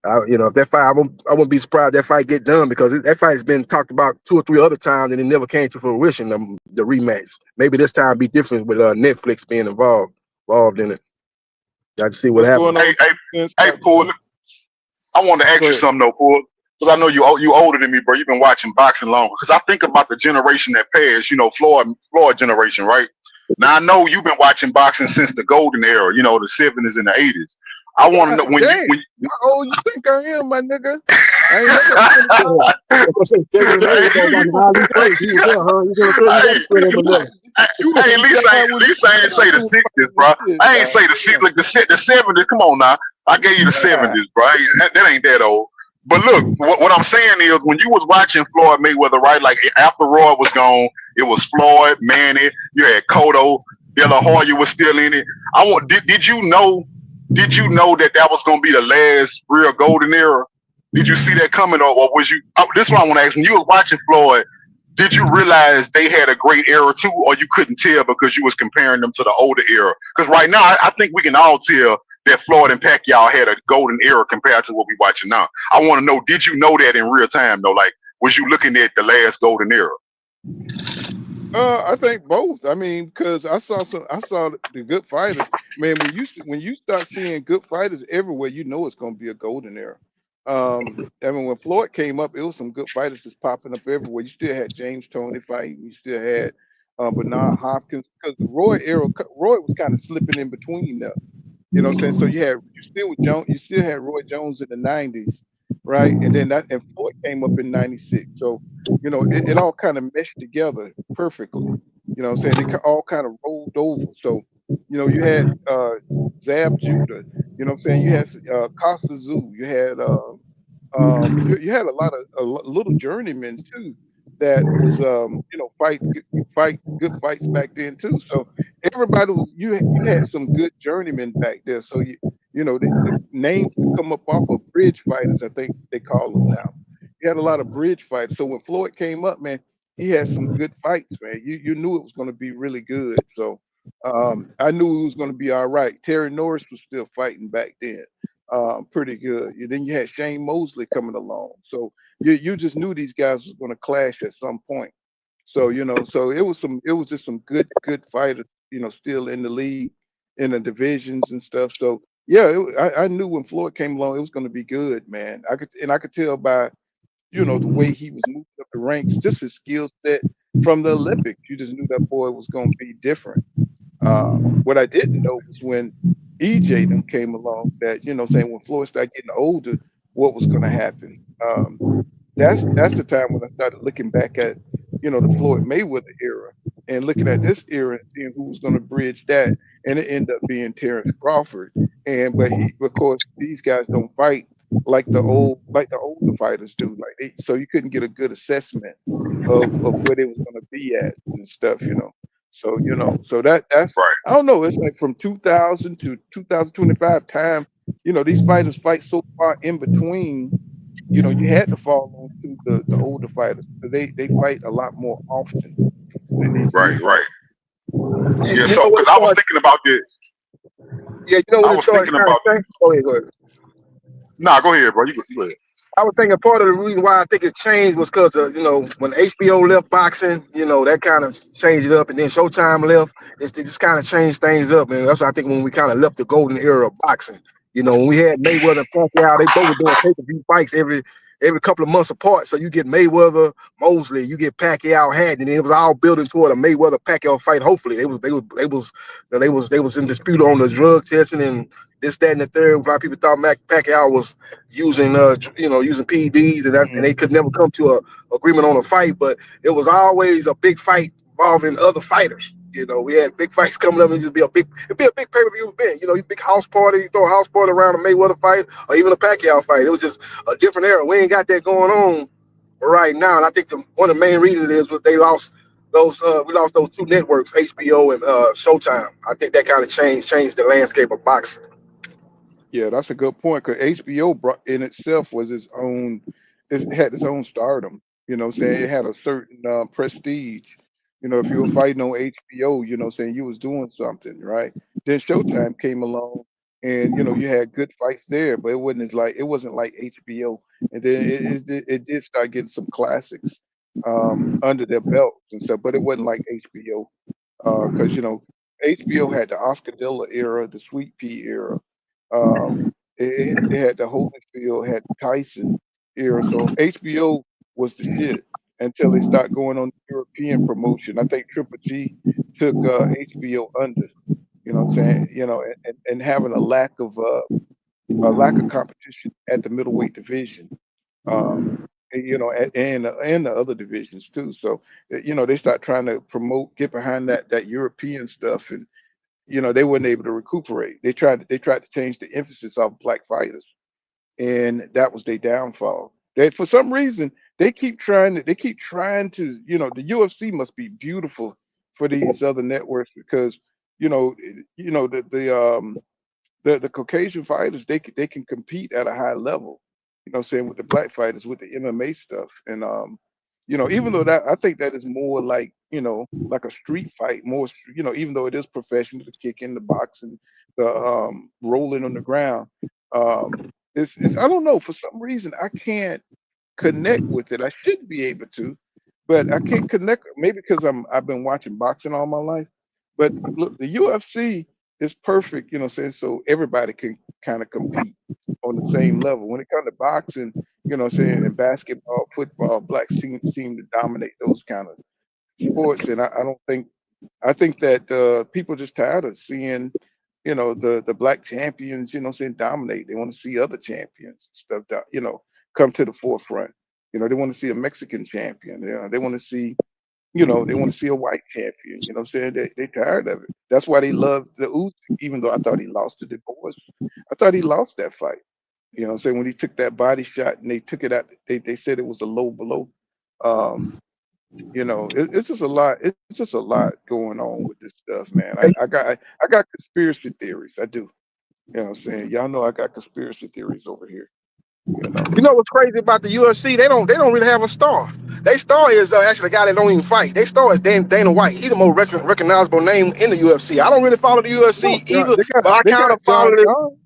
If that fight, I wouldn't be surprised if that fight get done, because that fight has been talked about 2 or 3 other times and it never came to fruition. The rematch. Maybe this time be different with Netflix being involved in it. Got to see what What's going happens. on? Hey, Paul. I want to ask Go you ahead. something though, Paul, because I know you older than me, bro. You've been watching boxing longer. Because I think about the generation that passed, you know, Floyd generation, right? Now I know you've been watching boxing since the golden era, you know, the '70s and the '80s. I want to know God damn, how old you think I am, my nigga? I ain't never been hey, I'm gonna say 7 and 8. He was Ali first. He was there, huh? He was there first. You got to put him in there. hey, at least I ain't say the '60s, bro. I ain't say the '60s, like the '70s. Come on now, I gave you the '70s, bro. That ain't that old. But look, what I'm saying is, when you was watching Floyd Mayweather, right? Like after Roy was gone, it was Floyd, Manny. You had Cotto, De La Hoya was still in it. Did you know? Did you know that was gonna be the last real golden era? Did you see that coming, or was you? This is what I want to ask. When you was watching Floyd, did you realize they had a great era too, or you couldn't tell because you was comparing them to the older era? Because right now, I think we can all tell that Floyd and Pacquiao had a golden era compared to what we watching now. I want to know, did you know that in real time though? Like, was you looking at the last golden era? I think both. I mean, because I saw the good fighters. Man, when you start seeing good fighters everywhere, you know it's gonna be a golden era. I mean, when Floyd came up, it was some good fighters just popping up everywhere. You still had James Toney fighting. You still had Bernard Hopkins, because the Roy era, Roy was kind of slipping in between there. You know what I'm saying? So you still with Jones, you still had Roy Jones in the '90s, right? And then that and Floyd came up in '96. So it all kind of meshed together perfectly. You know what I'm saying? They all kind of rolled over. So you had Zab Judah. You know what I'm saying? You had Costa Zoo. You had you had a lot of little journeymen too that was fight good fights back then too. So everybody was you had some good journeymen back there. So the names would come up off of bridge fighters, I think they call them now. You had a lot of bridge fights. So when Floyd came up, man, he had some good fights, man. You knew it was going to be really good. So I knew it was going to be all right. Terry Norris was still fighting back then, pretty good. Then you had Shane Mosley coming along. So you just knew these guys was going to clash at some point. So so it was just some good fighters, still in the league, in the divisions and stuff. So yeah, I knew when Floyd came along, it was going to be good, man. I could tell by the way he was moving up the ranks, just his skill set from the Olympics. You just knew that boy was going to be different. What I didn't know was when EJ them came along that, saying when Floyd started getting older, what was going to happen. That's the time when I started looking back at, the Floyd Mayweather era and looking at this era and seeing who was going to bridge that. And it ended up being Terence Crawford. But of course, these guys don't fight like the older fighters do. So you couldn't get a good assessment of where they was going to be at and stuff. So so that's Right. I don't know. It's like from 2000 to 2025 time. These fighters fight so far in between. You had to fall on to the older fighters because they fight a lot more often than these new Right. fighters. Right. Yeah. You So, know what because it I was started? thinking about this, Yeah, you know I what it was started thinking kind of about this. saying. Go ahead, go ahead. Nah, go ahead, bro. You go ahead. I was thinking part of the reason why I think it changed was because when HBO left boxing, that kind of changed it up, and then Showtime left. It just kind of changed things up, man. That's why I think when we kind of left the golden era of boxing. When we had Mayweather and Pacquiao, they both were doing pay-per-view fights every couple of months apart. So you get Mayweather, Mosley, you get Pacquiao, Hatton, and it was all building toward a Mayweather Pacquiao fight. Hopefully, they was in dispute on the drug testing and this, that, and the third. A lot of people thought Pacquiao was using using PEDs, and they could never come to a agreement on a fight. But it was always a big fight involving other fighters. We had big fights coming up, and it'd be a big pay-per-view event. You big house party, you throw a house party around a Mayweather fight or even a Pacquiao fight. It was just a different era. We ain't got that going on right now, and I think one of the main reasons is was they lost those we lost those two networks, HBO and Showtime. I think that kind of changed the landscape of boxing. Yeah, that's a good point. Because HBO brought in itself was its own. It had its own stardom. What I'm saying, it had a certain prestige. If you were fighting on HBO, saying you was doing something, right? Then Showtime came along, and you had good fights there, but it wasn't like HBO. And then it did start getting some classics under their belts and stuff, but it wasn't like HBO because HBO had the Oscar De La era, the Sweet Pea era. It had the Holyfield, had Tyson era. So HBO was the shit until they start going on European promotion. I think Triple G took HBO under. You know what I'm saying? And having a lack of competition at the middleweight division. And the other divisions too. So they start trying to get behind that European stuff, and they weren't able to recuperate. They tried to change the emphasis of black fighters, and that was their downfall. They for some reason they keep trying to the UFC must be beautiful for these other networks because you know the Caucasian fighters they can compete at a high level. What I'm saying, with the black fighters with the MMA stuff, and even though that I think that is more like like a street fight, more even though it is professional, the kicking, the boxing, the rolling on the ground. It's I don't know, for some reason I can't connect with it. I should be able to, but I can't connect. Maybe because I've been watching boxing all my life. But look, the UFC is perfect, saying so everybody can kind of compete on the same level. When it comes to boxing, saying and basketball, football, blacks seem to dominate those kind of sports, and I think that people just tired of seeing, the black champions, saying dominate. They want to see other champions stuff that, come to the forefront. They want to see a Mexican champion. They want to see, they want to see a white champion. You know what I'm saying? They tired of it. That's why they love the Usyk, even though I thought he lost to divorce. I thought he lost that fight. You know what I'm saying? When he took that body shot and they took it out, they said it was a low blow. Um, it's just a lot. It's just a lot going on with this stuff, man. I got conspiracy theories. I do. You know what I'm saying? Y'all know I got conspiracy theories over here. You know. You know what's crazy about the UFC? They don't really have a star. Their star is actually a guy that don't even fight. Their star is Dana White. He's the most recognizable name in the UFC. I don't really follow the No, UFC either, but I they kind got of follow John it. John.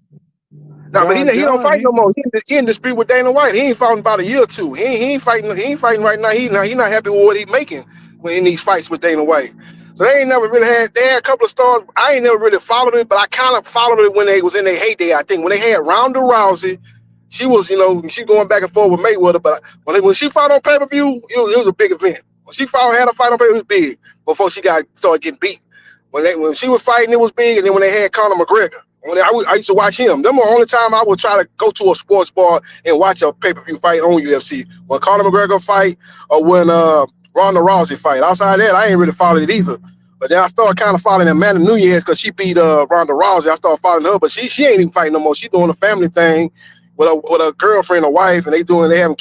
No, but he John don't John. fight no more. He in dispute with Dana White. He ain't fighting about a year or two. He ain't fighting. He ain't fighting right now. He not happy with what he making in these fights with Dana White. So they ain't never really had. They had a couple of stars. I ain't never really followed it, but I kind of followed it when they was in their heyday. I think when they had Ronda Rousey, she was she going back and forth with Mayweather. But when she fought on pay per view, it was a big event. When she had a fight on pay per view, it was big. Before she started getting beat. When she was fighting, it was big. And then when they had Conor McGregor. I used to watch him. Them were the only time I would try to go to a sports bar and watch a pay-per-view fight on UFC. When Conor McGregor fight or when Ronda Rousey fight. Outside of that, I ain't really followed it either. But then I started kind of following Amanda Nunes because she beat Ronda Rousey. I started following her, but she ain't even fighting no more. She doing a family thing with a girlfriend or wife, and they having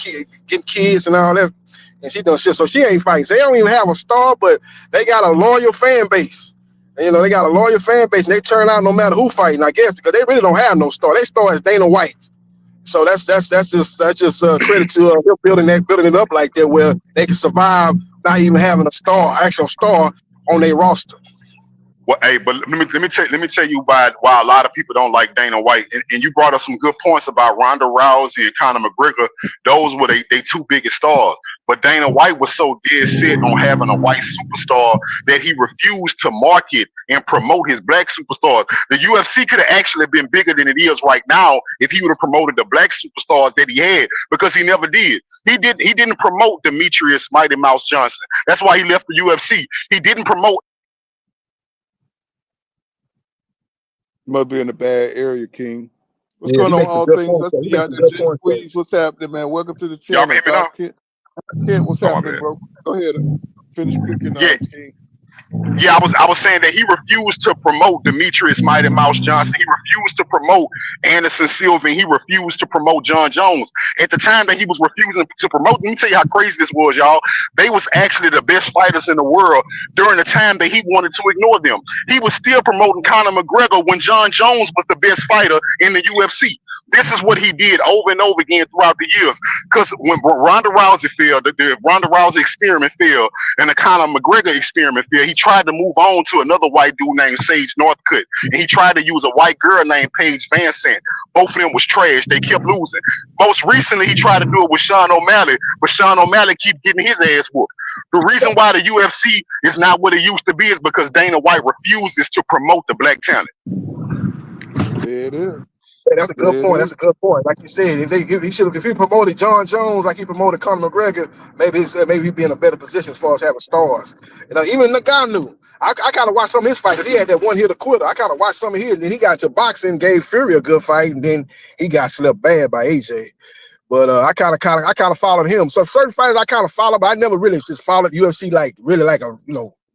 getting kids and all that. And she doing shit, so she ain't fighting. So they don't even have a star, but they got a loyal fan base. And, they got a loyal fan base, and they turn out no matter who fighting, I guess, because they really don't have no star. They star is Dana White. So that's just credit to him building it up like that, where they can survive not even having actual star on their roster. Well, hey, but let me tell you why a lot of people don't like Dana White, and you brought up some good points about Ronda Rousey and Conor McGregor. Those were they two biggest stars. But Dana White was so dead set on having a white superstar that he refused to market and promote his black superstars. The UFC could have actually been bigger than it is right now if he would have promoted the black superstars that he had, because he never did. He didn't promote Demetrius Mighty Mouse Johnson. That's why he left the UFC. He didn't promote. Must be in a bad area, King. What's Yeah, going he on, makes a all good things? point. I He see you makes out a there, good Jay point. Squeeze. What's happening, man? Welcome to the Y'all can channel. hear me now? Doc Kent, what's Oh, my happening, bad. bro? Go ahead. Finish speaking, Yeah, King. Yeah, I was saying that he refused to promote Demetrius Mighty Mouse Johnson. He refused to promote Anderson Silva, and he refused to promote John Jones. At the time that he was refusing to promote, let me tell you how crazy this was, y'all. They was actually the best fighters in the world during the time that he wanted to ignore them. He was still promoting Conor McGregor when John Jones was the best fighter in the UFC. This is what he did over and over again throughout the years. Because when Ronda Rousey failed, the Ronda Rousey experiment failed, and the Conor McGregor experiment failed, he tried to move on to another white dude named Sage Northcutt, and he tried to use a white girl named Paige Van Sant. Both of them was trash. They kept losing. Most recently, he tried to do it with Sean O'Malley, but Sean O'Malley keep getting his ass whooped. The reason why the UFC is not what it used to be is because Dana White refuses to promote the black talent. There it is. Yeah, that's a good There it point. is. That's a good point. Like you said, if he promoted John Jones like he promoted Conor McGregor, maybe he'd be in a better position as far as having stars. Even Ngannou, I kind of watched some of his fights. He had that one hitter quitter. I kind of watched some of his, and then he got into boxing, gave Fury a good fight, and then he got slept bad by AJ. But I kind of followed him. So certain fighters I kind of follow, but I never really just followed UFC like a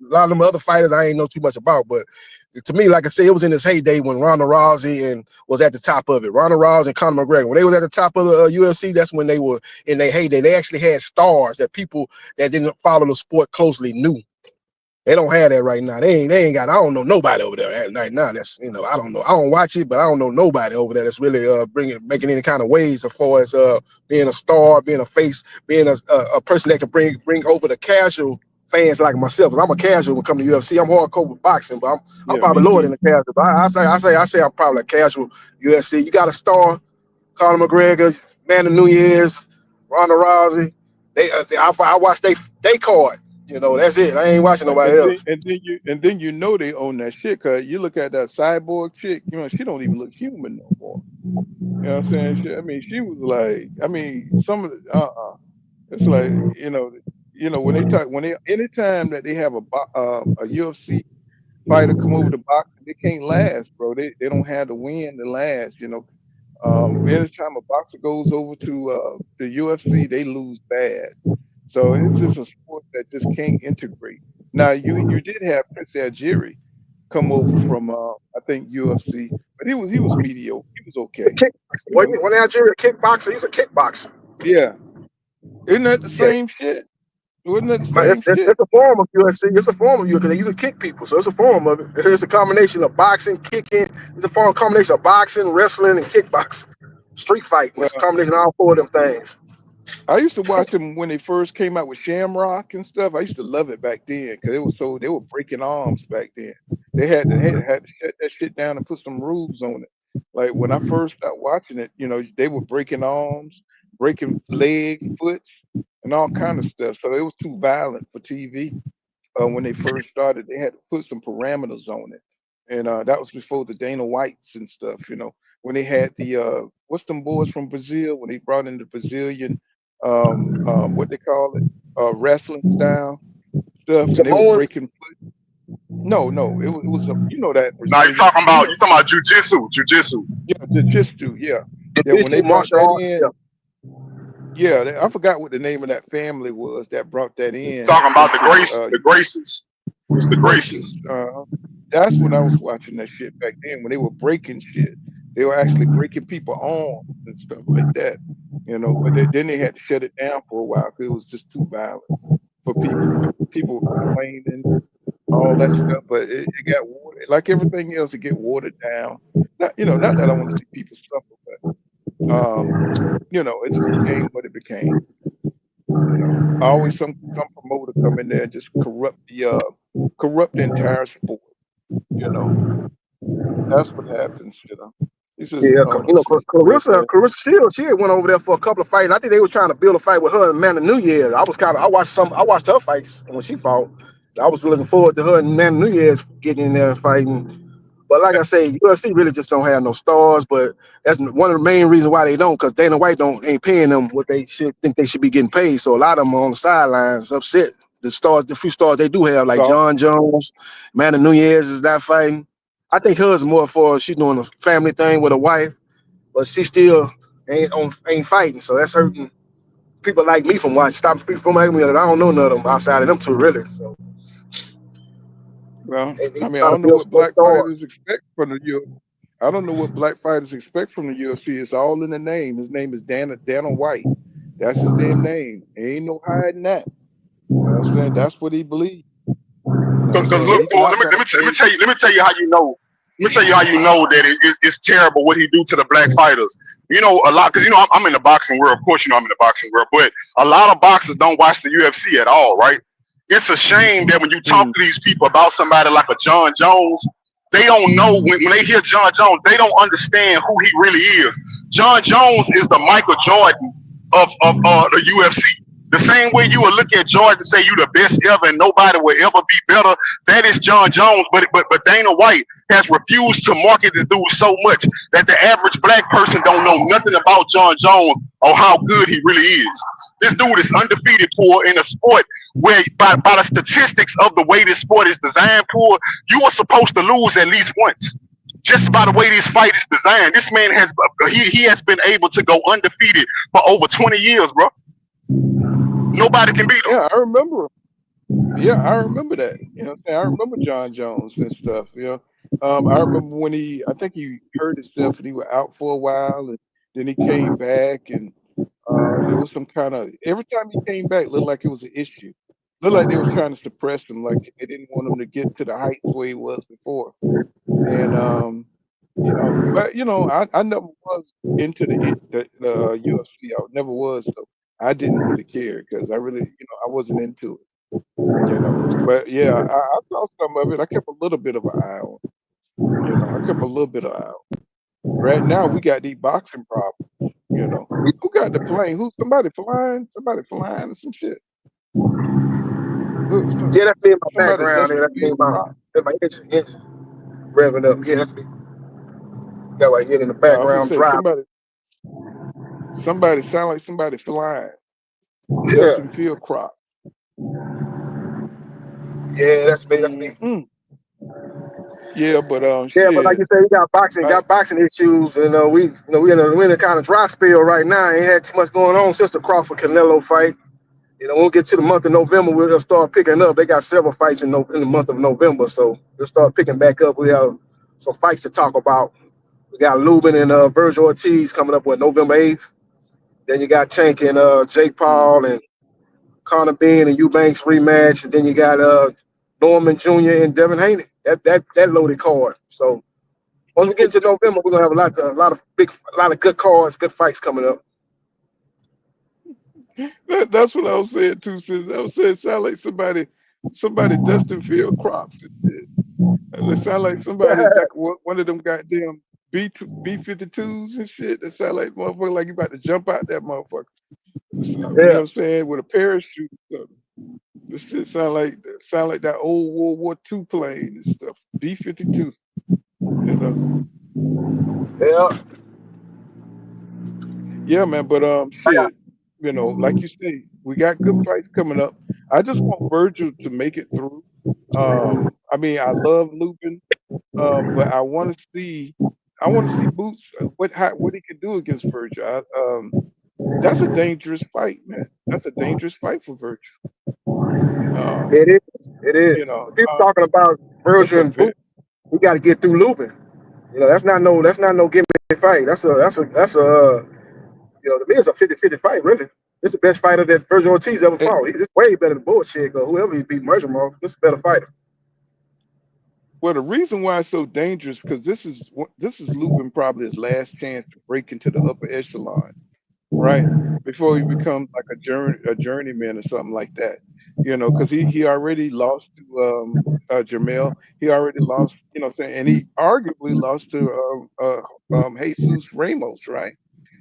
lot of them other fighters I ain't know too much about. But to me, like I said, it was in his heyday when Ronda Rousey and was at the top of it. Ronda Rousey and Conor McGregor, when they was at the top of the UFC, that's when they were in their heyday. They actually had stars that people that didn't follow the sport closely knew. They don't have that right now. They ain't got. I don't know nobody over there right now. That's I don't know. I don't watch it, but I don't know nobody over there that's really making any kind of waves as far as being a star, being a face, being a person that can bring over the casual fans like myself. Cause I'm a casual when it comes to UFC. I'm hardcore with boxing, but I'm Yeah, probably me lower too. than the casual. But I say I'm probably a casual UFC. You got a star, Conor McGregor, Amanda Nunes, Ronda Rousey. I watch they card. That's it. I ain't watching nobody And then else. you know they own that shit, cause you look at that cyborg chick, she don't even look human no more. You know what I'm saying? She was like, some of the it's like, anytime that they have a UFC fighter come over to boxing, they can't last, bro. They don't have the win to last. Anytime a boxer goes over to the UFC, they lose bad. So it's just a sport that just can't integrate. Now you did have Prince Algieri come over from I think UFC, but he was mediocre. He was The okay. kickboxer. You know. When Algeria kickboxer, he was a kickboxer. Yeah. Isn't that the Yeah, same shit? Wasn't that the man, same shit? it's a form of UFC. It's a form of UFC because you can kick people. So it's a form of it. It's a combination of boxing, kicking. It's a combination of boxing, wrestling, and kickboxing. Street fighting. It's a Well, combination of all four of them things. I used to watch them when they first came out with Shamrock and stuff. I used to love it back then because they were breaking arms back then. They had to shut that shit down and put some rules on it. Like when I first started watching it, they were breaking arms, breaking legs, foots, and all kind of stuff. So it was too violent for TV. When they first started, they had to put some parameters on it, and that was before the Dana Whites and stuff. When they had the what's them boys from Brazil when they brought in the Brazilian what they call it wrestling style stuff, and they were Samoans, breaking foot. No, it was a that Now you Brazilian talking about jujitsu, jujitsu. yeah, the jiu-jitsu, yeah, when jiu-jitsu, they brought martial that arts. Yeah. in. Yeah, I forgot what the name of that family was that brought that in Talking about into the the Graces. It's the Gracies. Graces. That's when I was watching that shit back then when they were breaking shit. They were actually breaking people arms and stuff like that. But then they had to shut it down for a while because it was just too violent for people. People were complaining, all that stuff, but it got watered, like everything else. It get watered down. Not that I want to see people suffer, but it just became what it became. Always some promoter come in there and just corrupt the entire sport. You know, that's what happens. It's just Yeah, honestly crazy. Clarissa Shields, she had went over there for a couple of fights. I think they were trying to build a fight with her and Amanda Nunes. I watched her fights when she fought. I was looking forward to her and Amanda Nunes getting in there and fighting. But like I say, UFC really just don't have no stars. But that's one of the main reasons why they don't, because Dana White ain't paying them what they should think they should be getting paid. So a lot of them are on the sidelines, upset. The few stars they do have, like So John Jones, Amanda Nunes is not fighting. I think hers more for she's doing a family thing with a wife, but she still ain't fighting. So that's hurting people like me from watching. Stopping people from watching me. I don't know none of them outside of them two really. So well, they I mean, I trying to don't know build what sports black fighters stars. expect from the UFC. I don't know what black fighters expect from the UFC. It's all in the name. His name is Dana White. That's his damn name. Ain't no hiding that. You know what I'm saying? That's what he believes. You know what I'm Because saying? look, He's Paul, not gonna pay. let me tell you how you know. Let me tell you how you know that it's terrible what he do to the black fighters. A lot because I'm in the boxing world. Of course, I'm in the boxing world, but a lot of boxers don't watch the UFC at all, right? It's a shame that when you talk Mm, to these people about somebody like a John Jones, they don't know when they hear John Jones, they don't understand who he really is. John Jones is the Michael Jordan of the UFC. The same way you would look at Jordan and say you the best ever and nobody will ever be better, that is John Jones. But Dana White has refused to market this dude so much that the average black person don't know nothing about John Jones or how good he really is. This dude is undefeated poor in a sport where by the statistics of the way this sport is designed poor, you are supposed to lose at least once. Just by the way this fight is designed, this man he has been able to go undefeated for over 20 years, bro. Nobody can beat him. yeah, I remember. Yeah, I remember that. You know what I'm saying? I remember John Jones and stuff. I remember when I think he hurt himself and he was out for a while and then he came back and there was some kind of every time he came back looked like it was an issue. Looked like they was trying to suppress him, like they didn't want him to get to the heights where he was before. And but I never was into the UFC. I never was, so I didn't really care because I really, I wasn't into it. But yeah, I saw some of it. I kept a little bit of an eye on I kept a little bit of eye on. Right now, we got these boxing problems. Who got the plane? Somebody flying? Somebody flying or some shit? Who, some, Yeah, that's me in my somebody background. left Yeah, some that's me big in my rock. that's my engine revving up. Yeah, that's me. Got right here in the I'm gonna background say driving. somebody sound like somebody flying. Yeah. Justin Field crop. Yeah, that's me. That's me. Mm. Yeah, but Yeah, but like shit. you said, we got I boxing issues, and we in a kind of dry spell right now. Ain't had too much going on since the Crawford Canelo fight. When we get to the month of November, we'll start picking up. They got several fights in the month of November, so we'll start picking back up. We have some fights to talk about. We got Lubin and Virgil Ortiz coming up with November 8th. Then you got Tank and Jake mm, Paul and Conor Benn and Eubanks rematch, and then you got Norman Jr. and Devin Haney. That loaded card. So once we get into November, we're gonna have a lot of good cards, good fights coming up. that's what I was saying too. Sis. I was saying sound like somebody dusting field crops and shit. It sound like somebody like one of them goddamn B-52s and shit. That sound like motherfucker like you about to jump out that motherfucker. So, you know Yeah, what I'm saying? With a parachute. This shit sound like that old World War II plane and stuff. B-52. You know. yeah. Yeah, man. But shit. You know, like you say, we got good fights coming up. I just want Virgil to make it through. I mean, I love Lupin. But I want to see Boots what he can do against Virgil. That's a dangerous fight, man. That's a dangerous fight for Virgil. Um, It is. It is. you know, People talking about that's Virgil a and Boots. We got to get through Lubin. That's not no gimmick fight. To me it's a 50-50 fight, really. This is the best fighter that Virgil Ortiz ever eh, fought. He's just way better than bullshit, or whoever he beat Merchant. This is a better fighter. well, the reason why it's so dangerous because this is Lupin probably his last chance to break into the upper echelon, right? Before he becomes like a journeyman or something like that. You know, because he already lost to Jamel. He already lost, you know what I'm saying, and he arguably lost to Jesus Ramos, right?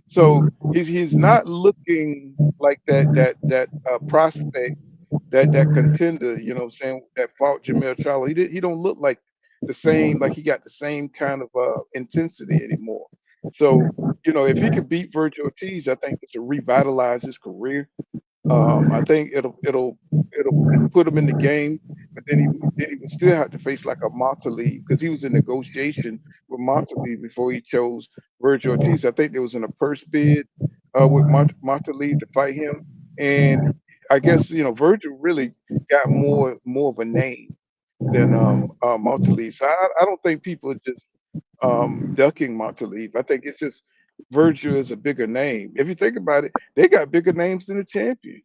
So he's not looking like that prospect, that contender, you know what I'm saying, that fought Jamel Charlo. He don't look like the same, like he got the same kind of intensity anymore. So, you know, if he could beat Virgil Ortiz, I think this will revitalize his career. I think it'll put him in the game, but then he would still have to face like a Montalib because he was in negotiation with Montalib before he chose Virgil Ortiz. I think there was in a purse bid with Montalib to fight him, and I guess you know Virgil really got more of a name than Montalib. So I don't think people are just ducking Montalib. I think it's just Virgil is a bigger name. If you think about it, they got bigger names than the champion.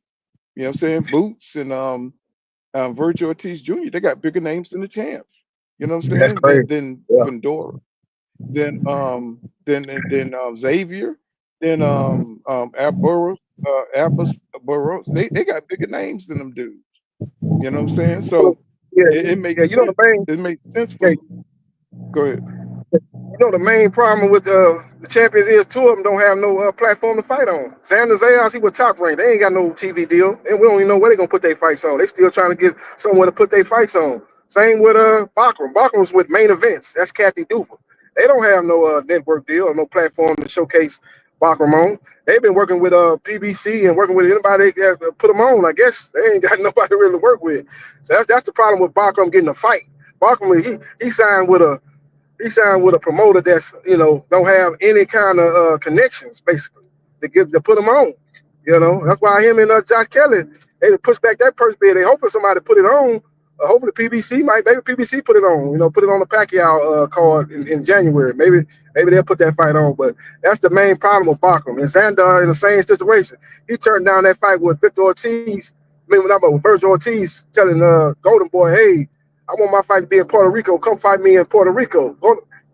You know what I'm saying? Boots and Virgil Ortiz Jr. They got bigger names than the champs. You know what I'm That's saying? crazy. Than Yeah. Vendora, than Xavier, than Abbas Burrows. They got bigger names than them dudes. You know what I'm saying? So, So yeah, it yeah. makes sense. It makes sense for Yeah, go ahead. the main problem with the champions is two of them don't have no platform to fight on. Xander Zayas, he was top ranked. They ain't got no TV deal, and we don't even know where they gonna put their fights on. They still trying to get somewhere to put their fights on. Same with Bachram. Bachram's with Main Events. That's Kathy Duva. They don't have no network deal or no platform to showcase Bachram on. They've been working with PBC and working with anybody that put them on. I guess they ain't got nobody really to work with. So that's the problem with Bachram getting a fight. Bachram he signed with a promoter that's don't have any kind of connections basically to put him on. That's why him and Josh Kelly they push back that purse bid. They hoping somebody put it on. Hopefully maybe PBC put it on. Put it on the Pacquiao card in January. Maybe they'll put that fight on. But that's the main problem with Bachram. And Xander in the same situation. He turned down that fight with Victor Ortiz. With Virgil Ortiz telling Golden Boy, hey, I want my fight to be in Puerto Rico. Come fight me in Puerto Rico.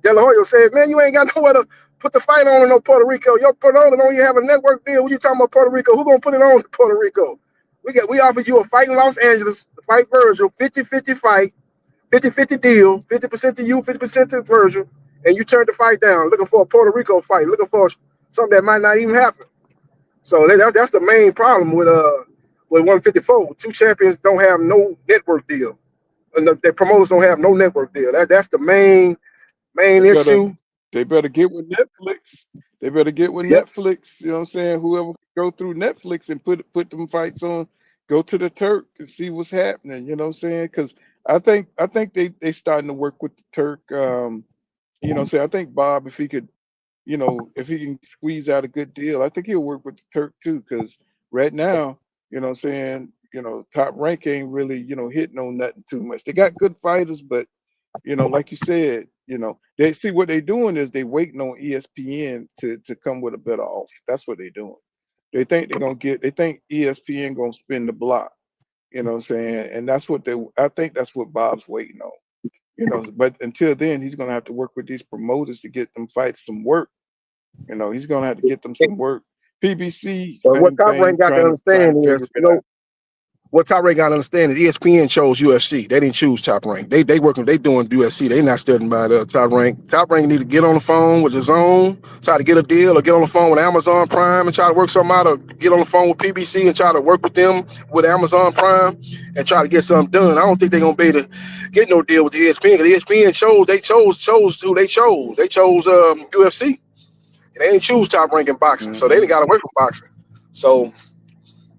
De La Hoya said, man, you ain't got nowhere to put the fight on in no Puerto Rico. Your promoter don't even have a network deal. What you talking about Puerto Rico? Who gonna put it on in Puerto Rico? We offered you a fight in Los Angeles to fight Virgil, 50-50 fight, 50-50 deal, 50% to you, 50% to Virgil, and you turned the fight down, looking for a Puerto Rico fight, looking for something that might not even happen. So that's the main problem with 154. Two champions don't have no network deal. And the promoters don't have no network deal. That's the main They better issue. they better get with Netflix. They better get with Yep. Netflix. You know what I'm saying? Whoever can go through Netflix and put them fights on, go to the Turk and see what's happening. You know what I'm saying? Because I think they starting to work with the Turk. You know, so I think Bob, if he could, you know, if he can squeeze out a good deal, I think he'll work with the Turk too. Because right now, you know what I'm saying, you know, Top Rank ain't really, you know, hitting on nothing too much. They got good fighters, but you know, like you said, you know, they see what they're doing is they waiting on ESPN to come with a better offer. That's what they're doing. They think ESPN gonna spin the block. You know what I'm saying? And that's what I think that's what Bob's waiting on. You know, but until then, he's gonna have to work with these promoters to get them fights some work. You know, he's gonna have to get them some work. PBC, But what same Top thing, Rank got to trying to understand figure is, it out. what Top Rank got to understand is ESPN chose UFC. They didn't choose Top Rank. They working. They doing UFC. They not studying by Top Rank. Top Rank need to get on the phone with the Zone, try to get a deal, or get on the phone with Amazon Prime and try to work something out, or get on the phone with PBC and try to work with them with Amazon Prime and try to get something done. I don't think they're gonna be able to get no deal with the ESPN because ESPN chose who they chose. They chose UFC. And they didn't choose Top Rank in boxing, so they Hmm. didn't got away from boxing. So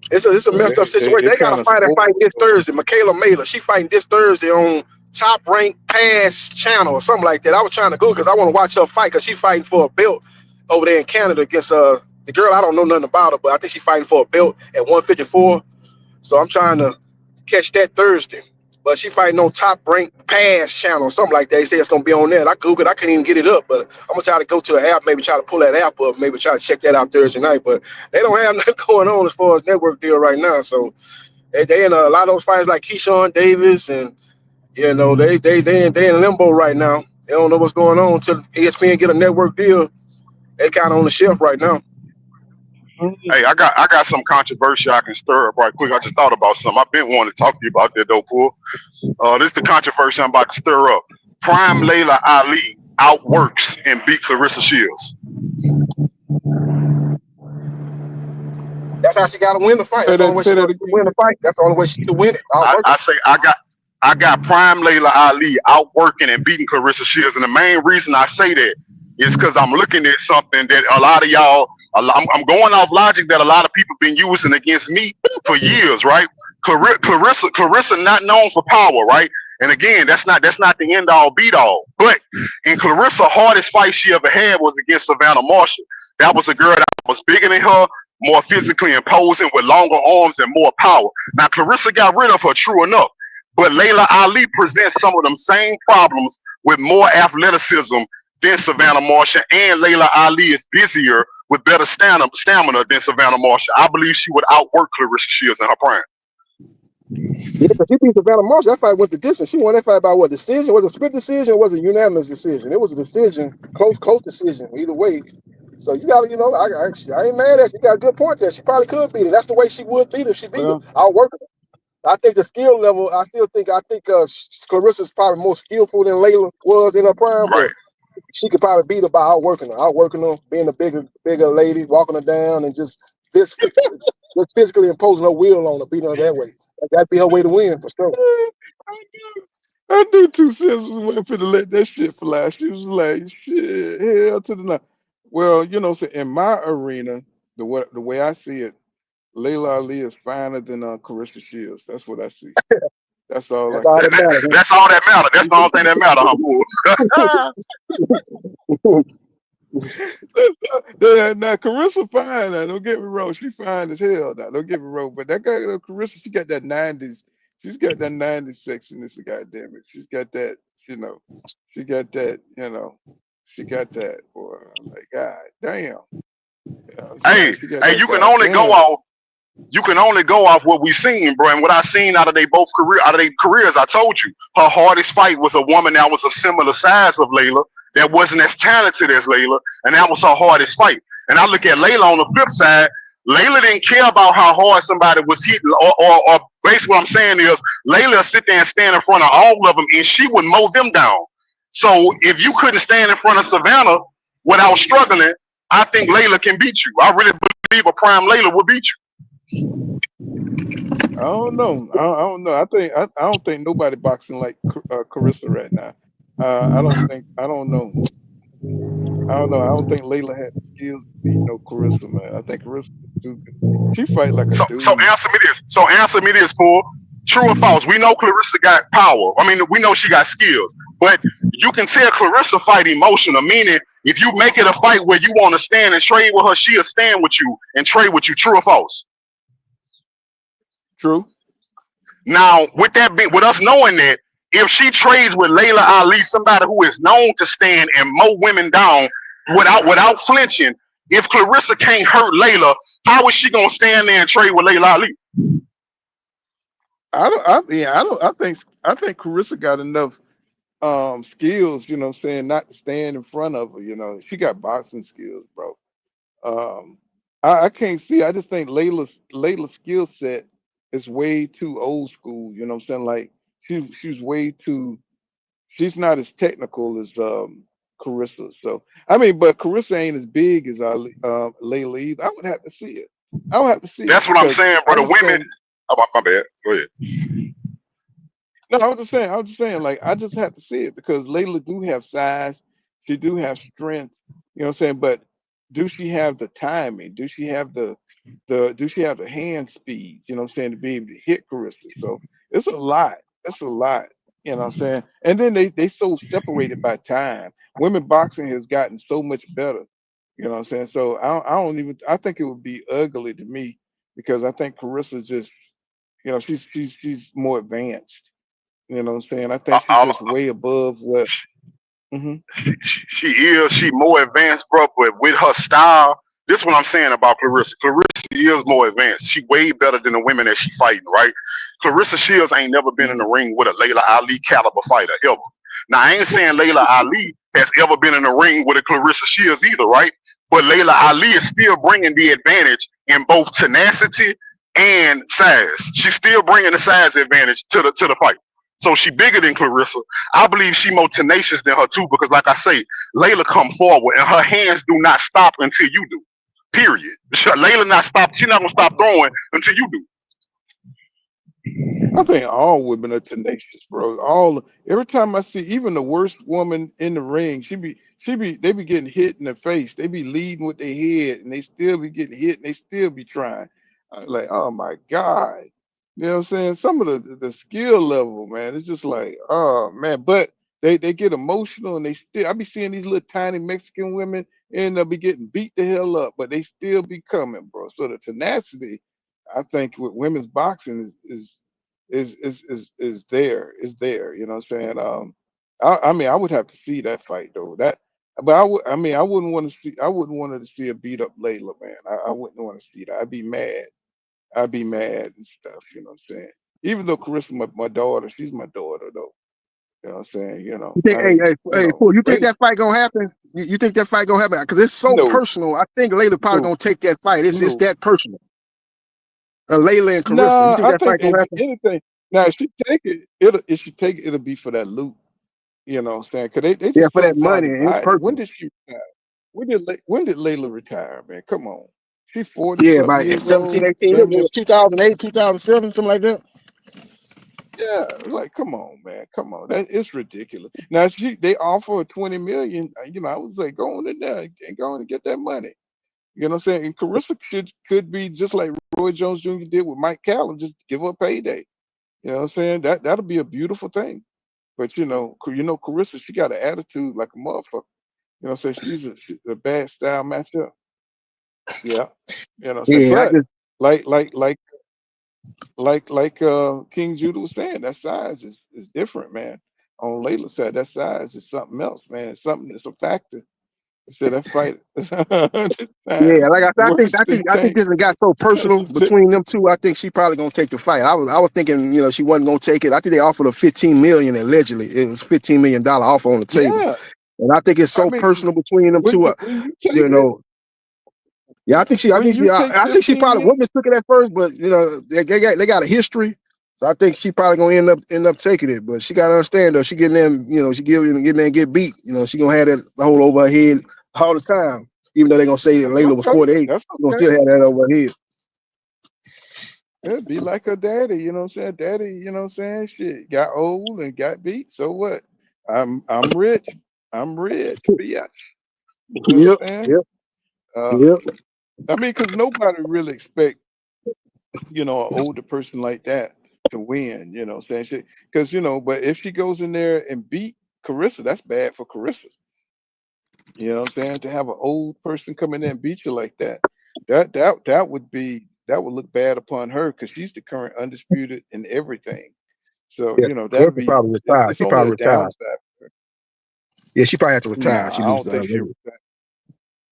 it's a So messed up situation. they They got trying a to fighter spoil fighting this it. Thursday. Michaela Mailer. She fighting this Thursday on Top Rank Pass Channel or something like that. I was trying to go because I want to watch her fight because she fighting for a belt over there in Canada against the girl. I don't know nothing about her, but I think she fighting for a belt at 154. So I'm trying to catch that Thursday. But she fighting on Top Rank Pass Channel or something like that. They say it's gonna be on there. And I googled, I couldn't even get it up. But I'm gonna try to go to the app, maybe try to pull that app up, maybe try to check that out Thursday night. But they don't have nothing going on as far as network deal right now. So they in a lot of those fights like Keyshawn Davis, and you know they in limbo right now. They don't know what's going on until ESPN get a network deal. They kind of on the shelf right now. Hey, I got some controversy I can stir up right quick. I just thought about something. I've been wanting to talk to you about that though, Pool. This is the controversy I'm about to stir up. Prime Layla Ali outworks and beat Clarissa Shields. That's how she got to win the fight. That's the only way she Say going that to win again. the fight. That's the only way she can win it. I'll work I say I got Prime Layla Ali outworking and beating Clarissa Shields, and the main reason I say that is because I'm looking at something that a lot of y'all. I'm going off logic that a lot of people been using against me for years, right? Clarissa not known for power, right? And again, that's not the end all beat all. But in Clarissa, hardest fight she ever had was against Savannah Marshall. That was a girl that was bigger than her, more physically imposing, with longer arms and more power. Now Clarissa got rid of her, true enough. But Layla Ali presents some of them same problems with more athleticism than Savannah Marshall, and Layla Ali is busier with better stamina than Savannah Marshall. I believe she would outwork Clarissa Shields in her prime. Yeah, but she beat Savannah Marshall. That fight went the distance. She won that fight by what decision? Was it a split decision or was it a unanimous decision? It was a decision, close decision, either way. So you got to, I ain't mad at you. You got a good point there. She probably could beat it. That's the way she would beat it if she beat it. Well, I'll work it. I think the skill level, I think Clarissa's probably more skillful than Layla was in her prime, but Right. she could probably beat her by outworking her, being a bigger lady, walking her down and just physically imposing her will on her, beating her that way. That'd be her way to win for sure. I knew, I knew 2 Cents was waiting for to let that shit fly. She was like, shit, hell to the no. Well, you know, so in my arena, the way I see it, Layla Ali is finer than Carissa Shields. That's what I see. That's all I That's all see. that matters. That's all that matters. That's the only thing that matters, huh, Pool? Now Carissa fine. Now don't get me wrong, she fine as hell. Now don't get me wrong, but that guy Carissa, she got that '90s. She's got that '90s sexiness. Goddamn it, she's got that. You know, she got that. You know, she got that. Boy, I'm like, God damn. Hey, She got hey, that. you can only go Goddamn. off. You can only go off what we've seen, bro. And what I seen out of their careers, I told you, her hardest fight was a woman that was a similar size of Layla, that wasn't as talented as Layla, and that was her hardest fight. And I look at Layla on the flip side. Layla didn't care about how hard somebody was hitting, or basically what I'm saying is Layla sit there and stand in front of all of them, and she would mow them down. So if you couldn't stand in front of Savannah without struggling, I think Layla can beat you. I really believe a prime Layla would beat you. I don't know. I don't know. I don't think nobody boxing like Carissa right now. I don't think. I don't know. I don't know. I don't think Layla had the skills to beat no Carissa, man. I think Carissa is too good. She fight like a So dude. answer me this. So answer me this, Paul. True or false? We know Clarissa got power. I mean, we know she got skills, but you can tell Clarissa fight emotional. Meaning, if you make it a fight where you want to stand and trade with her, she'll stand with you and trade with you. True or false? True. Now, with that being, with us knowing that, if she trades with Layla Ali, somebody who is known to stand and mow women down without flinching, if Clarissa can't hurt Layla, how is she gonna stand there and trade with Layla Ali? I don't. I mean, I don't. I think Carissa got enough skills. You know, what I'm saying, not to stand in front of her. You know, she got boxing skills, bro. Um, I can't see. I just think Layla's skill set is way too old school. You know what I'm saying? Like she's way too. She's not as technical as Carissa. So I mean, but Carissa ain't as big as Layla either. I would have to see it. I would have to see it That's what I'm because saying, I bro. The just women. don't. Oh, my bad. Go ahead. No, I was just saying. I was just saying. Like I just have to see it because Layla do have size. She do have strength. You know what I'm saying? But do she have the timing? Do she have the do she have the hand speed? You know what I'm saying, to be able to hit Carissa? So it's a lot. It's a lot. You know what I'm saying? And then they so separated by time. Women boxing has gotten so much better. You know what I'm saying? So I don't even. I think it would be ugly to me because I think Carissa's just. You know, she's more advanced. You know what I'm saying? I think she's All, just way above what. Hmm. she more advanced, bro. But with her style, this is what I'm saying about Clarissa. Clarissa is more advanced. She way better than the women that she fighting, right? Clarissa Shields ain't never been in Hmm. the ring with a Layla Ali caliber fighter ever. Now I ain't saying Layla Ali has ever been in the ring with a Clarissa Shields either, right? But Layla Ali is still bringing the advantage in both tenacity and size. She's still bringing the size advantage to the fight. So she bigger than Clarissa. I believe she more tenacious than her too, because like I say, Layla come forward and her hands do not stop until you do. Period. Layla not stop. She not gonna stop throwing until you do. I think all women are tenacious, bro. All every time I see even the worst woman in the ring, they be getting hit in the face. They be leading with their head and they still be getting hit and they still be trying. I'm like, oh my God. You know what I'm saying? Some of the skill level, man, it's just like, oh man. But they get emotional and they still I be seeing these little tiny Mexican women and they'll be getting beat the hell up, but they still be coming, bro. So the tenacity, I think with women's boxing is there. You know what I'm saying? I mean, I would have to see that fight though. But I mean, I wouldn't want to see. I wouldn't want to see a beat up Layla, man. I wouldn't want to see that. I'd be mad. I'd be mad and stuff. You know what I'm saying? Even though Carissa, my daughter, she's my daughter though. You know what I'm saying? You know, You think, I, Paul, you think Layla, that fight gonna happen? You think that fight gonna happen? Because it's so no, personal. I think Layla probably no, gonna take that fight. It's no. that personal. Layla and Carissa. You Nah, think I that think fight gonna if happen? anything, now if she take it, it'll be for that loot. You know what I'm saying? Because they Yeah, just for so that money. And it's divided. When personal. did she retire? When did Layla retire, man? Come on. She 40 Yeah, something by years 17, old. 18. It Damn near was 2008, 2007, something like that. yeah. Like, come on, man. Come on. That it's ridiculous. Now they offer her 20 million. You know, I was like, go on in there and go on and get that money. You know what I'm saying? And Carissa could be just like Roy Jones Jr. did with Mike Callum, just give her a payday. You know what I'm saying? That'll be a beautiful thing. But Carissa, she got an attitude like a motherfucker. You know, so she's a bad style matchup. Yeah. You know what I'm saying? Yeah, I But just like like like King Judah was saying, that size is different, man. On Layla's side, that size is something else, man. It's something it's a factor. Instead of that fight 100 yeah, times like I said, worse than I think Tank. this one got so personal between them two. I think she probably gonna take the fight. I was thinking, she wasn't gonna take it. I think they offered her 15 million allegedly. It was $15 million offer on the table. Yeah. And I think it's I so mean, personal between them two. when you take You it, know, yeah, when you take I think she 15 probably million, women took it at first, but they got a history. So I think she probably gonna end up taking it. But she gotta understand though, she getting them, she getting there and get beat. She gonna have that hold over her head all the time. Even though they're gonna say that that's Layla was okay. 48, That's she gonna okay. still have that over her head. It'd be like her daddy, you know what I'm saying? Daddy, you know what I'm saying? Shit, got old and got beat. So what? I'm rich. I'm rich, bitch. You Yep, understand? yep, Uh, yep. I mean, because nobody really expect, an older person like that to win, saying because, but if she goes in there and beat Carissa, that's bad for Carissa. You know what I'm saying? To have an old person come in there and beat you like that, that would look bad upon her because she's the current undisputed in everything. So, Yeah, that'd Clarissa be probably retired. it's She only probably a retired. downside. Yeah, she probably have to retire. If Nah, she I loses don't to her think she lady. was that.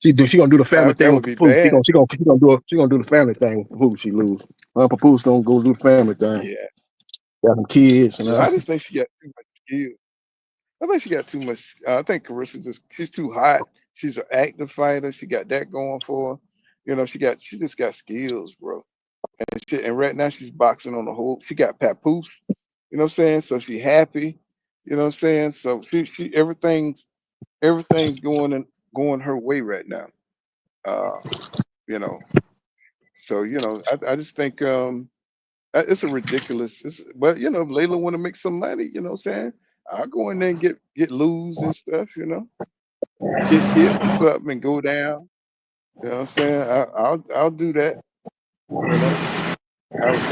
She gonna do the family thing That with would be Papoose. bad. She gonna do the family thing with Papoose. She lose. Papoose gonna go do the family thing. Yeah, Got some kids and yeah. I just think she got too much skill. I think she got too much. I think Carissa she's too hot. She's an active fighter. She got that going for her. She just got skills, bro. And shit. And right now she's boxing on the whole. She got papoose. You know what I'm saying? So she happy. You know what I'm saying? So she everything's going her way right now. Uh, you know. So I just think it's a ridiculous. But if Layla want to make some money, you know what I'm saying? I'll go in there and get lose and stuff. Get hit or something and go down. You know what I'm saying? I'll do that. You know, I would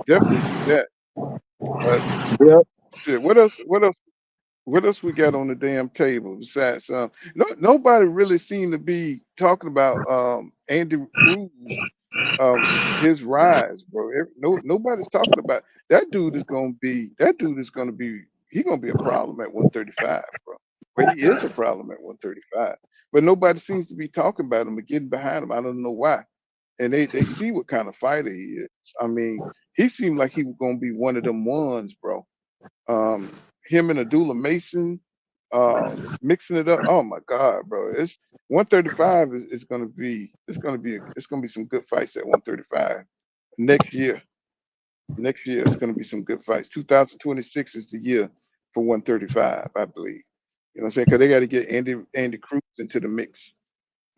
definitely do that. But yep. shit, what else we got on the damn table besides nobody really seemed to be talking about Andy Cruz his rise, bro. Nobody's talking about that dude is gonna be he gonna be a problem at 135, bro. But he is a problem at 135. But nobody seems to be talking about him or getting behind him. I don't know why. And they see what kind of fighter he is. I mean, he seemed like he was gonna be one of them ones, bro. Him and Abdullah Mason, mixing it up. Oh my God, bro! It's 135 is going to be it's going to be some good fights at 135 next year. Next year it's going to be some good fights. 2026 is the year for 135, I believe. You know what I'm saying? Because they got to get Andy Cruz into the mix.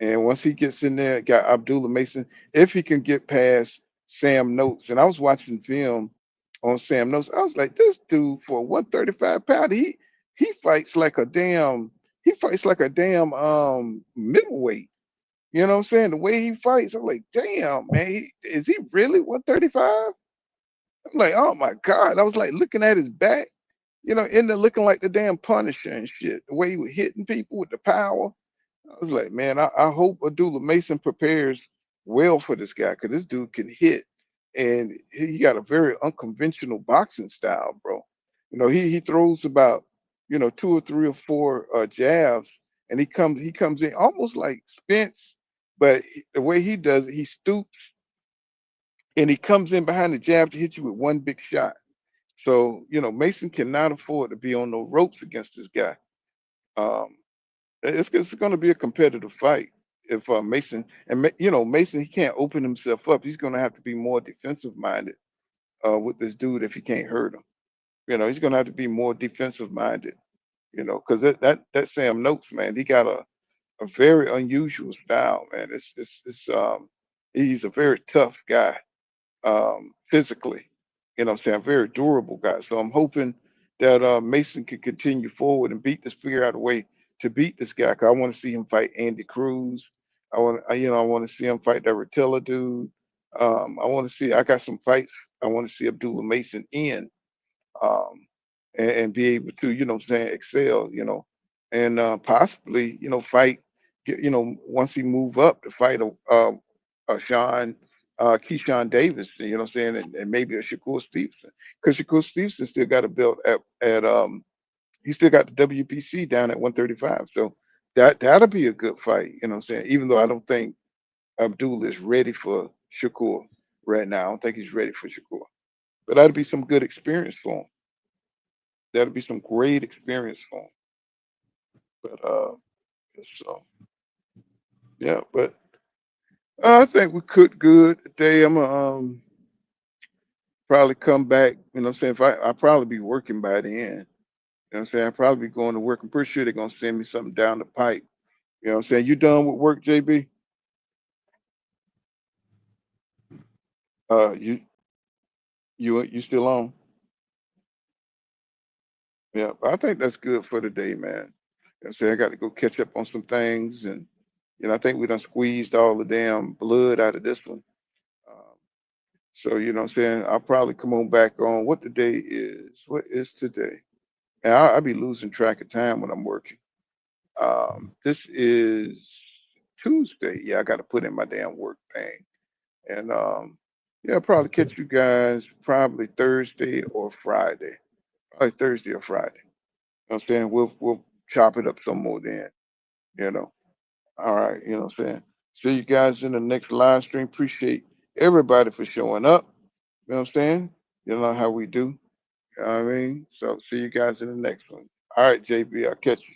And once he gets in there, got Abdullah Mason, if he can get past Sam Notes, and I was watching film on Sam Notes, I was like, this dude for 135 pounder, he fights like a damn middleweight. You know what I'm saying? The way he fights, I'm like, damn, man, is he really 135? I'm like, oh my God. I was like looking at his back, in there looking like the damn Punisher and shit. The way he was hitting people with the power. I was like, man, I hope Abdullah Mason prepares well for this guy because this dude can hit, and he got a very unconventional boxing style, bro. He throws about two or three or four jabs, and he comes in almost like Spence, but the way he does it, he stoops and he comes in behind the jab to hit you with one big shot. So Mason cannot afford to be on no ropes against this guy. Um, it's going to be a competitive fight if Mason Mason he can't open himself up. He's going to have to be more defensive minded with this dude if he can't hurt him. He's going to have to be more defensive minded. Because that Sam Noakes, man, he got a very unusual style, man. It's he's a very tough guy physically. I'm saying, a very durable guy. So I'm hoping that Mason can continue forward and figure out a way to beat this guy. 'Cause I want to see him fight Andy Cruz. I want to see him fight that Rotella dude. I got some fights I want to see Abdullah Mason in, um, and be able to, what I'm saying, excel, and possibly, fight, once he move up to fight Sean, Keyshawn Davis, you know what I'm saying, and maybe a Shakur Stevenson, because Shakur Stevenson still got a belt at he still got the WBC down at 135, so that'll be a good fight, you know what I'm saying, even though I don't think Abdul is ready for Shakur right now. I don't think he's ready for Shakur, but that'll be some good experience for him. That'll be some great experience for him. But so yeah, but I think we cooked good today. I'm gonna probably come back. You know what I'm saying? If I'll probably be working by the end. You know what I'm saying? I'll probably be going to work. I'm pretty sure they're gonna send me something down the pipe. You know what I'm saying? You done with work, JB? You you still on? Yeah, I think that's good for today, man. I said I got to go catch up on some things, and I think we done squeezed all the damn blood out of this one. Um, so you know what I'm saying, I'll probably come on back on what the day is. What is today? And I'll be losing track of time when I'm working. This is Tuesday. Yeah, I got to put in my damn work thing. And yeah, I'll probably catch you guys probably Thursday or Friday. Probably Thursday or Friday. You know what I'm saying? We'll chop it up some more then, you know. All right, you know what I'm saying? See you guys in the next live stream. Appreciate everybody for showing up. You know what I'm saying? You know how we do. You know what I mean? So see you guys in the next one. All right, JB, I'll catch you.